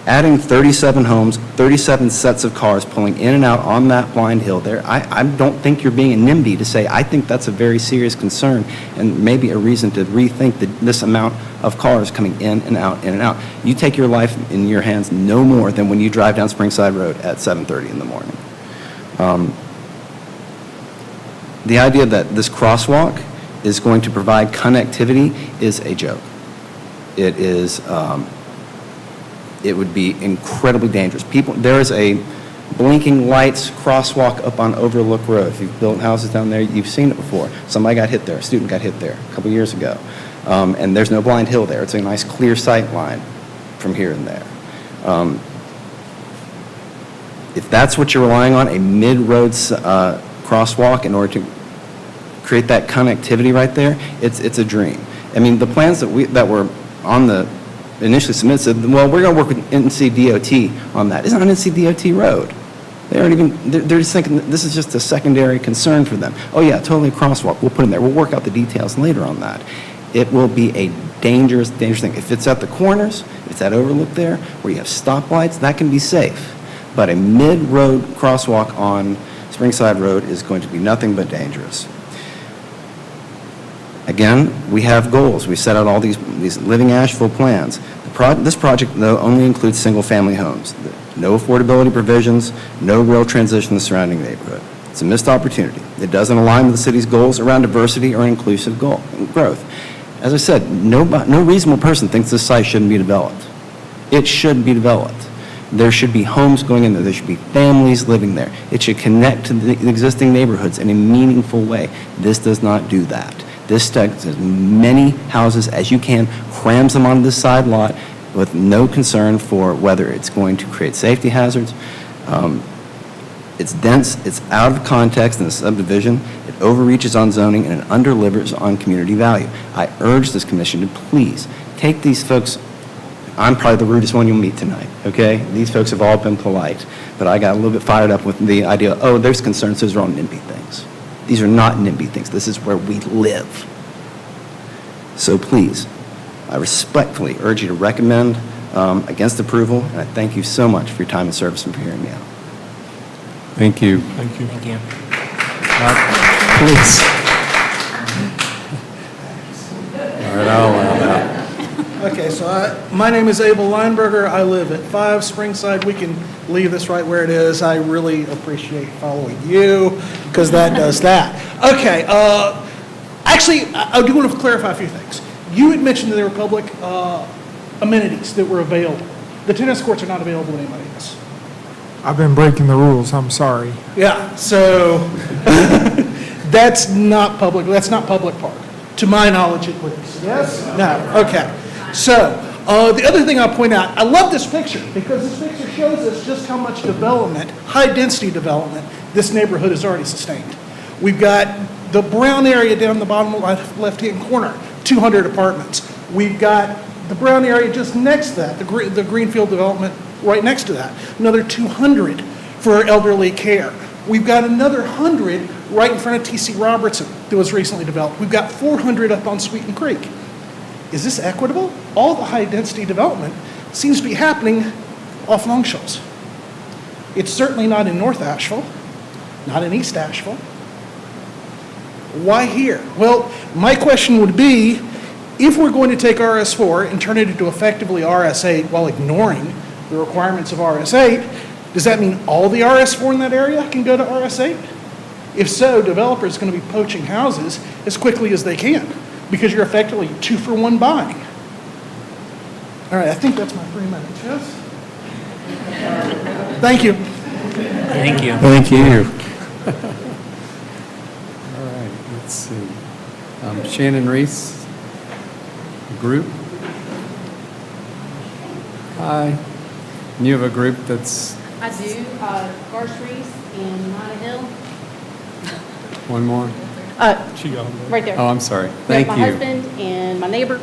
Adding 37 homes, 37 sets of cars pulling in and out on that blind hill there, I don't think you're being a NIMBY to say, I think that's a very serious concern and maybe a reason to rethink this amount of cars coming in and out, in and out. You take your life in your hands no more than when you drive down Springside Road at 7:30 in the morning. The idea that this crosswalk is going to provide connectivity is a joke. It is, it would be incredibly dangerous. There is a blinking lights crosswalk up on Overlook Road. If you've built houses down there, you've seen it before. Somebody got hit there, a student got hit there a couple years ago. And there's no blind hill there. It's a nice clear sight line from here and there. If that's what you're relying on, a mid-road crosswalk in order to create that connectivity right there, it's a dream. I mean, the plans that were on the initially submitted said, well, we're going to work with NCDOT on that. It's not an NCDOT road. They're just thinking that this is just a secondary concern for them. Oh yeah, totally a crosswalk. We'll put in there. We'll work out the details later on that. It will be a dangerous, dangerous thing. If it's at the corners, if it's at Overlook there, where you have stoplights, that can be safe. But a mid-road crosswalk on Springside Road is going to be nothing but dangerous. Again, we have goals. We set out all these Living Asheville plans. This project, though, only includes single-family homes. No affordability provisions, no real transition in the surrounding neighborhood. It's a missed opportunity. It doesn't align with the city's goals around diversity or inclusive growth. As I said, no reasonable person thinks this site shouldn't be developed. It should be developed. There should be homes going in there. There should be families living there. It should connect to the existing neighborhoods in a meaningful way. This does not do that. This takes as many houses as you can, crams them onto this side lot with no concern for whether it's going to create safety hazards. It's dense, it's out of context in the subdivision, it overreaches on zoning, and it underdelivers on community value. I urge this commission to please take these folks. I'm probably the rudest one you'll meet tonight, okay? These folks have all been polite, but I got a little bit fired up with the idea, oh, there's concerns, those are all NIMBY things. These are not NIMBY things. This is where we live. So please, I respectfully urge you to recommend against approval, and I thank you so much for your time and service and for hearing me out. Thank you. Thank you. Thank you. Please. All right, I'll allow that. Okay, so my name is Abel Lineberger. I live at 5 Springside. We can leave this right where it is. I really appreciate following you because that does that. Okay, actually, I do want to clarify a few things. You had mentioned that there were public amenities that were available. The tennis courts are not available to anybody else. I've been breaking the rules, I'm sorry. Yeah, so that's not public park, to my knowledge at least. Yes? No, okay. So, the other thing I'll point out, I love this picture because this picture shows us just how much development, high-density development, this neighborhood has already sustained. We've got the brown area down the bottom left-hand corner, 200 apartments. We've got the brown area just next to that, the greenfield development right next to that, another 200 for elderly care. We've got another 100 right in front of T.C. Robertson that was recently developed. We've got 400 up on Sweeten Creek. Is this equitable? All the high-density development seems to be happening off Long Shoals. It's certainly not in North Asheville, not in East Asheville. Why here? Well, my question would be, if we're going to take RS4 and turn it into effectively RS8 while ignoring the requirements of RS8, does that mean all the RS4 in that area can go to RS8? If so, developers are going to be poaching houses as quickly as they can because you're effectively 2-for-1 buying. All right, I think that's my 3 minutes, yes? Thank you. Thank you. Thank you. All right, let's see. Shannon Reese, group. Hi. And you have a group that's... I do, Garth Reese and Nina Hill. One more? She got them. Right there. Oh, I'm sorry. Thank you. My husband and my neighbor.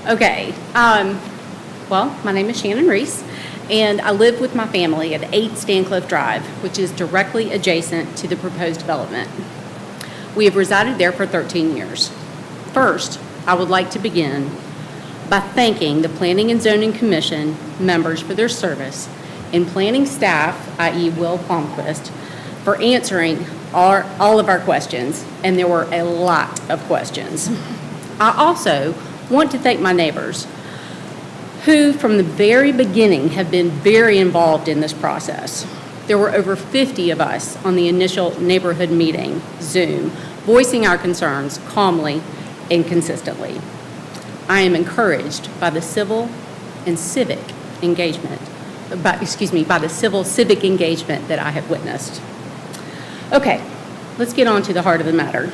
Okay. Well, my name is Shannon Reese, and I live with my family at 8 Stancliffe Drive, which is directly adjacent to the proposed development. We have resided there for 13 years. First, I would like to begin by thanking the Planning and Zoning Commission members for their service and planning staff, i.e. Will Palmquist, for answering all of our questions, and there were a lot of questions. I also want to thank my neighbors who, from the very beginning, have been very involved in this process. There were over 50 of us on the initial neighborhood meeting, Zoom, voicing our concerns calmly and consistently. I am encouraged by the civil and civic engagement, by the civil civic engagement that I have witnessed. Okay, let's get on to the heart of the matter.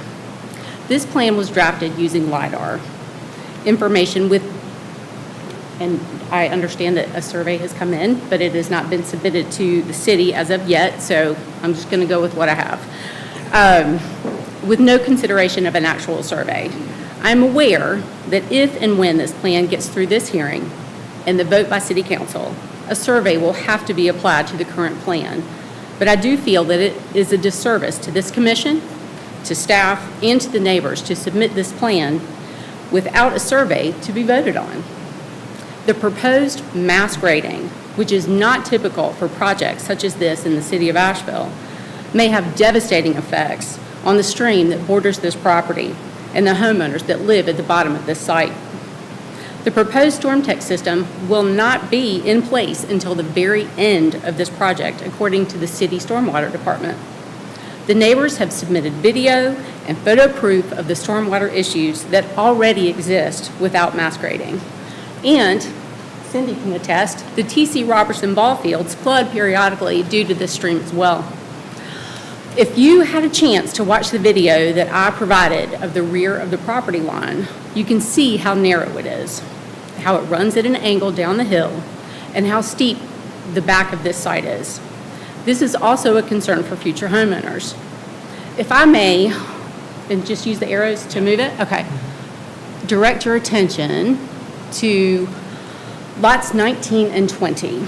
This plan was drafted using LiDAR information and I understand that a survey has come in, but it has not been submitted to the city as of yet, so I'm just going to go with what I have, with no consideration of an actual survey. I'm aware that if and when this plan gets through this hearing and the vote by City Council, a survey will have to be applied to the current plan. But I do feel that it is a disservice to this commission, to staff, and to the neighbors to submit this plan without a survey to be voted on. The proposed mass grading, which is not typical for projects such as this in the city of Asheville, may have devastating effects on the stream that borders this property and the homeowners that live at the bottom of this site. The proposed storm tech system will not be in place until the very end of this project, according to the city stormwater department. The neighbors have submitted video and photo proof of the stormwater issues that already exist without mass grading. And Cindy can attest, the T.C. Robertson ball fields flood periodically due to this stream as well. If you had a chance to watch the video that I provided of the rear of the property line, you can see how narrow it is, how it runs at an angle down the hill, and how steep the back of this site is. This is also a concern for future homeowners. If I may, and just use the arrows to move it, okay. Direct your attention to lots 19 and 20,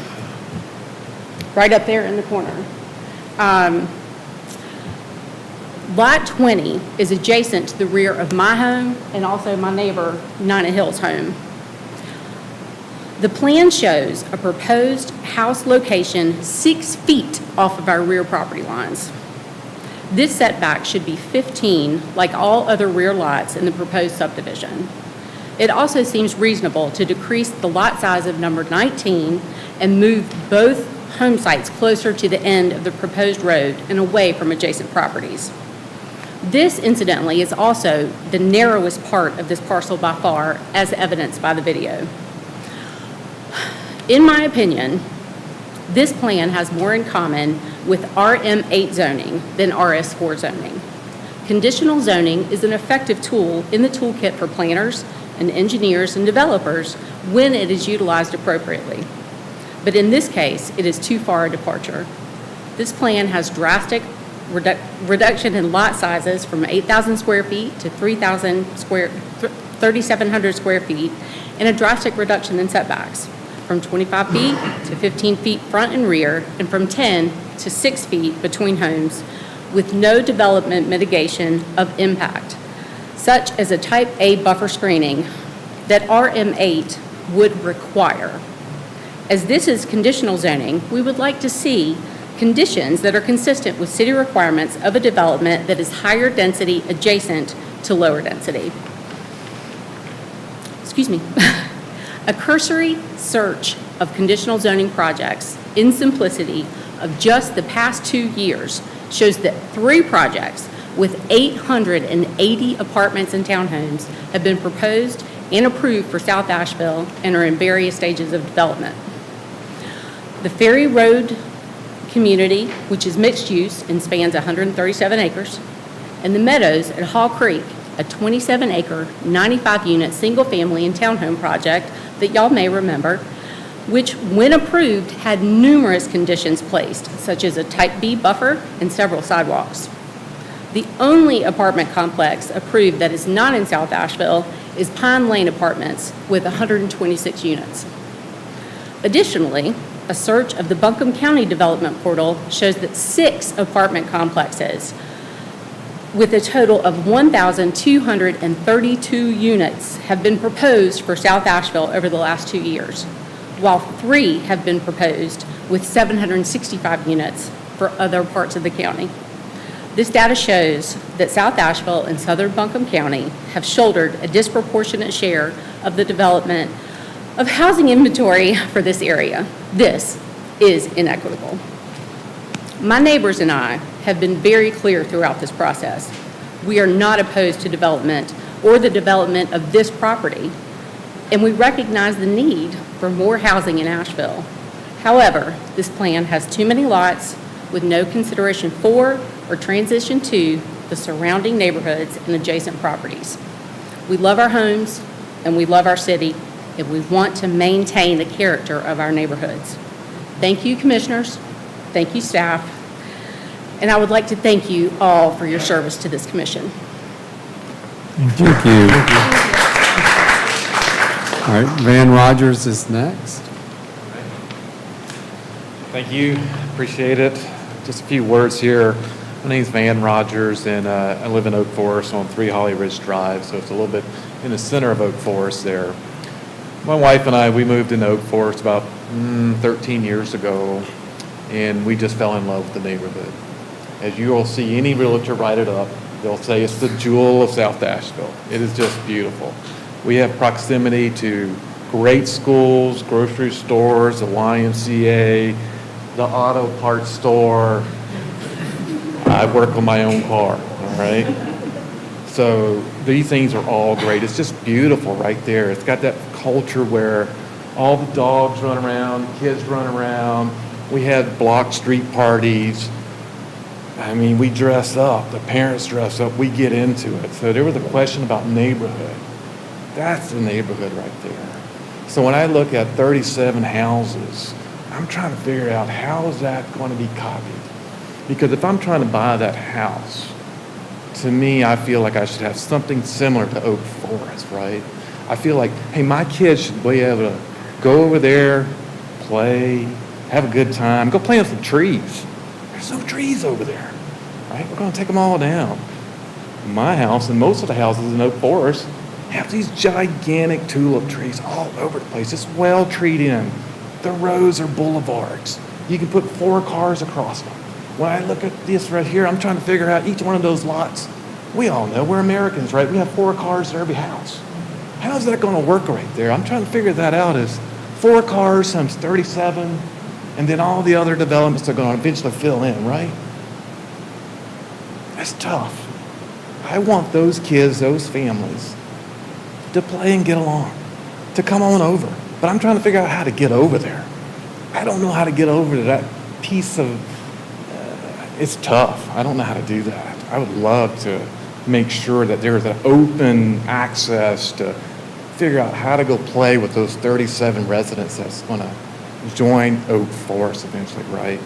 right up there in the corner. Lot 20 is adjacent to the rear of my home and also my neighbor Nina Hill's home. The plan shows a proposed house location 6 feet off of our rear property lines. This setback should be 15, like all other rear lots in the proposed subdivision. It also seems reasonable to decrease the lot size of number 19 and move both home sites closer to the end of the proposed road and away from adjacent properties. This, incidentally, is also the narrowest part of this parcel by far, as evidenced by the video. In my opinion, this plan has more in common with RM8 zoning than RS4 zoning. Conditional zoning is an effective tool in the toolkit for planners and engineers and developers when it is utilized appropriately. But in this case, it is too far a departure. This plan has drastic reduction in lot sizes from 8,000 square feet to 3,700 square feet, and a drastic reduction in setbacks from 25 feet to 15 feet front and rear, and from 10 to 6 feet between homes, with no development mitigation of impact, such as a type A buffer screening that RM8 would require. As this is conditional zoning, we would like to see conditions that are consistent with city requirements of a development that is higher density adjacent to lower density. Excuse me. A cursory search of conditional zoning projects in simplicity of just the past 2 years shows that 3 projects with 880 apartments and townhomes have been proposed and approved for South Asheville and are in various stages of development. The Ferry Road community, which is mixed use and spans 137 acres, and the Meadows at Hall Creek, a 27-acre, 95-unit single-family and townhome project that y'all may remember, which, when approved, had numerous conditions placed, such as a type B buffer and several sidewalks. The only apartment complex approved that is not in South Asheville is Pine Lane Apartments with 126 units. Additionally, a search of the Buncombe County Development Portal shows that 6 apartment complexes with a total of 1,232 units have been proposed for South Asheville over the last 2 years, while 3 have been proposed with 765 units for other parts of the county. This data shows that South Asheville and Southern Buncombe County have shouldered a disproportionate share of the development of housing inventory for this area. This is inequitable. My neighbors and I have been very clear throughout this process. We are not opposed to development or the development of this property, and we recognize the need for more housing in Asheville. However, this plan has too many lots with no consideration for or transition to the surrounding neighborhoods and adjacent properties. We love our homes and we love our city, and we want to maintain the character of our neighborhoods. Thank you, commissioners. Thank you, staff. And I would like to thank you all for your service to this commission. Thank you. All right, Van Rogers is next. Thank you. Appreciate it. Just a few words here. My name's Van Rogers, and I live in Oak Forest on 3 Holly Ridge Drive, so it's a little bit in the center of Oak Forest there. My wife and I, we moved into Oak Forest about 13 years ago, and we just fell in love with the neighborhood. As you will see, any realtor write it up, they'll say it's the jewel of South Asheville. It is just beautiful. We have proximity to great schools, grocery stores, the YMCA, the auto parts store. I work on my own car, all right? So these things are all great. It's just beautiful right there. It's got that culture where all the dogs run around, kids run around. We had block street parties. I mean, we dress up, the parents dress up, we get into it. So there was a question about neighborhood. That's the neighborhood right there. So when I look at 37 houses, I'm trying to figure out how is that going to be copied? Because if I'm trying to buy that house, to me, I feel like I should have something similar to Oak Forest, right? I feel like, hey, my kids should be able to go over there, play, have a good time, go plant some trees. There's no trees over there, right? We're going to take them all down. My house and most of the houses in Oak Forest have these gigantic tulip trees all over the place. It's well treed in. The rows are boulevards. You can put 4 cars across them. When I look at this right here, I'm trying to figure out each one of those lots. We all know we're Americans, right? We have 4 cars in every house. How's that going to work right there? I'm trying to figure that out. Is 4 cars times 37, and then all the other developments are going to eventually fill in, right? That's tough. I want those kids, those families, to play and get along, to come on over. But I'm trying to figure out how to get over there. I don't know how to get over to that piece of, it's tough. I don't know how to do that. I would love to make sure that there's an open access to figure out how to go play with those 37 residents that's going to join Oak Forest eventually, right?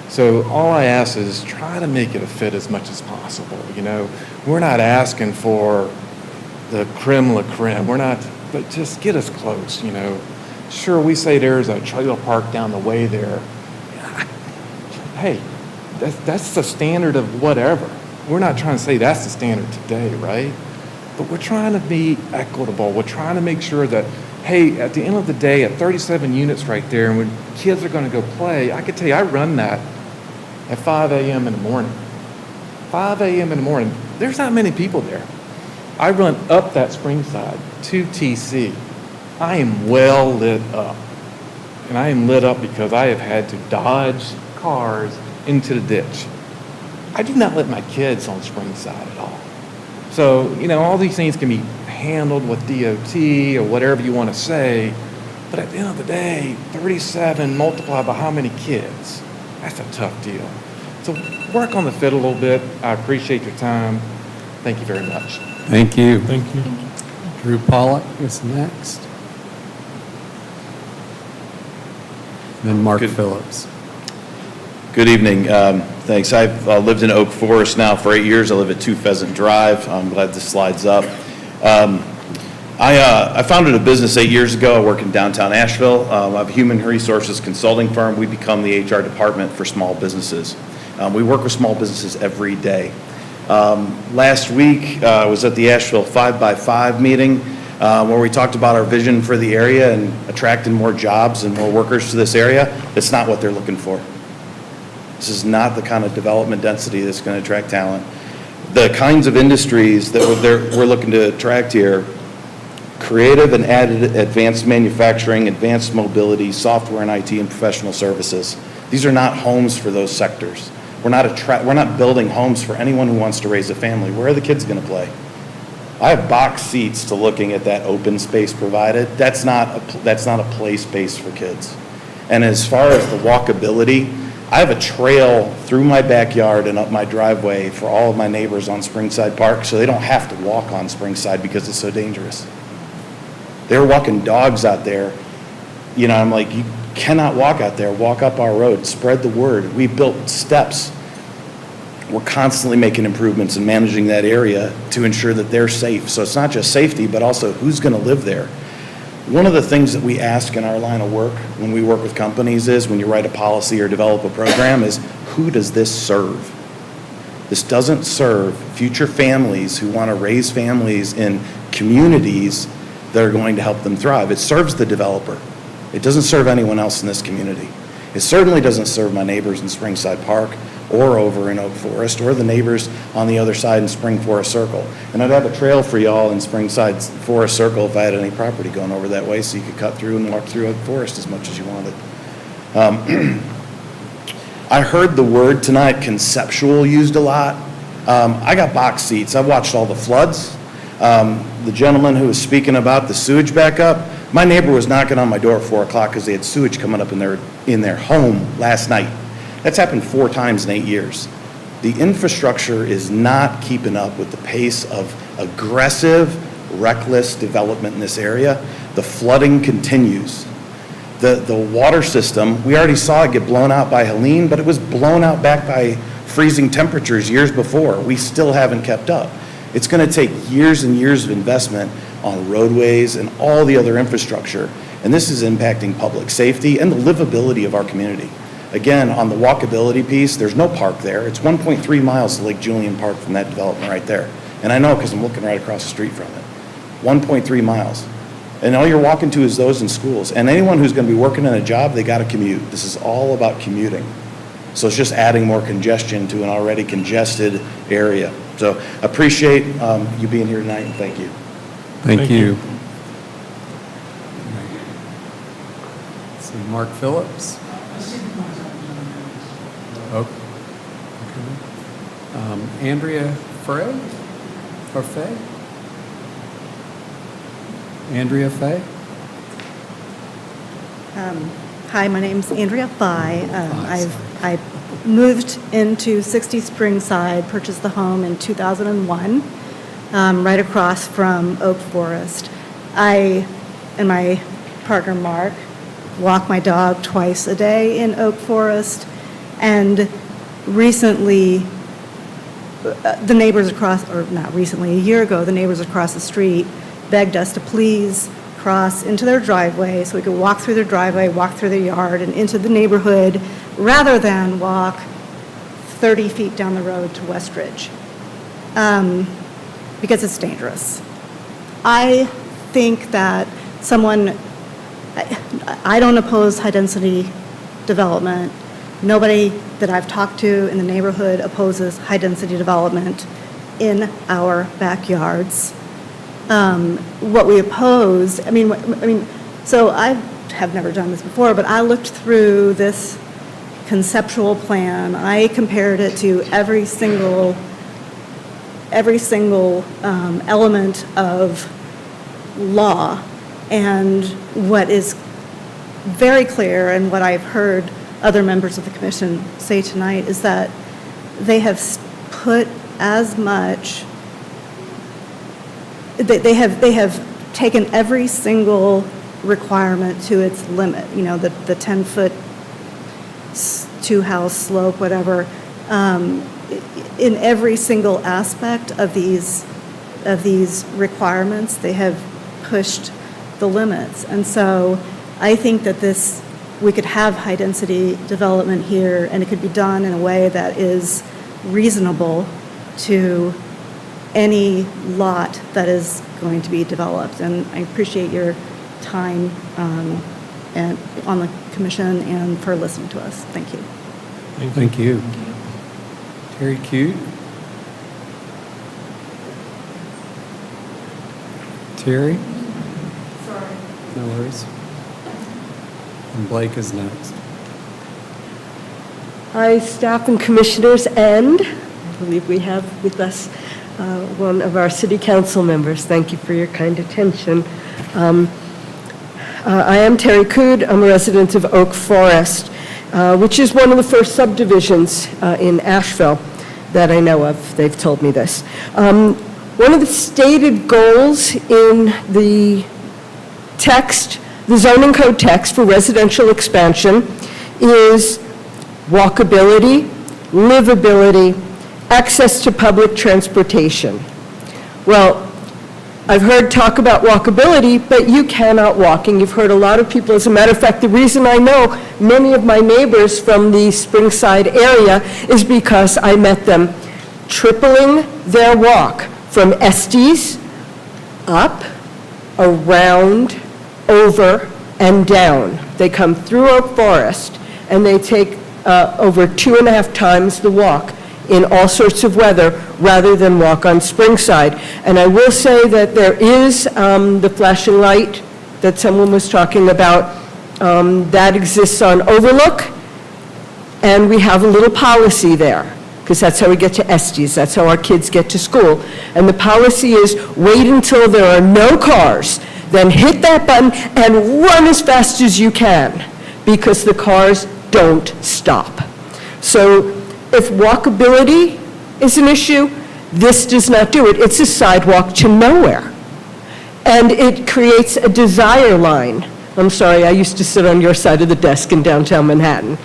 So all I ask is try to make it a fit as much as possible. You know, we're not asking for the creme la creme. We're not, but just get us close, you know. Sure, we say there's a trailer park down the way there. Hey, that's the standard of whatever. We're not trying to say that's the standard today, right? But we're trying to be equitable. We're trying to make sure that, hey, at the end of the day, at 37 units right there, and when kids are going to go play, I can tell you, I run that at 5 a.m. in the morning. 5 a.m. in the morning. There's not many people there. I run up that Springside to TC. I am well lit up. And I am lit up because I have had to dodge cars into the ditch. I do not let my kids on Springside at all. So, you know, all these things can be handled with DOT or whatever you want to say, but at the end of the day, 37 multiplied by how many kids? That's a tough deal. So work on the fit a little bit. I appreciate your time. Thank you very much. Thank you. Thank you. Drew Pollack is next. Then Mark Phillips. Good evening. Thanks. I've lived in Oak Forest now for 8 years. I live at 2 Pheasant Drive. I'm glad this slides up. I founded a business 8 years ago. I work in downtown Asheville. I have a human resources consulting firm. We become the HR department for small businesses. We work with small businesses every day. Last week, I was at the Asheville 5x5 meeting where we talked about our vision for the area and attracting more jobs and more workers to this area. That's not what they're looking for. This is not the kind of development density that's going to attract talent. The kinds of industries that we're looking to attract here, creative and added advanced manufacturing, advanced mobility, software and IT, and professional services. These are not homes for those sectors. We're not building homes for anyone who wants to raise a family. Where are the kids going to play? I have box seats to looking at that open space provided. That's not a play space for kids. And as far as the walkability, I have a trail through my backyard and up my driveway for all of my neighbors on Springside Park, so they don't have to walk on Springside because it's so dangerous. They're walking dogs out there. You know, I'm like, you cannot walk out there. Walk up our road. Spread the word. We built steps. We're constantly making improvements and managing that area to ensure that they're safe. So it's not just safety, but also who's going to live there. One of the things that we ask in our line of work when we work with companies is, when you write a policy or develop a program, is who does this serve? This doesn't serve future families who want to raise families in communities that are going to help them thrive. It serves the developer. It doesn't serve anyone else in this community. It certainly doesn't serve my neighbors in Springside Park or over in Oak Forest or the neighbors on the other side in Spring Forest Circle. And I'd have a trail for y'all in Springside Forest Circle if I had any property going over that way, so you could cut through and walk through Oak Forest as much as you wanted. I heard the word tonight, conceptual, used a lot. I got box seats. I've watched all the floods. The gentleman who was speaking about the sewage backup, my neighbor was knocking on my door at 4 o'clock because they had sewage coming up in their home last night. That's happened 4 times in 8 years. The infrastructure is not keeping up with the pace of aggressive, reckless development in this area. The flooding continues. The water system, we already saw it get blown out by Helene, but it was blown out back by freezing temperatures years before. We still haven't kept up. It's going to take years and years of investment on roadways and all the other infrastructure, and this is impacting public safety and the livability of our community. Again, on the walkability piece, there's no park there. It's 1.3 miles to Lake Julian Park from that development right there. And I know because I'm looking right across the street from it. 1.3 miles. And all you're walking to is those in schools. And anyone who's going to be working in a job, they got to commute. This is all about commuting. So it's just adding more congestion to an already congested area. So appreciate you being here tonight, and thank you. Thank you. Let's see, Mark Phillips. Oh, okay. Andrea Frey? Or Fay? Andrea Fay? Hi, my name's Andrea Fye. I moved into 60 Springside, purchased the home in 2001, right across from Oak Forest. I and my partner Mark walk my dog twice a day in Oak Forest, and recently the neighbors across, or not recently, a year ago, the neighbors across the street begged us to please cross into their driveway so we could walk through their driveway, walk through their yard and into the neighborhood rather than walk 30 feet down the road to Westridge, because it's dangerous. I think that I don't oppose high-density development. Nobody that I've talked to in the neighborhood opposes high-density development in our backyards. What we oppose, so I have never done this before, but I looked through this conceptual plan. I compared it to every single element of law, and what is very clear, and what I've heard other members of the commission say tonight, is that they have put as much, they have taken every single requirement to its limit, the 10-foot two-house slope, whatever, in every single aspect of these requirements, they have pushed the limits. And so I think that we could have high-density development here, and it could be done in a way that is reasonable to any lot that is going to be developed. And I appreciate your time and on the commission and for listening to us. Thank you. Thank you. Terry Cute? Terry? Sorry. No worries. And Blake is next. Hi, staff and commissioners, and I believe we have with us one of our city council members. Thank you for your kind attention. I am Terry Cood. I'm a resident of Oak Forest, which is one of the first subdivisions in Asheville that I know of. They've told me this. One of the stated goals in the text, the zoning code text for residential expansion is walkability, livability, access to public transportation. Well, I've heard talk about walkability, but you cannot walk, and you've heard a lot of people. As a matter of fact, the reason I know many of my neighbors from the Springside area is because I met them tripling their walk from Estes up, around, over, and down. They come through Oak Forest, and they take over 2.5 times the walk in all sorts of weather rather than walk on Springside. And I will say that there is the flashing light that someone was talking about. That exists on Overlook, and we have a little policy there, because that's how we get to Estes, that's how our kids get to school. And the policy is wait until there are no cars, then hit that button and run as fast as you can, because the cars don't stop. So if walkability is an issue, this does not do it. It's a sidewalk to nowhere. And it creates a desire line. I'm sorry, I used to sit on your side of the desk in downtown Manhattan.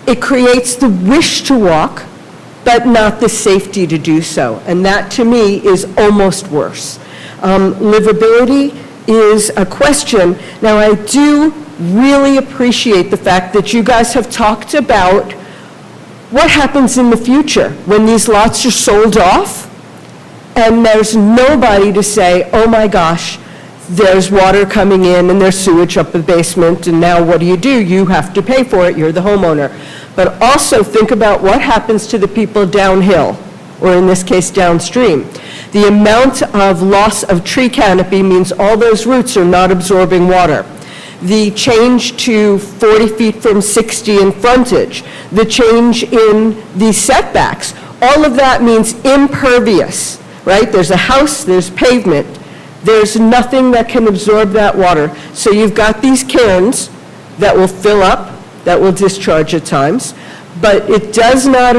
It creates the wish to walk, but not the safety to do so. And that, to me, is almost worse. Livability is a question. Now, I do really appreciate the fact that you guys have talked about what happens in the future when these lots are sold off and there's nobody to say, oh my gosh, there's water coming in and there's sewage up the basement, and now what do? You have to pay for it, you're the homeowner. But also think about what happens to the people downhill, or in this case downstream. The amount of loss of tree canopy means all those roots are not absorbing water. The change to 40 feet from 60 in frontage, the change in the setbacks, all of that means impervious, right? There's a house, there's pavement. There's nothing that can absorb that water. So you've got these cairns that will fill up, that will discharge at times, but it does not,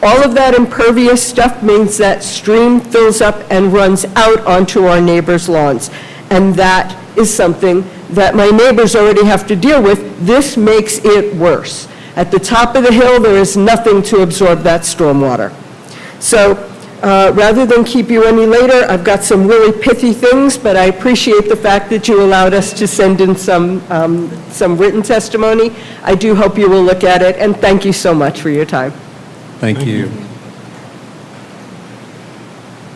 all of that impervious stuff means that stream fills up and runs out onto our neighbors' lawns. And that is something that my neighbors already have to deal with. This makes it worse. At the top of the hill, there is nothing to absorb that stormwater. So rather than keep you any later, I've got some really pithy things, but I appreciate the fact that you allowed us to send in some written testimony. I do hope you will look at it, and thank you so much for your time. Thank you.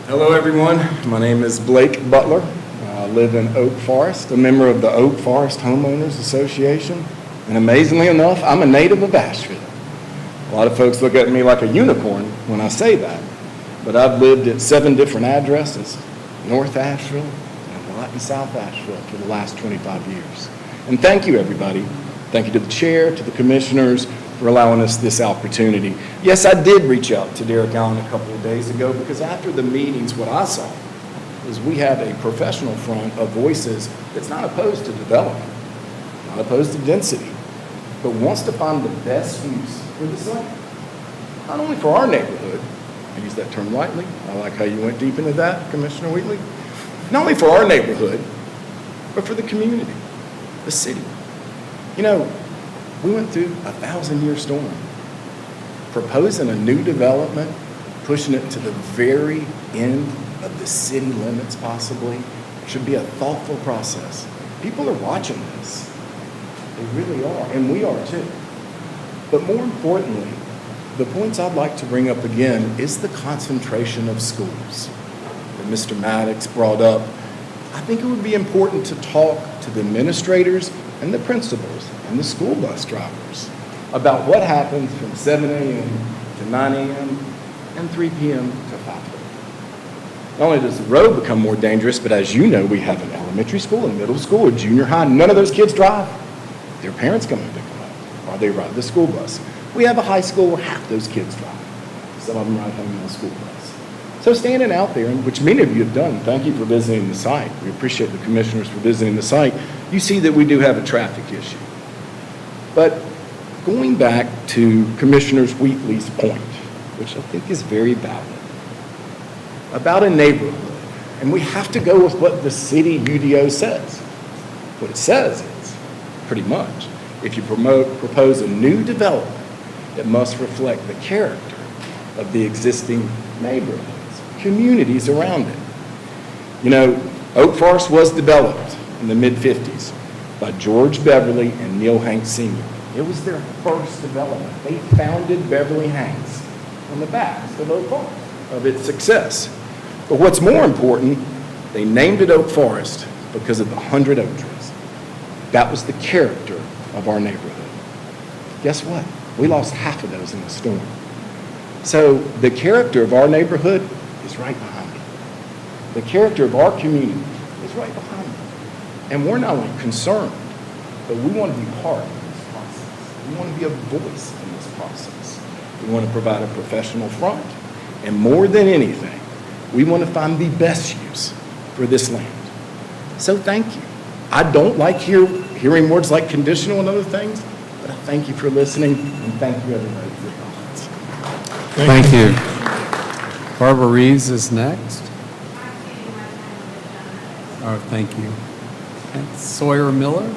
Hello, everyone. My name is Blake Butler. I live in Oak Forest, a member of the Oak Forest Homeowners Association. And amazingly enough, I'm a native of Asheville. A lot of folks look at me like a unicorn when I say that. But I've lived at 7 different addresses, North Asheville and a lot in South Asheville for the last 25 years. And thank you, everybody. Thank you to the chair, to the commissioners for allowing us this opportunity. Yes, I did reach out to Derek Allen a couple of days ago because after the meetings, what I saw was we have a professional front of voices that's not opposed to development, not opposed to density, but wants to find the best use for the site. Not only for our neighborhood, I use that term lightly, I like how you went deep into that, Commissioner Wheatley, not only for our neighborhood, but for the community, the city. You know, we went through a 1,000-year storm, proposing a new development, pushing it to the very end of the city limits possibly, should be a thoughtful process. People are watching this. They really are, and we are too. But more importantly, the points I'd like to bring up again is the concentration of schools that Mr. Maddox brought up. I think it would be important to talk to the administrators and the principals and the school bus drivers about what happens from 7 a.m. to 9 a.m. and 3 p.m. to 5 p.m. Not only does the road become more dangerous, but as you know, we have an elementary school, a middle school, a junior high. None of those kids drive. Their parents come and pick them up, or they ride the school bus. We have a high school where half those kids drive. Some of them ride home in the school bus. So standing out there, and which many of you have done, thank you for visiting the site. We appreciate the commissioners for visiting the site. You see that we do have a traffic issue. But going back to Commissioner Wheatley's point, which I think is very valid, about a neighborhood, and we have to go with what the city UDO says. What it says is, pretty much, if you propose a new development, it must reflect the character of the existing neighborhoods, communities around it. You know, Oak Forest was developed in the mid-50s by George Beverly and Neil Hanks Sr. It was their first development. They founded Beverly Hanks on the backs of Oak Forest, of its success. But what's more important, they named it Oak Forest because of the 100 oak trees. That was the character of our neighborhood. Guess what? We lost half of those in the storm. So the character of our neighborhood is right behind it. The character of our community is right behind it. And we're not only concerned, but we want to be part of this process. We want to be a voice in this process. We want to provide a professional front. And more than anything, we want to find the best use for this land. So thank you. I don't like hearing words like conditional and other things, but I thank you for listening, and thank you everybody for your comments. Thank you. Barbara Reeves is next. Oh, thank you. And Sawyer Miller?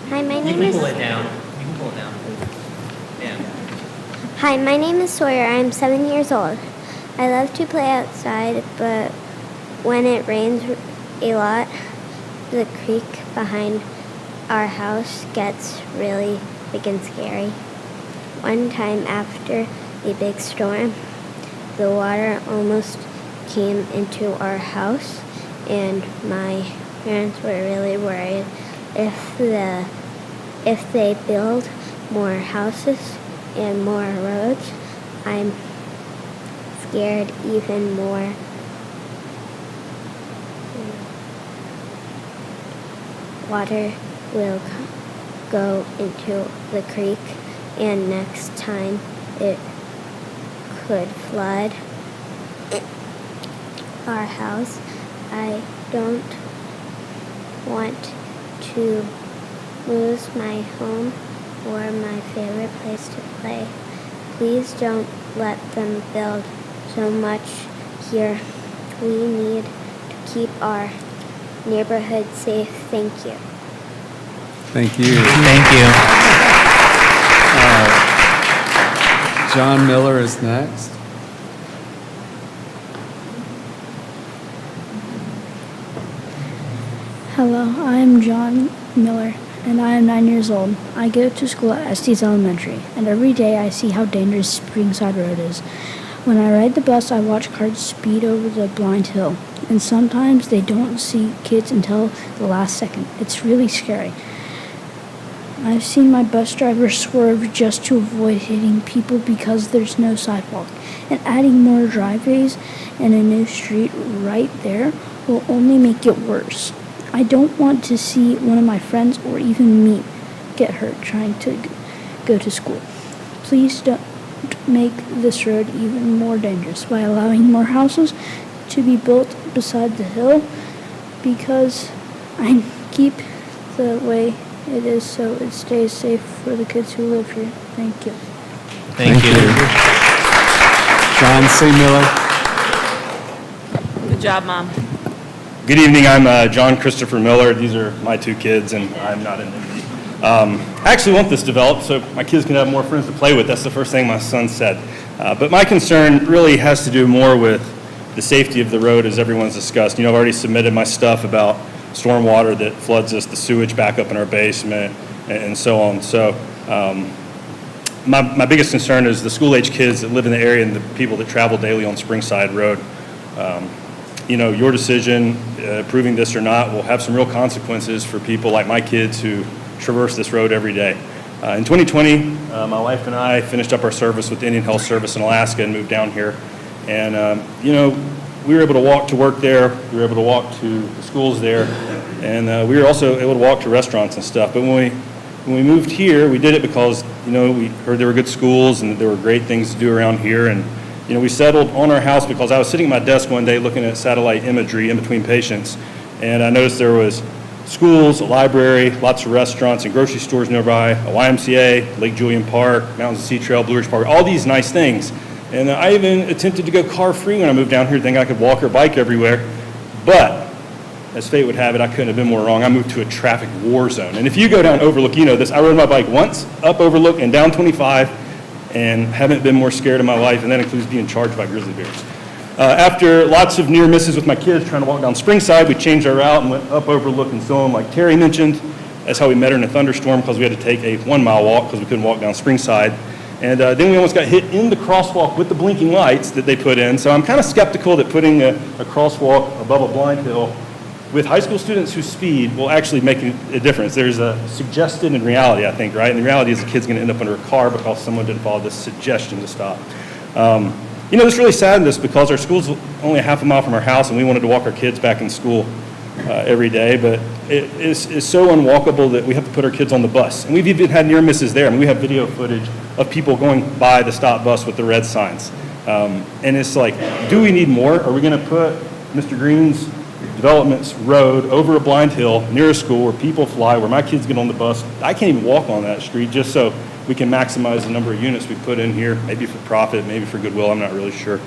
Hi, my name is... You can pull it down. You can pull it down. Yeah. Hi, my name is Sawyer. I'm 7 years old. I love to play outside, but when it rains a lot, the creek behind our house gets really big and scary. One time after a big storm, the water almost came into our house, and my parents were really worried if they build more houses and more roads, I'm scared even more. Water will go into the creek, and next time it could flood our house. I don't want to lose my home or my favorite place to play. Please don't let them build so much here. We need to keep our neighborhood safe. Thank you. Thank you. Thank you. John Miller is next. Hello, I'm John Miller, and I am 9 years old. I go to school at Estes Elementary, and every day I see how dangerous Springside Road is. When I ride the bus, I watch cars speed over the blind hill, and sometimes they don't see kids until the last second. It's really scary. I've seen my bus driver swerve just to avoid hitting people because there's no sidewalk, and adding more driveways and a new street right there will only make it worse. I don't want to see one of my friends or even me get hurt trying to go to school. Please don't make this road even more dangerous by allowing more houses to be built beside the hill, because I keep the way it is so it stays safe for the kids who live here. Thank you. Thank you. John C. Miller. Good job, Mom. Good evening, I'm John Christopher Miller. These are my two kids, and I'm not in envy. I actually want this developed so my kids can have more friends to play with. That's the first thing my son said. But my concern really has to do more with the safety of the road, as everyone's discussed. You know, I've already submitted my stuff about stormwater that floods us, the sewage back up in our basement, and so on. So my biggest concern is the school-age kids that live in the area and the people that travel daily on Springside Road. Your decision, approving this or not, will have some real consequences for people like my kids who traverse this road every day. In 2020, my wife and I finished up our service with the Indian Health Service in Alaska and moved down here. And, we were able to walk to work there. We were able to walk to the schools there. And we were also able to walk to restaurants and stuff. But when we moved here, we did it because, we heard there were good schools and there were great things to do around here. And, we settled on our house because I was sitting at my desk one day looking at satellite imagery in between patients. And I noticed there was schools, a library, lots of restaurants and grocery stores nearby, a YMCA, Lake Julian Park, Mountains and Sea Trail, Blue Ridge Park, all these nice things. And I even attempted to go car-free when I moved down here, thinking I could walk or bike everywhere. But as fate would have it, I couldn't have been more wrong. I moved to a traffic war zone. And if you go down Overlook, you know this. I rode my bike once up Overlook and down 25 and haven't been more scared in my life, and that includes being charged by grizzly bears. After lots of near misses with my kids trying to walk down Springside, we changed our route and went up Overlook and so on, like Terry mentioned. That's how we met her in a thunderstorm because we had to take a 1-mile walk because we couldn't walk down Springside. And then we almost got hit in the crosswalk with the blinking lights that they put in. So I'm kind of skeptical that putting a crosswalk above a blind hill with high school students whose speed will actually make a difference. There's a suggested in reality, I think, right? And the reality is the kid's going to end up under a car because someone didn't follow this suggestion to stop. This really saddened us because our school's only a half a mile from our house and we wanted to walk our kids back in school every day, but it's so unwalkable that we have to put our kids on the bus. And we've even had near misses there. I mean, we have video footage of people going by the stop bus with the red signs. And it's like, do we need more? Are we going to put Mr. Green's development's road over a blind hill near a school where people fly, where my kids get on the bus? I can't even walk on that street just so we can maximize the number of units we put in here, maybe for profit, maybe for goodwill, I'm not really sure.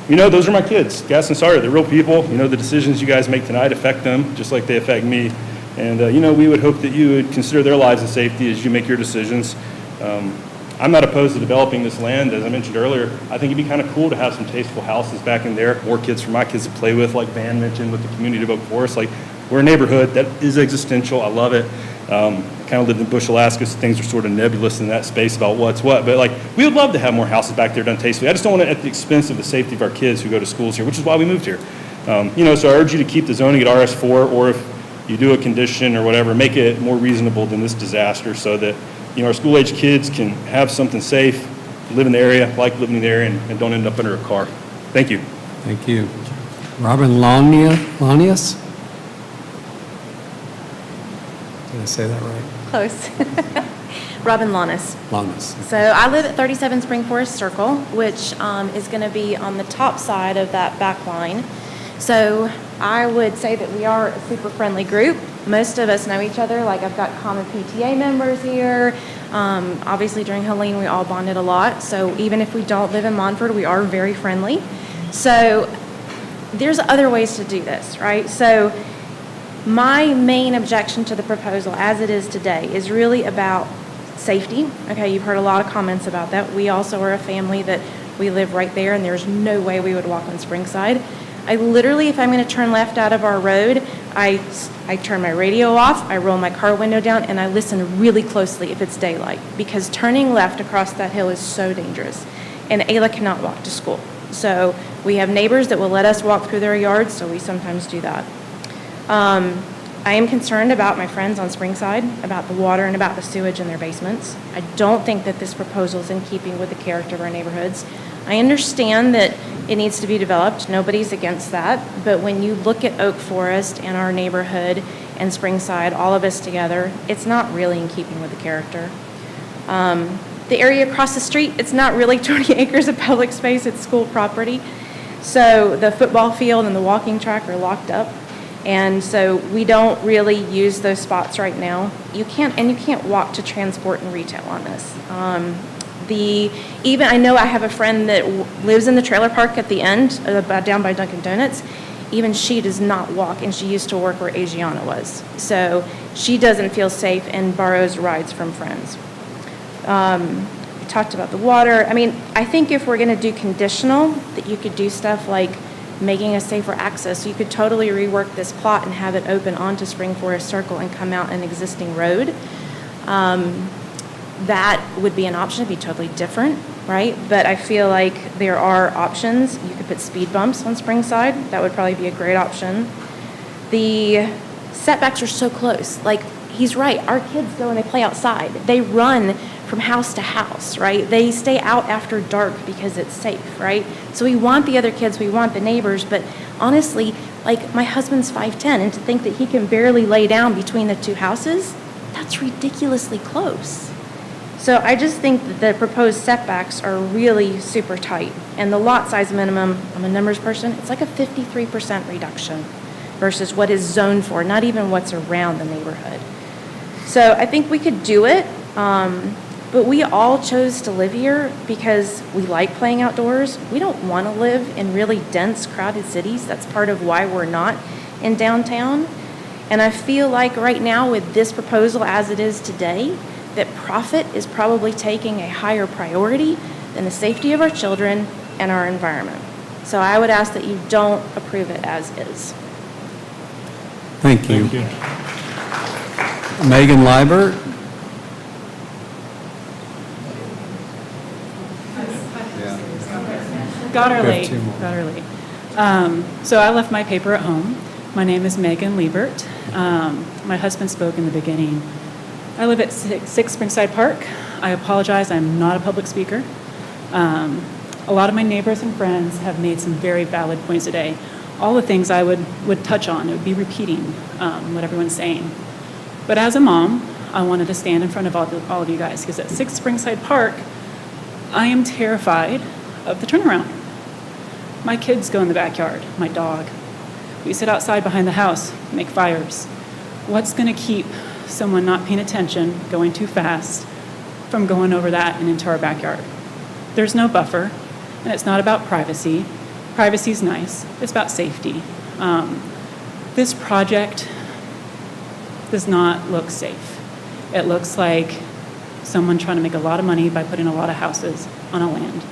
Those are my kids, Gas and Sawyer. They're real people. The decisions you guys make tonight affect them just like they affect me. And, we would hope that you would consider their lives and safety as you make your decisions. I'm not opposed to developing this land. As I mentioned earlier, I think it'd be kind of cool to have some tasteful houses back in there, more kids for my kids to play with, like Van mentioned, with the community of Oak Forest. Like, we're a neighborhood that is existential. I love it. I kind of lived in Bush, Alaska, so things are sort of nebulous in that space about what's what. But we would love to have more houses back there done tastefully. I just don't want it at the expense of the safety of our kids who go to schools here, which is why we moved here. So I urge you to keep the zoning at RS4, or if you do a condition or whatever, make it more reasonable than this disaster so that our school-age kids can have something safe, live in the area, like living in the area, and don't end up under a car. Thank you. Thank you. Robin Launius? Did I say that right? Close. Robin Launis. Launis. So I live at 37 Spring Forest Circle, which is going to be on the top side of that back line. So I would say that we are a super friendly group. Most of us know each other. Like, I've got common PTA members here. Obviously, during Helene, we all bonded a lot. So even if we don't live in Montford, we are very friendly. So there's other ways to do this, right? So my main objection to the proposal as it is today is really about safety. Okay, you've heard a lot of comments about that. We also are a family that we live right there, and there's no way we would walk on Springside. I literally, if I'm going to turn left out of our road, I turn my radio off, I roll my car window down, and I listen really closely if it's daylight, because turning left across that hill is so dangerous. And Ayla cannot walk to school. So we have neighbors that will let us walk through their yards, so we sometimes do that. I am concerned about my friends on Springside, about the water and about the sewage in their basements. I don't think that this proposal is in keeping with the character of our neighborhoods. I understand that it needs to be developed. Nobody's against that. But when you look at Oak Forest and our neighborhood and Springside, all of us together, it's not really in keeping with the character. The area across the street, it's not really 20 acres of public space, it's school property. So the football field and the walking track are locked up. And so we don't really use those spots right now. You can't walk to transport and retail on this. I know I have a friend that lives in the trailer park at the end, down by Dunkin' Donuts. Even she does not walk, and she used to work where Asiana was. So she doesn't feel safe and borrows rides from friends. We talked about the water. I mean, I think if we're going to do conditional, that you could do stuff like making a safer access. So you could totally rework this plot and have it open onto Spring Forest Circle and come out an existing road. That would be an option. It'd be totally different, right? But I feel like there are options. You could put speed bumps on Springside. That would probably be a great option. The setbacks are so close. Like, he's right. Our kids go and they play outside. They run from house to house, right? They stay out after dark because it's safe, right? So we want the other kids, we want the neighbors, but honestly, like, my husband's 5'10", and to think that he can barely lay down between the two houses, that's ridiculously close. So I just think that the proposed setbacks are really super tight. And the lot size minimum, I'm a numbers person, it's like a 53% reduction versus what is zoned for, not even what's around the neighborhood. So I think we could do it, but we all chose to live here because we like playing outdoors. We don't want to live in really dense, crowded cities. That's part of why we're not in downtown. And I feel like right now with this proposal as it is today, that profit is probably taking a higher priority than the safety of our children and our environment. So I would ask that you don't approve it as is. Thank you. Megan Liebert. Got her We have late. two more. Got her late. So I left my paper at home. My name is Megan Liebert. My husband spoke in the beginning. I live at 6 Springside Park. I apologize, I'm not a public speaker. A lot of my neighbors and friends have made some very valid points today. All the things I would touch on, it would be repeating what everyone's saying. But as a mom, I wanted to stand in front of all of you guys, because at 6 Springside Park, I am terrified of the turnaround. My kids go in the backyard, my dog. We sit outside behind the house, make fires. What's going to keep someone not paying attention, going too fast, from going over that and into our backyard? There's no buffer, and it's not about privacy. Privacy's nice. It's about safety. This project does not look safe. It looks like someone trying to make a lot of money by putting a lot of houses on a land.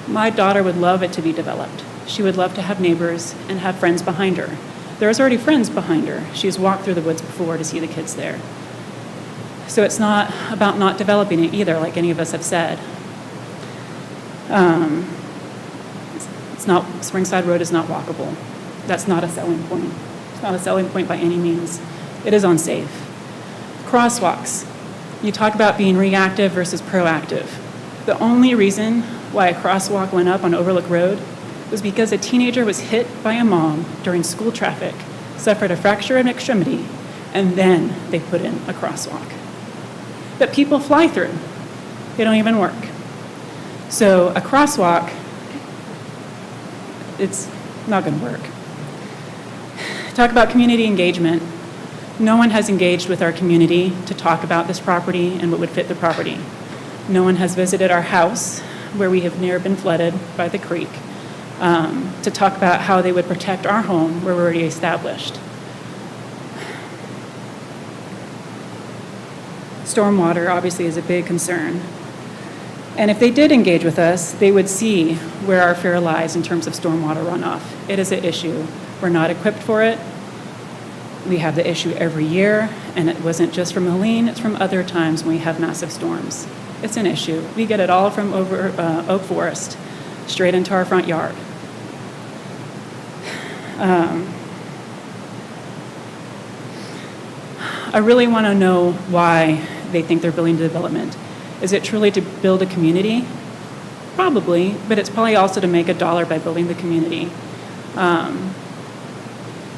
My daughter would love it to be developed. She would love to have neighbors and have friends behind her. There's already friends behind her. She's walked through the woods before to see the kids there. So it's not about not developing it either, like any of us have said. Springside Road is not walkable. That's not a selling point. It's not a selling point by any means. It is unsafe. Crosswalks. You talk about being reactive versus proactive. The only reason why a crosswalk went up on Overlook Road was because a teenager was hit by a mom during school traffic, suffered a fracture of an extremity, and then they put in a crosswalk. But people fly through. They don't even work. So a crosswalk, it's not going to work. Talk about community engagement. No one has engaged with our community to talk about this property and what would fit the property. No one has visited our house, where we have near been flooded by the creek, to talk about how they would protect our home where we're already established. Stormwater obviously is a big concern. And if they did engage with us, they would see where our fear lies in terms of stormwater runoff. It is an issue. We're not equipped for it. We have the issue every year, and it wasn't just from Helene, it's from other times when we have massive storms. It's an issue. We get it all from over Oak Forest, straight into our front yard. I really want to know why they think they're building development. Is it truly to build a community? Probably, but it's probably also to make a dollar by building the community. And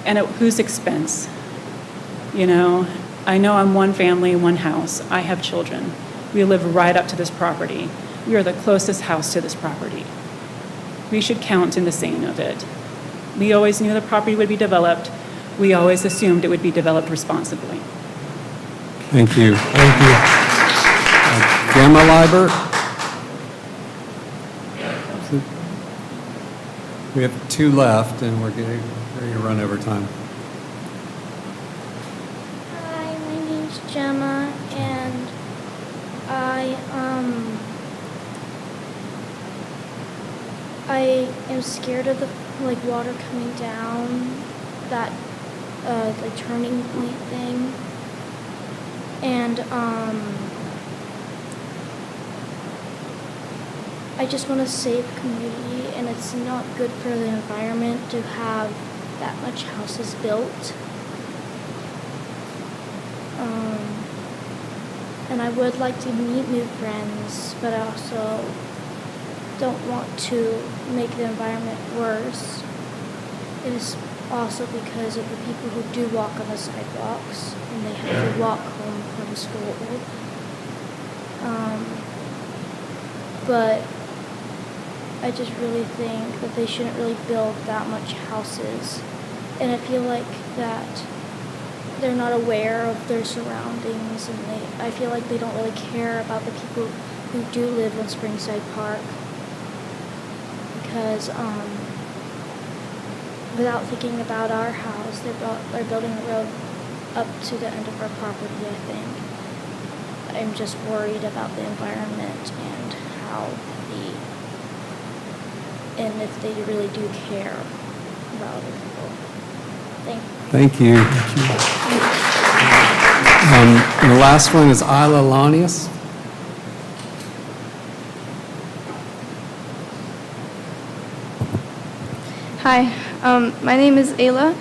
at whose expense? You know, I know I'm one family, one house. I have children. We live right up to this property. We are the closest house to this property. We should count in the saying of it. We always knew the property would be developed. We always assumed it would be developed responsibly. Thank you. Thank you. Gemma Liebert. We have two left, and we're getting ready to run over time. Hi, my name's Gemma, and I am scared of the like water coming down, that like turning point thing. And I just want to save community, and it's not good for the environment to have that much houses built. And I would like to meet new friends, but I also don't want to make the environment worse. It is also because of the people who do walk on the sidewalks, and they have to walk home from school. But I just really think that they shouldn't really build that much houses. And I feel like that they're not aware of their surroundings, and I feel like they don't really care about the people who do live in Springside Park, because without thinking about our house, they're building a road up to the end of our property, I think. I'm just worried about the environment and and if they really do care about other people. Thank you. And the last one is Isla Lanius. Hi, my name is Ayla.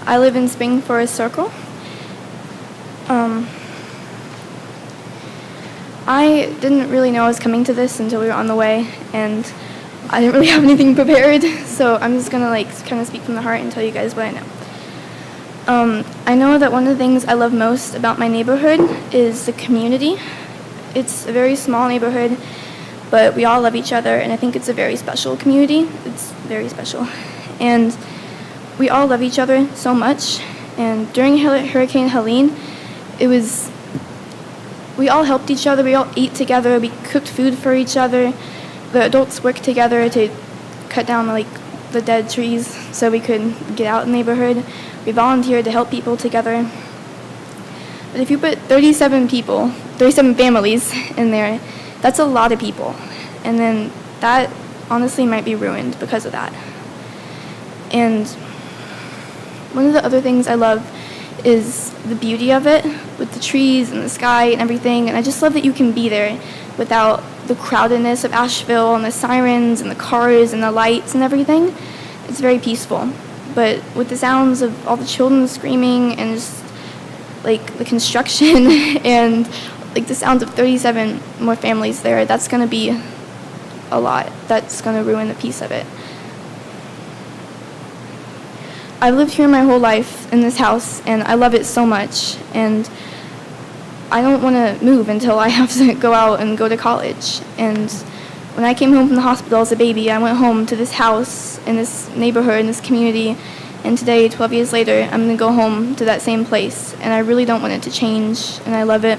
I live in Spring Forest Circle. I didn't really know I was coming to this until we were on the way, and I didn't really have anything prepared, so I'm just gonna kind of speak from the heart and tell you guys what I know. I know that one of the things I love most about my neighborhood is the community. It's a very small neighborhood, but we all love each other, and I think it's a very special community. It's very special. And we all love each other so much. And during Hurricane Helene, we all helped each other. We all ate together. We cooked food for each other. The adults worked together to cut down the dead trees so we could get out in the neighborhood. We volunteered to help people together. But if you put 37 families in there, that's a lot of people. And then that honestly might be ruined because of that. And one of the other things I love is the beauty of it, with the trees and the sky and everything. And I just love that you can be there without the crowdedness of Asheville and the sirens and the cars and the lights and everything. It's very peaceful. But with the sounds of all the children screaming and just the construction and the sounds of 37 more families there, that's going to be a lot. That's going to ruin the peace of it. I've lived here my whole life in this house, and I love it so much. And I don't want to move until I have to go out and go to college. And when I came home from the hospital as a baby, I went home to this house in this neighborhood, in this community. And today, 12 years later, I'm going to go home to that same place. And I really don't want it to change, and I love it.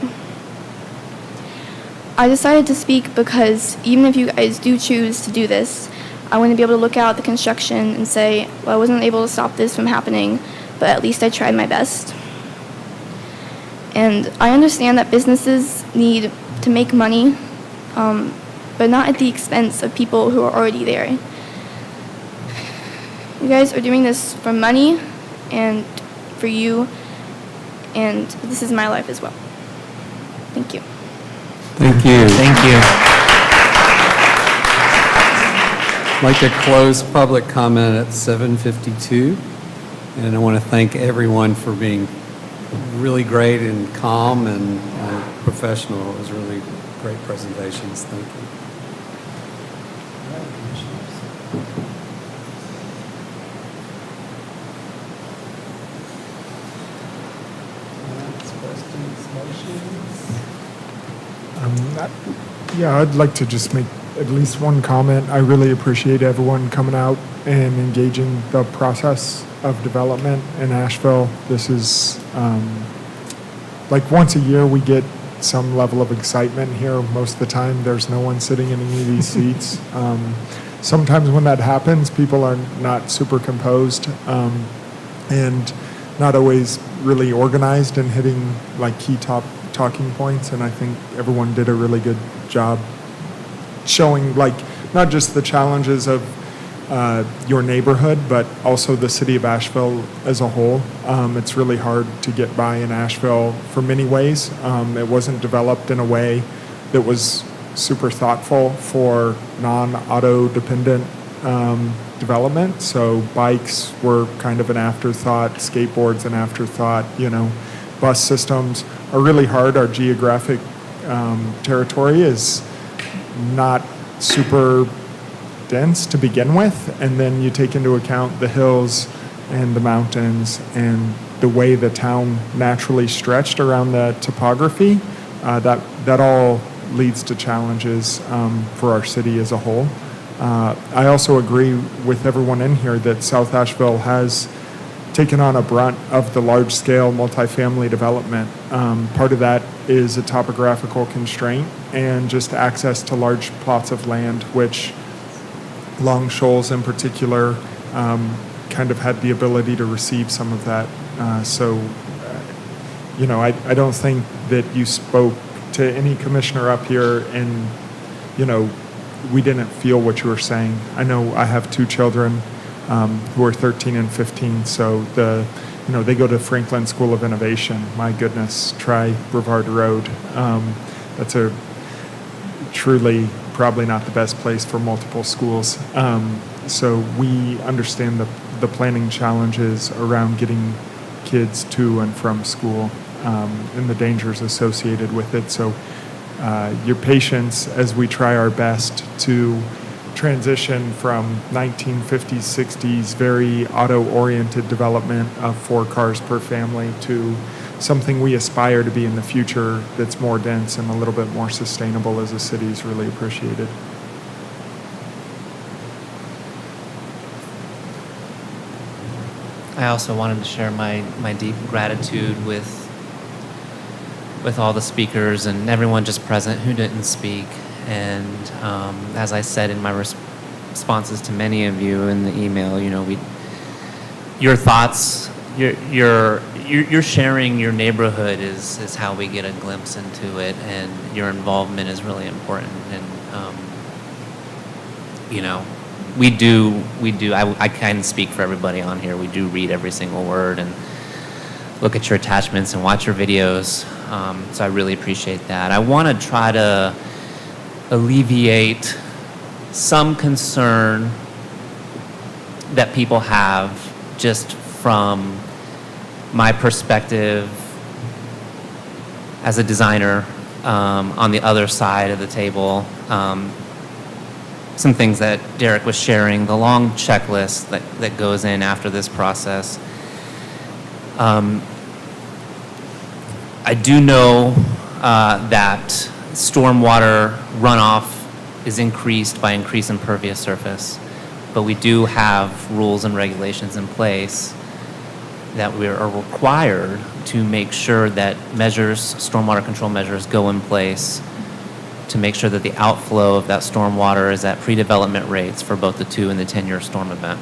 I decided to speak because even if you guys do choose to do this, I want to be able to look out at the construction and say, well, I wasn't able to stop this from happening, but at least I tried my best. And I understand that businesses need to make money, but not at the expense of people who are already there. You guys are doing this for money and for you, and this is my life as well. Thank you. Thank you. Thank you. I'd like to close public comment at 7:52, and I want to thank everyone for being really great and calm and professional. It was really great presentations. Thank you. Yeah, I'd like to just make at least one comment. I really appreciate everyone coming out and engaging the process of development in Asheville. This is once a year we get some level of excitement here. Most of the time there's no one sitting in any of these seats. Sometimes when that happens, people are not super composed and not always really organized and hitting key talking points, and I think everyone did a really good job showing not just the challenges of your neighborhood, but also the city of Asheville as a whole. It's really hard to get by in Asheville for many ways. It wasn't developed in a way that was super thoughtful for non-auto dependent development. So bikes were kind of an afterthought, skateboards an afterthought, bus systems are really hard. Our geographic territory is not super dense to begin with, and then you take into account the hills and the mountains and the way the town naturally stretched around the topography. That all leads to challenges for our city as a whole. I also agree with everyone in here that South Asheville has taken on a brunt of the large-scale multifamily development. Part of that is a topographical constraint and just access to large plots of land, which Long Shoals in particular kind of had the ability to receive some of that. I don't think that you spoke to any commissioner up here and, we didn't feel what you were saying. I know I have two children who are 13 and 15, so they go to Franklin School of Innovation. My goodness, try Brevard Road. That's a truly probably not the best place for multiple schools. So we understand the planning challenges around getting kids to and from school and the dangers associated with it. So your patience as we try our best to transition from 1950s, 60s, very auto-oriented development of 4 cars per family to something we aspire to be in the future that's more dense and a little bit more sustainable as a city is really appreciated. I also wanted to share my deep gratitude with all the speakers and everyone just present who didn't speak. And as I said in my responses to many of you in the email, your thoughts, you're sharing your neighborhood is how we get a glimpse into it, and your involvement is really important. And we do. I kind of speak for everybody on here. We do read every single word and look at your attachments and watch your videos. So I really appreciate that. I want to try to alleviate some concern that people have just from my perspective as a designer on the other side of the table. Some things that Derek was sharing, the long checklist that goes in after this process. I do know that stormwater runoff is increased by increased impervious surface, but we do have rules and regulations in place that we are required to make sure that stormwater control measures go in place to make sure that the outflow of that stormwater is at pre-development rates for both the 2 and the 10-year storm event.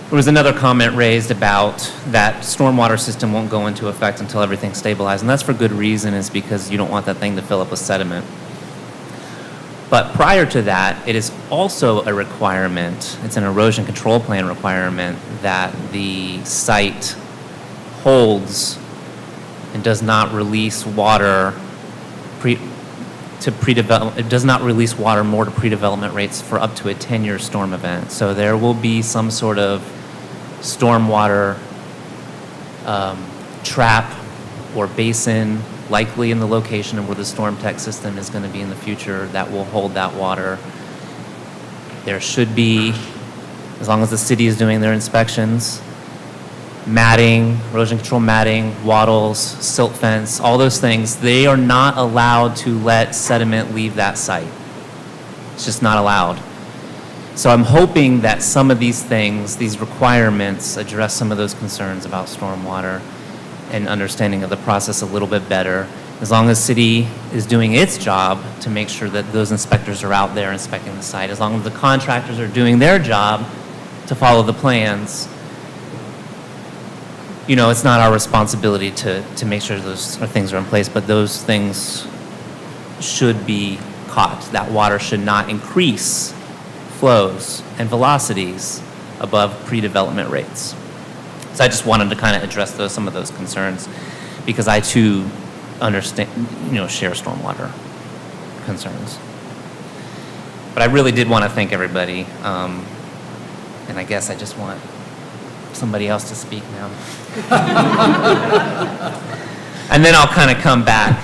There was another comment raised about that stormwater system won't go into effect until everything's stabilized, and that's for good reason, is because you don't want that thing to fill up with sediment. But prior to that, it is also a requirement, it's an erosion control plan requirement, that the site holds and does not release water it does not release water more to pre-development rates for up to a 10-year storm event. So there will be some sort of stormwater trap or basin, likely in the location of where the storm tech system is going to be in the future, that will hold that water. There should be, as long as the city is doing their inspections, matting, erosion control matting, wattles, silt fence, all those things. They are not allowed to let sediment leave that site. It's just not allowed. So I'm hoping that some of these things, these requirements, address some of those concerns about stormwater and understanding of the process a little bit better. As long as city is doing its job to make sure that those inspectors are out there inspecting the site, as long as the contractors are doing their job to follow the plans, it's not our responsibility to make sure those things are in place, but those things should be caught. That water should not increase flows and velocities above pre-development rates. So I just wanted to kind of address some of those concerns, because I too understand, share stormwater concerns. But I really did want to thank everybody, and I guess I just want somebody else to speak now. And then I'll kind of come back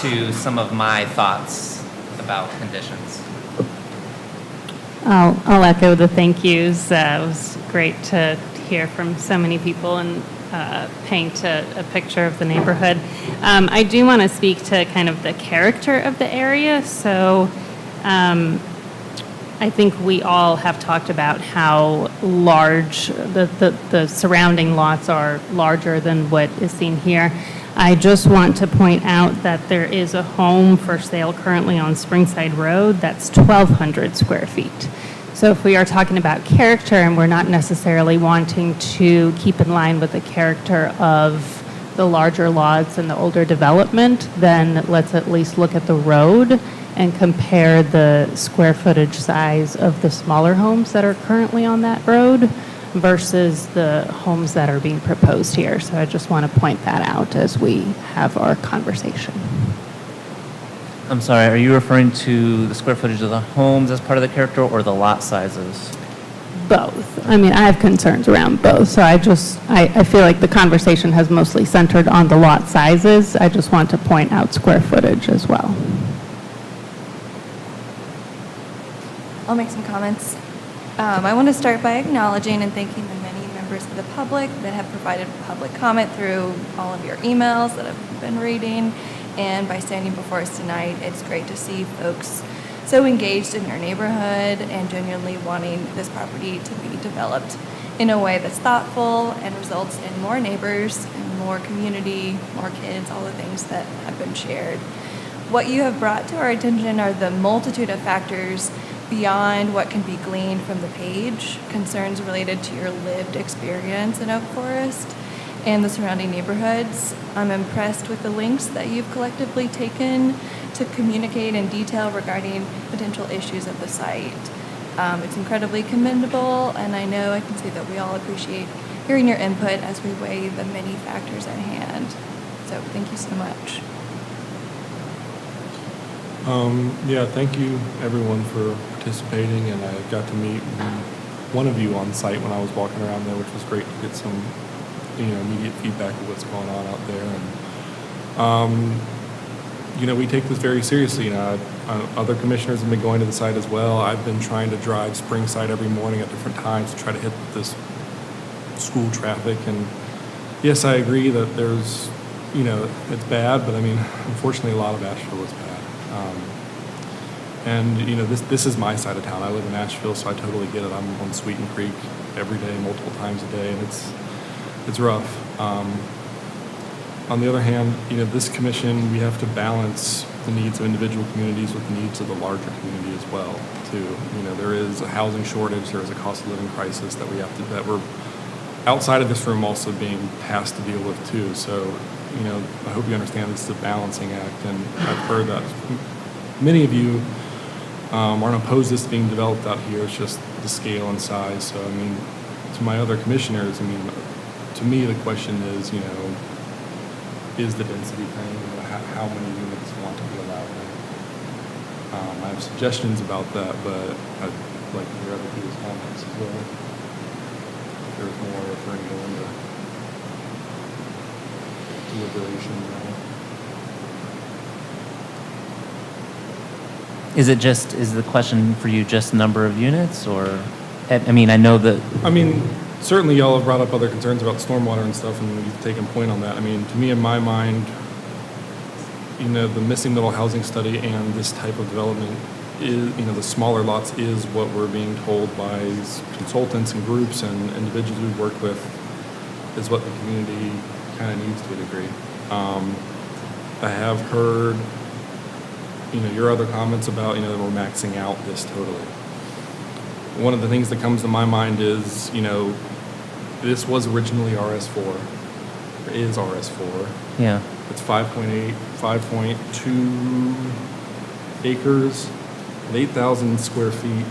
to some of my thoughts about conditions. I'll echo the thank yous. It was great to hear from so many people and paint a picture of the neighborhood. I do want to speak to kind of the character of the area. So I think we all have talked about how large the surrounding lots are, larger than what is seen here. I just want to point out that there is a home for sale currently on Springside Road that's 1,200 square feet. So if we are talking about character and we're not necessarily wanting to keep in line with the character of the larger lots and the older development, then let's at least look at the road and compare the square footage size of the smaller homes that are currently on that road versus the homes that are being proposed here. So I just want to point that out as we have our conversation. I'm sorry, are you referring to the square footage of the homes as part of the character, or the lot sizes? Both. I mean, I have concerns around both. So I feel like the conversation has mostly centered on the lot sizes. I just want to point out square footage as well. I'll make some comments. I want to start by acknowledging and thanking the many members of the public that have provided public comment through all of your emails that I've been reading, and by standing before us tonight. It's great to see folks so engaged in your neighborhood and genuinely wanting this property to be developed in a way that's thoughtful and results in more neighbors and more community, more kids, all the things that have been shared. What you have brought to our attention are the multitude of factors beyond what can be gleaned from the page, concerns related to your lived experience in Oak Forest and the surrounding neighborhoods. I'm impressed with the lengths that you've collectively taken to communicate in detail regarding potential issues of the site. It's incredibly commendable, and I know I can say that we all appreciate hearing your input as we weigh the many factors at hand. So thank you so much. Yeah, thank you everyone for participating, and I got to meet one of you on site when I was walking around there, which was great to get some immediate feedback of what's going on out there. And we take this very seriously. Other commissioners have been going to the site as well. I've been trying to drive Springside every morning at different times to try to hit this school traffic. And yes, I agree that there's, it's bad, but I mean, unfortunately, a lot of Asheville is bad. This is my side of town. I live in Asheville, so I totally get it. I'm on Sweeten Creek every day, multiple times a day, and it's rough. On the other hand, this commission, we have to balance the needs of individual communities with the needs of the larger community as well, too. There is a housing shortage, there is a cost of living crisis that we're outside of this room also being tasked to deal with, too. So, I hope you understand this is a balancing act, and I've heard that many of you aren't opposed to this being developed out here. It's just the scale and size. So, I mean, to my other commissioners, to me, the question is, is the density thing, how many units want to be allowed in. I have suggestions about that, but I'd like to hear other people's comments as well. If there's more referring to into deliberation. Is the question for you just number of units, or, I know that... Certainly y'all have brought up other concerns about stormwater and stuff, and you've taken point on that. To me, in my mind, the missing middle housing study and this type of development is, the smaller lots is what we're being told by consultants and groups and individuals we work with is what the community kind of needs to a degree. I have heard, your other comments about, that we're maxing out this totally. One of the things that comes to my mind is, this was originally RS4, or is RS4. Yeah. It's 5.2 acres, at 8,000 square feet.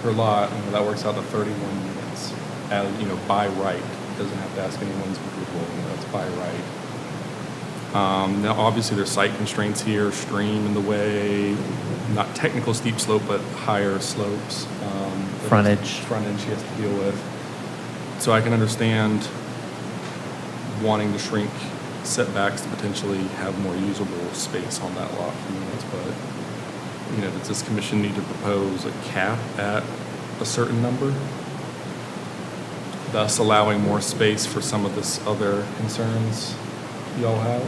per lot, and that works out to 31 units, by right. Doesn't have to ask anyone's approval, it's by right. Now, obviously, there's site constraints here, stream in the way, not technical steep slope, but higher slopes. Frontage. Frontage he has to deal with. So I can understand wanting to shrink setbacks to potentially have more usable space on that lot for units, but, does this commission need to propose a cap at a certain number, thus allowing more space for some of this other concerns y'all have,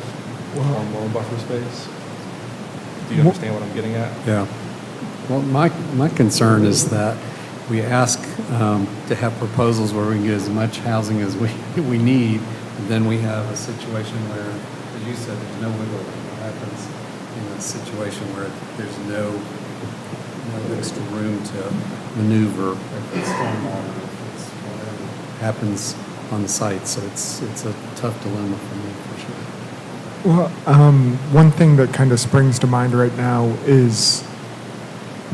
or more buffer space? Do you understand what I'm getting at? Yeah. Well, my concern is that we ask to have proposals where we can get as much housing as we need, and then we have a situation where, as you said, there's no wiggle room. What happens in a situation where there's no extra room to maneuver, if it's stormwater, if it's whatever happens on the site. So it's a tough dilemma for me, for sure. Well, one thing that kind of springs to mind right now is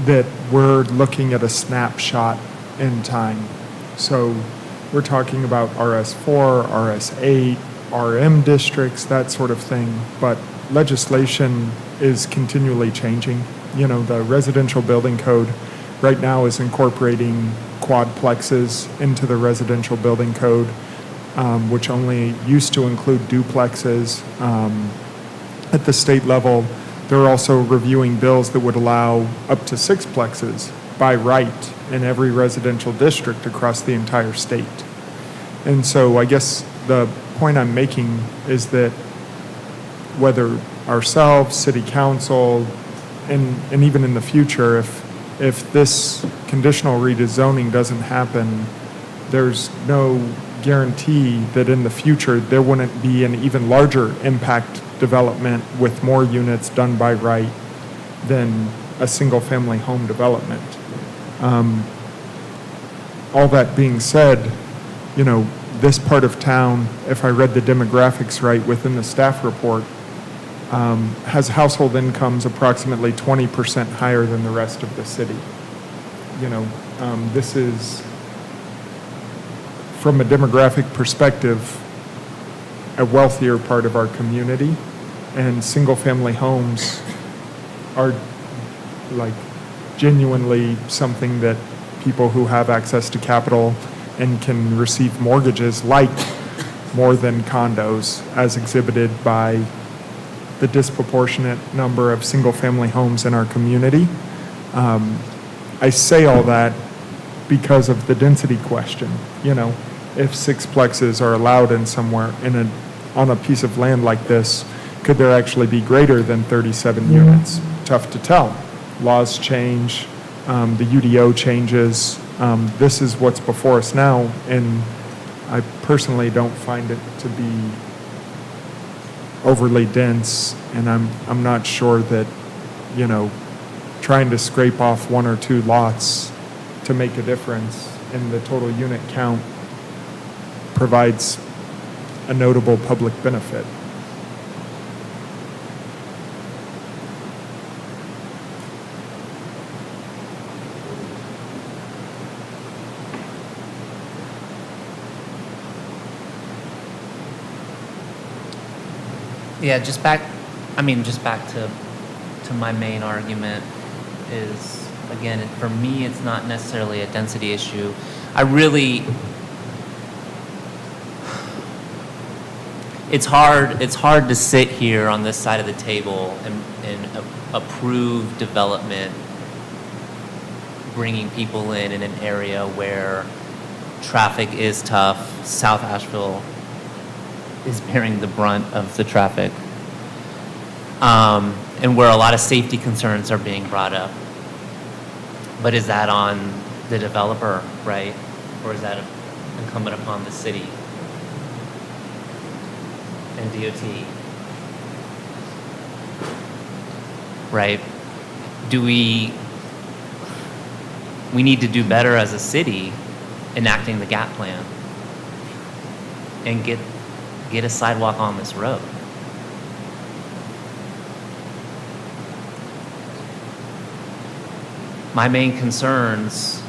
that we're looking at a snapshot in time. So we're talking about RS4, RS8, RM districts, that sort of thing, but legislation is continually changing. The residential building code right now is incorporating quadplexes into the residential building code, which only used to include duplexes. At the state level, they're also reviewing bills that would allow up to sixplexes by right in every residential district across the entire state. And so I guess the point I'm making is that whether ourselves, city council, and even in the future, if this conditional redesigning doesn't happen, there's no guarantee that in the future there wouldn't be an even larger impact development with more units done by right than a single-family home development. All that being said, this part of town, if I read the demographics right within the staff report, has household incomes approximately 20% higher than the rest of the city. This is, from a demographic perspective, a wealthier part of our community, and single-family homes are genuinely something that people who have access to capital and can receive mortgages like more than condos, as exhibited by the disproportionate number of single-family homes in our community. I say all that because of the density question. If sixplexes are allowed in somewhere on a piece of land like this, could there actually be greater than 37 units? Tough to tell. Laws change, the UDO changes. This is what's before us now, and I personally don't find it to be overly dense, and I'm not sure that, trying to scrape off one or two lots to make a difference in the total unit count provides a notable public benefit. Yeah, just back to my main argument is, again, for me, it's not necessarily a density issue. It's hard to sit here on this side of the table and approve development, bringing people in an area where traffic is tough. South Asheville is bearing the brunt of the traffic, and where a lot of safety concerns are being brought up. But is that on the developer, right? Or is that incumbent upon the city and DOT? Right? We need to do better as a city enacting the GAP plan and get a sidewalk on this road. My main concerns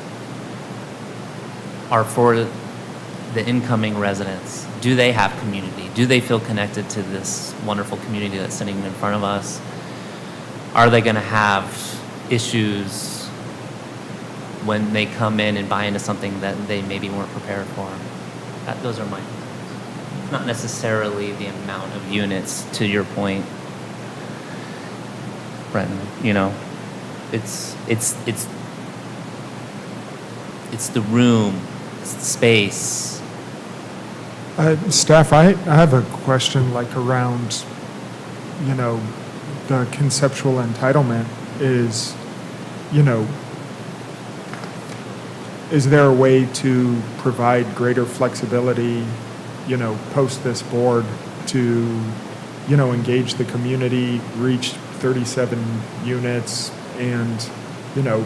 are for the incoming residents. Do they have community? Do they feel connected to this wonderful community that's sitting in front of us? Are they going to have issues when they come in and buy into something that they maybe weren't prepared for? Those are my concerns. Not necessarily the amount of units, to your point, Brenton. You know, it's the room, it's the space. Staff, I have a question like around, you know, the conceptual entitlement is, you know, is there a way to provide greater flexibility, you know, post this board to, you know, engage the community, reach 37 units and, you know,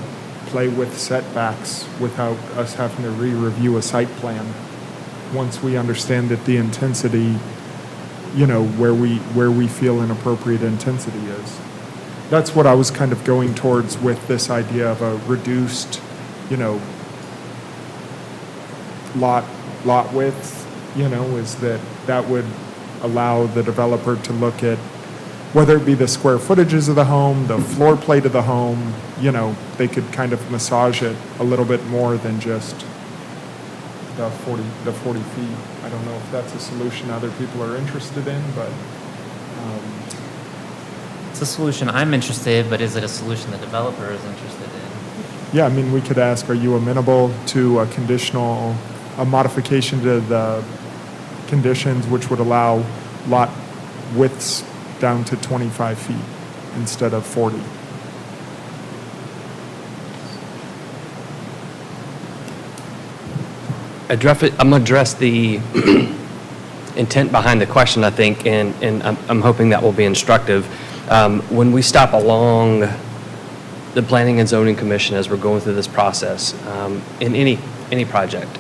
play with setbacks without us having to re-review a site plan once we understand that the intensity, you know, where we feel an appropriate intensity is. That's what I was kind of going towards with this idea of a reduced, you know, lot width, you know, is that would allow the developer to look at whether it be the square footages of the home, the floor plate of the home, you know, they could kind of massage it a little bit more than just the 40 feet. I don't know if that's a solution other people are interested in, but It's a solution I'm interested in, but is it a solution the developer is interested in? yeah, I mean, we could ask, are you amenable to a modification to the conditions which would allow lot widths down to 25 feet instead of 40? I'm going to address the intent behind the question, I think, and I'm hoping that will be instructive. When we stop along the Planning and Zoning Commission as we're going through this process, in any project,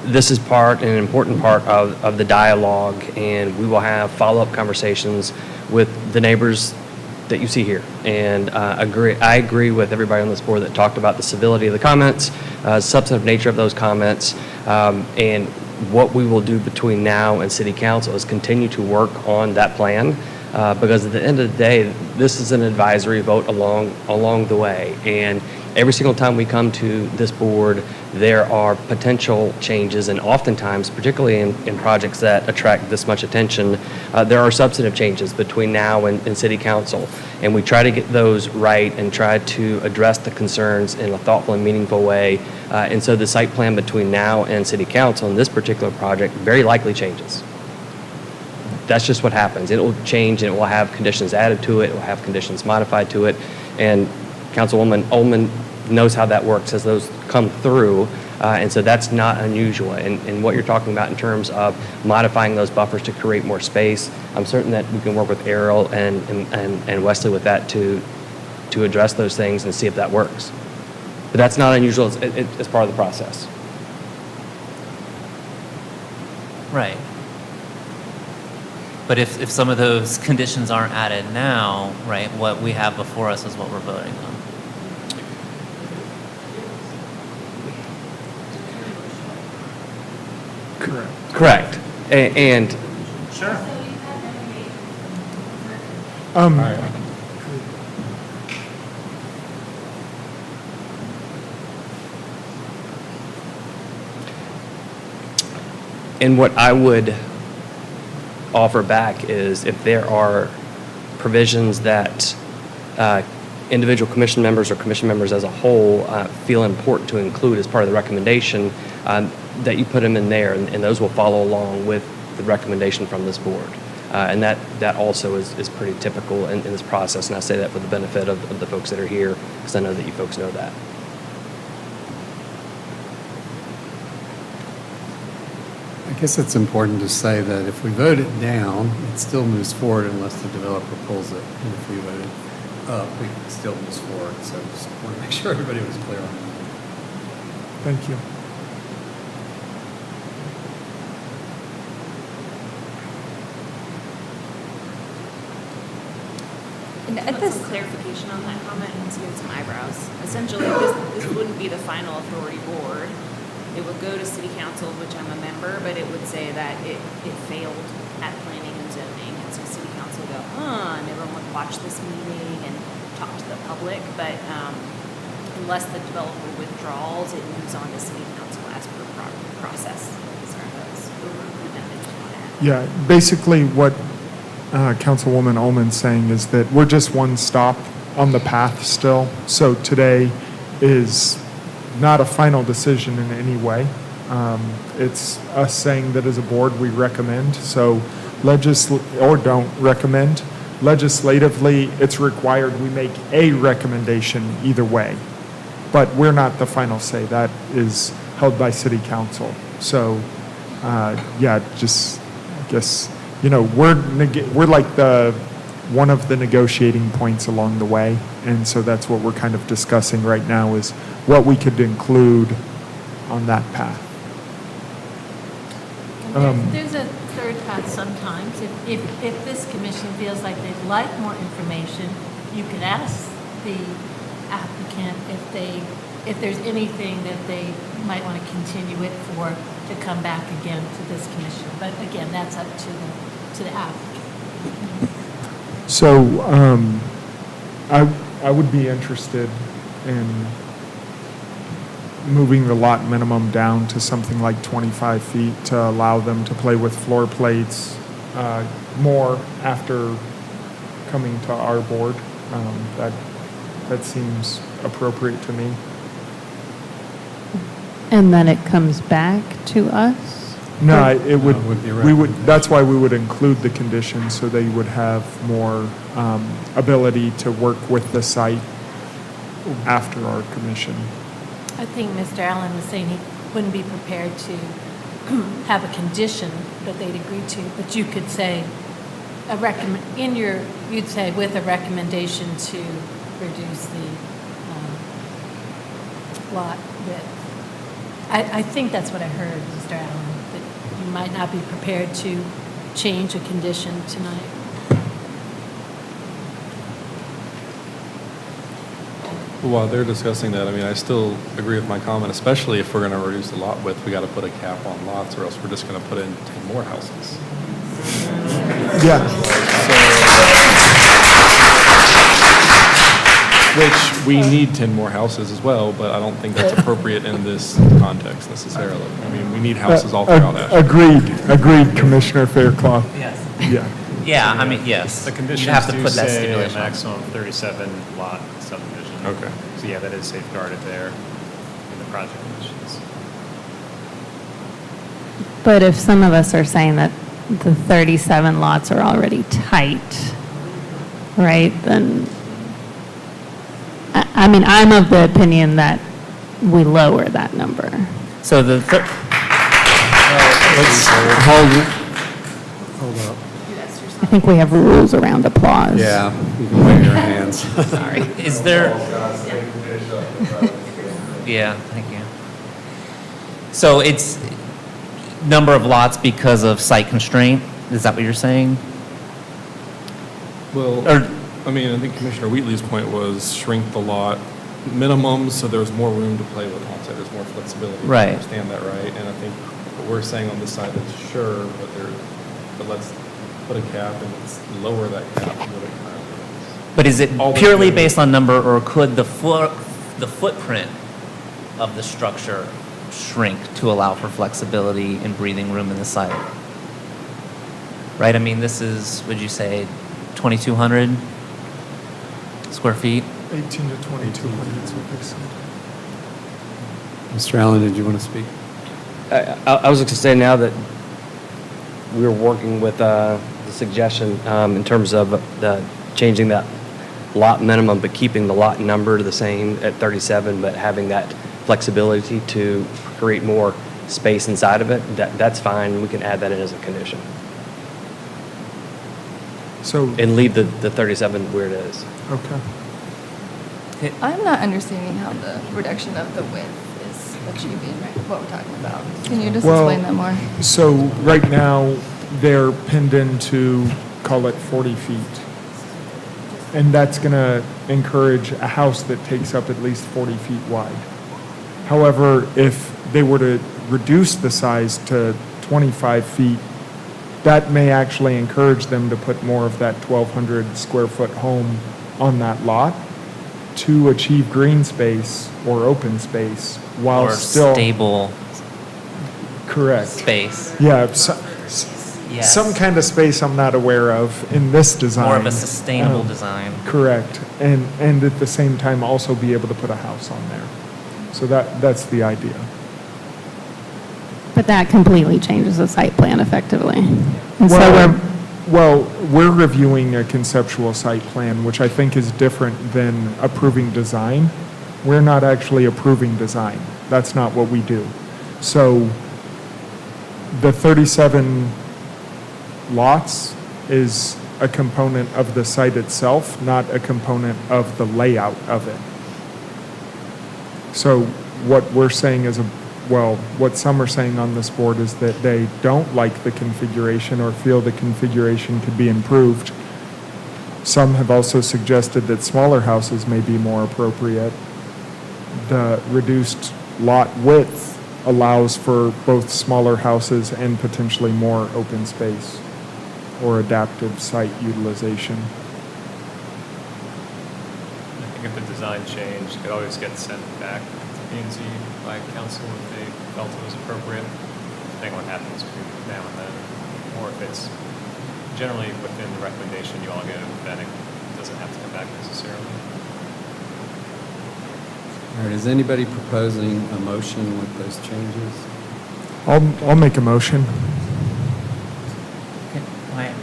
this is an important part of the dialogue, and we will have follow-up conversations with the neighbors that you see here. And I agree with everybody on this board that talked about the civility of the comments, substantive nature of those comments, and what we will do between now and City Council is continue to work on that plan, because at the end of the day, this is an advisory vote along the way. And every single time we come to this board, there are potential changes, and oftentimes, particularly in projects that attract this much attention, there are substantive changes between now and City Council. And we try to get those right and try to address the concerns in a thoughtful and meaningful way. And so the site plan between now and City Council in this particular project very likely changes. That's just what happens. It will change, and it will have conditions added to it. It will have conditions modified to it. And Councilwoman Ullman knows how that works as those come through, and so that's not unusual. And what you're talking about in terms of modifying those buffers to create more space, I'm certain that we can work with Errol and Wesley with that to address those things and see if that works. But that's not unusual as part of the process. Right. But if some of those conditions aren't added now, right, what we have before us is what we're voting on. Correct. And sure. And what I would offer back is if there are provisions that individual commission members or commission members as a whole feel important to include as part of the recommendation, that you put them in there, and those will follow along with the recommendation from this board. And that also is pretty typical in this process, and I say that for the benefit of the folks that are here, because I know that you folks know that. I guess it's important to say that if we vote it down, it still moves forward unless the developer pulls it. And if we vote it up, it still moves forward. So just want to make sure everybody was clear on that. Thank you. At this clarification on that comment, and give some eyebrows. Essentially, this wouldn't be the final authority board. it would go to city council, which I'm a member, but it would say that it failed at planning and zoning. And so city council would go, and everyone would watch this meeting and talk to the public. But unless the developer withdraws, it moves on to city council as per process. Sorry, that's over. Yeah, basically what Councilwoman Ullman's saying is that we're just one stop on the path still. So today is not a final decision in any way. It's us saying that as a board we recommend. So or don't recommend. Legislatively, it's required we make a recommendation either way. But we're not the final say. That is held by city council. So, just, I guess, we're like one of the negotiating points along the way. And so that's what we're kind of discussing right now is what we could include on that path. There's a third path sometimes. If this commission feels like they'd like more information, you could ask the applicant if there's anything that they might want to continue it for to come back again to this commission. But again, that's up to the applicant. So I would be interested in moving the lot minimum down to something like 25 feet to allow them to play with floor plates more after coming to our board. That seems appropriate to me. And then it comes back to us? No, it would, would be a we would, that's why we would include the conditions so they would have more ability to work with the site after our commission. I think Mr. Allen was saying he wouldn't be prepared to have a condition that they'd agree to, but you could say you'd say with a recommendation to reduce the lot width. I think that's what I heard, Mr. Allen, that you might not be prepared to change a condition tonight. While they're discussing that, I mean, I still agree with my comment, especially if we're going to reduce the lot width, we got to put a cap on lots, or else we're just going to put in 10 more houses. Yeah. Which we need 10 more houses as well, but I don't think that's appropriate in this context necessarily. I mean, we need houses all throughout Asheville. Agreed, Commissioner Fairclough. Yes. Yeah. Yeah, I mean, yes. The You conditions have to do put that say a stipulation. maximum 37 lot subdivision. Okay. So yeah, that is safeguarded there in the project conditions. But if some of us are saying that the 37 lots are already tight, right, then, I mean, I'm of the opinion that we lower that number. So the, Hold up. I think we have rules around applause. Yeah, you can wave your hands. sorry, is there? Yeah, thank you. So it's number of lots because of site constraint? Is that what you're saying? Well, Or- I mean, I think Commissioner Wheatley's point was shrink the lot minimum so there's more room to play with on site. There's more flexibility. Right. I understand that, right? And I think what we're saying on this side is sure, but let's put a cap and let's lower that cap to what it currently is. But is it All the purely way- based on number, or could the footprint of the structure shrink to allow for flexibility and breathing room in the site? Right, I mean, this is, would you say, 2,200 square feet? 18 to 2,200 is what they said. Mr. Allen, did you want to speak? I was going to say now that we're working with the suggestion in terms of changing that lot minimum, but keeping the lot number the same at 37, but having that flexibility to create more space inside of it, that's fine. We can add that in as a condition. So, And leave the 37 where it is. okay. I'm not understanding how the reduction of the width is achieving what we're talking about. Can you just explain that more? So right now, they're pinned into, call it 40 feet. And that's going to encourage a house that takes up at least 40 feet wide. However, if they were to reduce the size to 25 feet, that may actually encourage them to put more of that 1,200 square foot home on that lot to achieve green space or open space while Or still. stable Correct. space. Yeah, Yes. some kind of space I'm not aware of in this design. More of a sustainable Um, design. Correct, and at the same time also be able to put a house on there. So that's the idea. But that completely changes the site plan effectively. And so We're reviewing a conceptual site plan, which I think is different than approving design. We're not actually approving design. That's not what we do. So the 37 lots is a component of the site itself, not a component of the layout of it. So what we're saying is, what some are saying on this board is that they don't like the configuration or feel the configuration could be improved. Some have also suggested that smaller houses may be more appropriate. The reduced lot width allows for both smaller houses and potentially more open space or adaptive site utilization. I think if the design changed, it could always get sent back to P&Z by council if they felt it was appropriate, depending on what happens between now and then. Or if it's generally within the recommendation you all give, then it doesn't have to come back necessarily. All right, is anybody proposing a motion with those changes? I'll make a motion.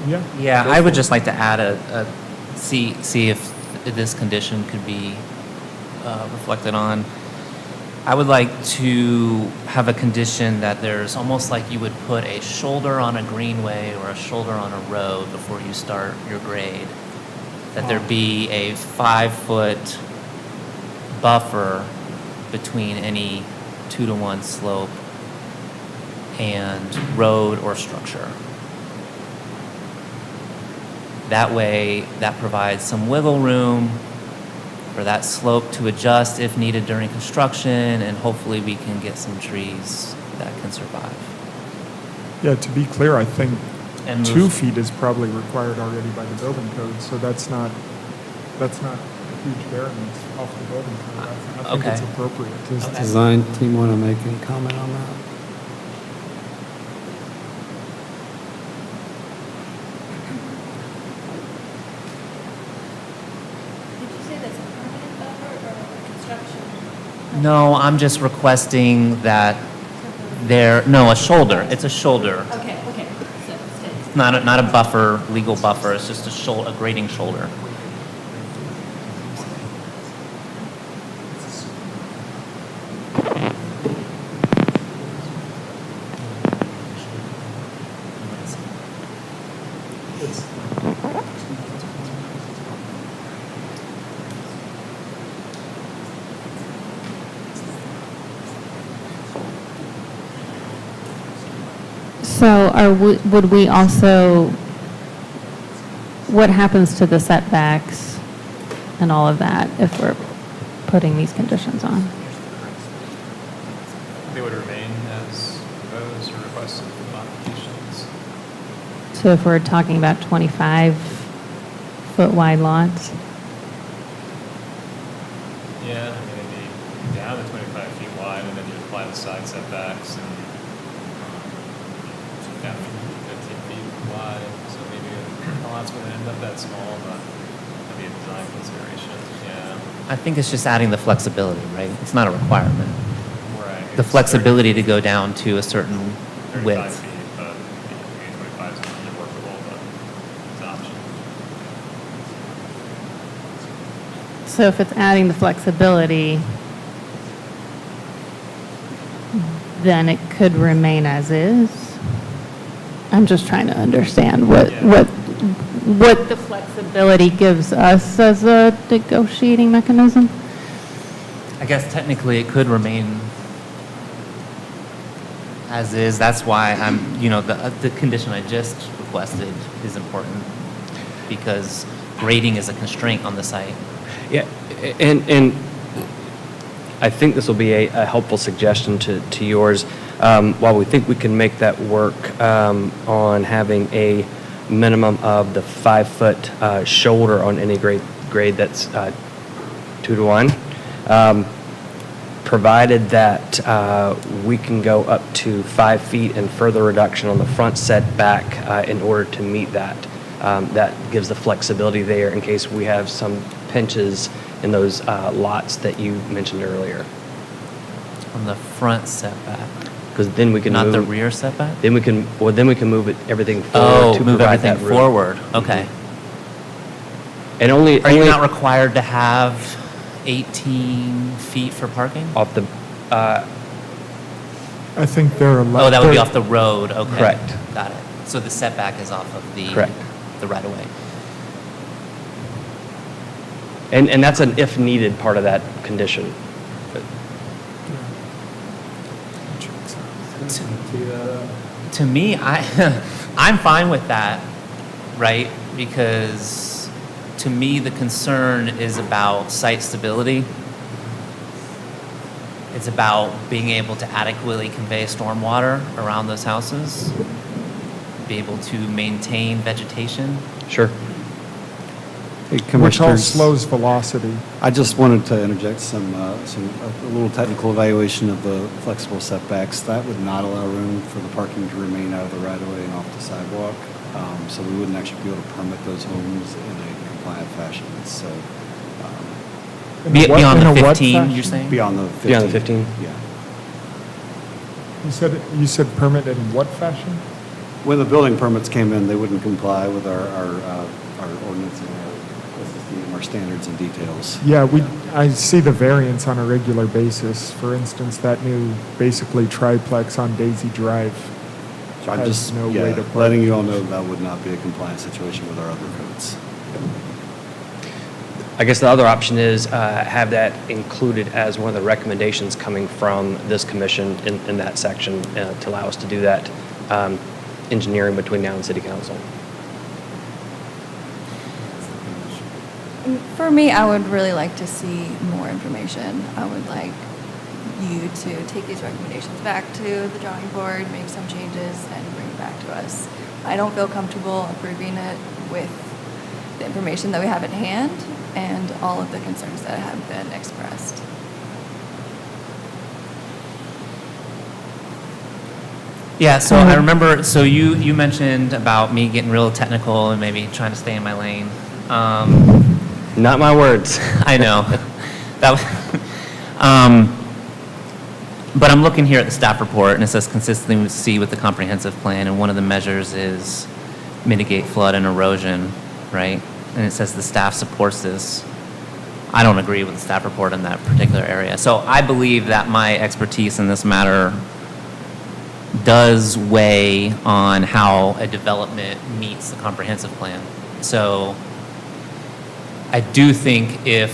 Yeah. Yeah, I would just like to add see if this condition could be reflected on. I would like to have a condition that there's almost like you would put a shoulder on a greenway or a shoulder on a road before you start your grade. That there be a 5-foot buffer between any 2-to-1 slope and road or structure. That way, that provides some wiggle room for that slope to adjust if needed during construction, and hopefully we can get some trees that can survive. Yeah, to be clear, I think And 2 feet is probably required already by the building code, so that's not a huge variance off the building code. I think it's Okay. appropriate. Does the design team want to make any comment on that? Did you say that's a permanent buffer or construction? No, I'm just requesting that a shoulder. It's a shoulder. Okay, so stays. Not a buffer, legal buffer, it's just a grading shoulder. So would we also, what happens to the setbacks and all of that if we're putting these conditions on? They would remain as proposed or requested modifications. So if we're talking about 25-foot wide lots? Yeah, I mean, it'd be down to 25 feet wide, and then you apply the side setbacks and down to 15 feet wide. So maybe the lots wouldn't end up that small, but that'd be a design consideration. Yeah. I think it's just adding the flexibility, right? It's not a requirement. Right. The flexibility to go down to a certain 35 width. feet, but maybe 25 is not workable, but it's an option. So if it's adding the flexibility, then it could remain as is? I'm just trying to understand what the flexibility gives us as a negotiating mechanism. I guess technically it could remain as is. That's why the condition I just requested is important, because grading is a constraint on the site. Yeah, and I think this will be a helpful suggestion to yours. While we think we can make that work on having a minimum of the 5-foot shoulder on any grade that's 2 to 1, provided that we can go up to 5 feet and further reduction on the front setback in order to meet that. That gives the flexibility there in case we have some pinches in those lots that you mentioned earlier. On the front setback. Because then we can Not move, the rear setback? Then we can move everything forward to move provide everything that room. forward. Okay. And only Are you not required to have 18 feet for parking? off the I think they're allowed. Oh, that would be off the road. Okay. Correct. Got it. So the setback is off of the Correct. the right of way. and that's an if needed part of that condition. To me, I'm fine with that, right? Because to me, the concern is about site stability. It's about being able to adequately convey stormwater around those houses, be able to maintain vegetation. Sure. Which Hey, all Commissioners, slows velocity. I just wanted to interject a little technical evaluation of the flexible setbacks. That would not allow room for the parking to remain out of the right-of-way and off the sidewalk. So we wouldn't actually be able to permit those homes in a compliant fashion. So Beyond in the a what 15, fashion? you're saying? beyond the 15. Beyond the 15? Yeah. You said permit in what fashion? When the building permits came in, they wouldn't comply with our ordinance and our standards and details. Yeah, I see the variance on a regular basis. For instance, that new basically triplex on Daisy Drive So I'm has just no way to park. letting you all know that would not be a compliant situation with our other codes. I guess the other option is have that included as one of the recommendations coming from this commission in that section to allow us to do that engineering between now and city council. For me, I would really like to see more information. I would like you to take these recommendations back to the drawing board, make some changes, and bring it back to us. I don't feel comfortable approving it with the information that we have at hand and all of the concerns that have been expressed. Yeah, so I remember, so you mentioned about me getting real technical and maybe trying to stay in my lane. Not my words. I know. But I'm looking here at the staff report, and it says consistency with the comprehensive plan, and one of the measures is mitigate flood and erosion, right? And it says the staff supports this. I don't agree with the staff report in that particular area. So I believe that my expertise in this matter does weigh on how a development meets the comprehensive plan. So I do think I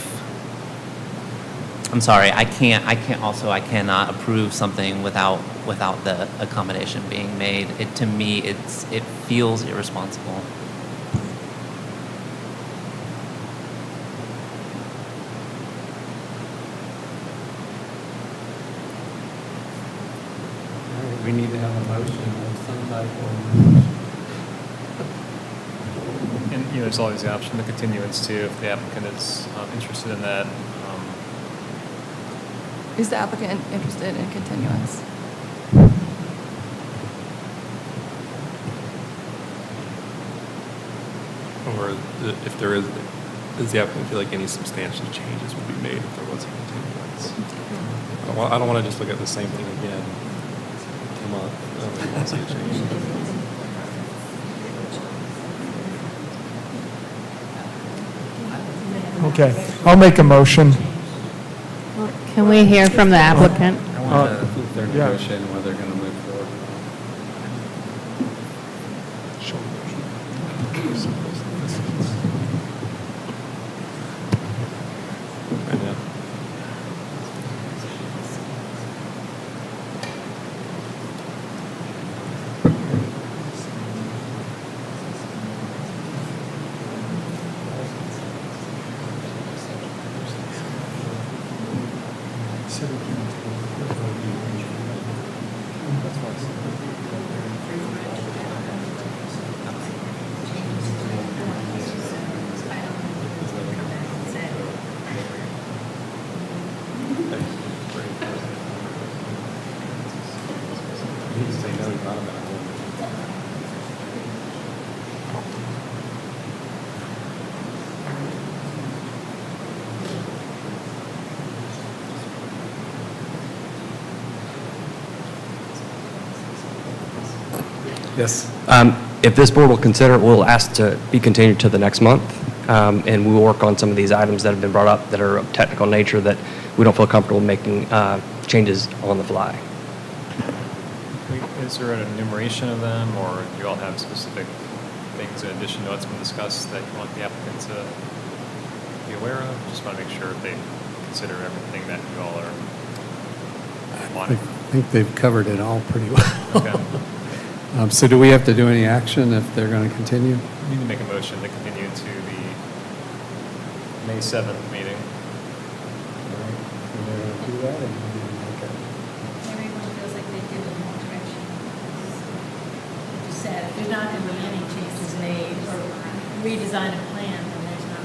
cannot approve something without the accommodation being made. To me, it feels irresponsible. We need to have a motion of some type or And, there's always the option of continuance too, if the applicant is interested in that. Is the applicant interested in continuance? Or if there is, does the applicant feel like any substantial changes would be made if there was a continuance? I don't want to just look at the same thing again. Come on, I don't really want to see a change. Okay, I'll make a motion. Can we hear from the applicant? I want to see if they're yeah. negotiating whether they're going to move forward. Right now. Yes. If this board will consider it, we'll ask to be continued to the next month, and we will work on some of these items that have been brought up that are of technical nature that we don't feel comfortable making changes on the fly. Is there an enumeration of them, or do you all have specific things in addition to what's been discussed that you want the applicant to be aware of? Just want to make sure they consider everything that you all are I wanting. think they've covered it all pretty well. Okay. So do we have to do any action if they're going to continue? You need to make a motion to continue to the May 7th meeting. Everyone feels like they give them more direction. Like you said, if there's not going to be any changes made or redesign a plan, then there's not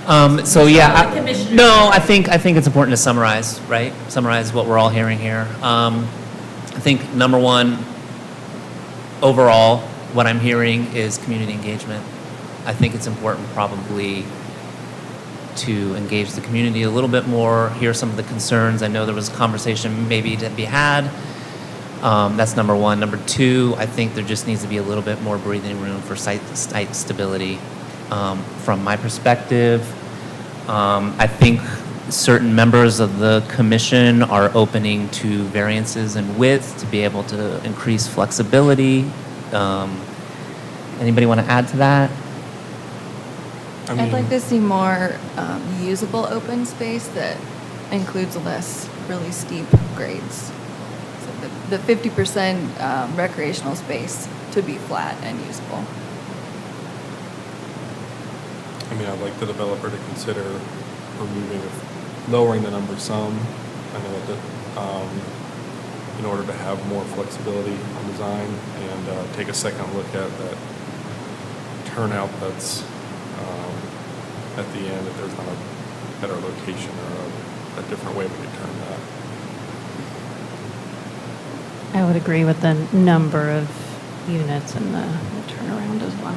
really So yeah, The commissioner- no, I think it's important to summarize, right? Summarize what we're all hearing here. I think number one, overall, what I'm hearing is community engagement. I think it's important probably to engage the community a little bit more, hear some of the concerns. I know there was a conversation maybe to be had. That's number one. Number two, I think there just needs to be a little bit more breathing room for site stability. From my perspective, I think certain members of the commission are opening to variances in width to be able to increase flexibility. Anybody want to add to that? I'd like to see more usable open space that includes less really steep grades. So the 50% recreational space to be flat and usable. I mean, I'd like the developer to consider lowering the number some. I know that, in order to have more flexibility in design, and take a second look at that turnout that's at the end, if there's not a better location or a different way we could turn that. I would agree with the number of units and the turnaround as well.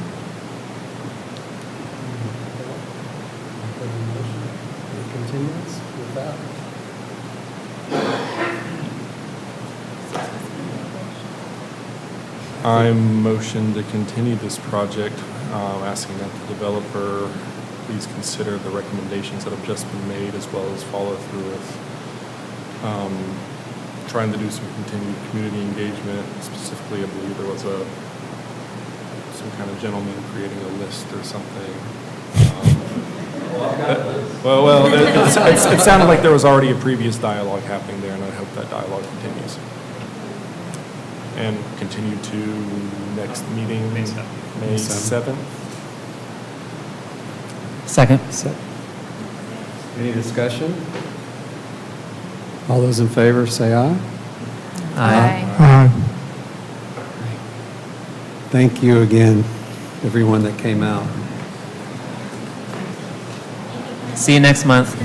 Continuance with that? I motion to continue this project, asking that the developer please consider the recommendations that have just been made, as well as follow through with trying to do some continued community engagement. Specifically, I believe there was some kind of gentleman creating a list or something. It sounded like there was already a previous dialogue happening there, and I hope that dialogue continues. And continue to next meeting, May 7th. Second. Any discussion? All those in favor, say aye. Aye. Thank you again, everyone that came out. See you next month.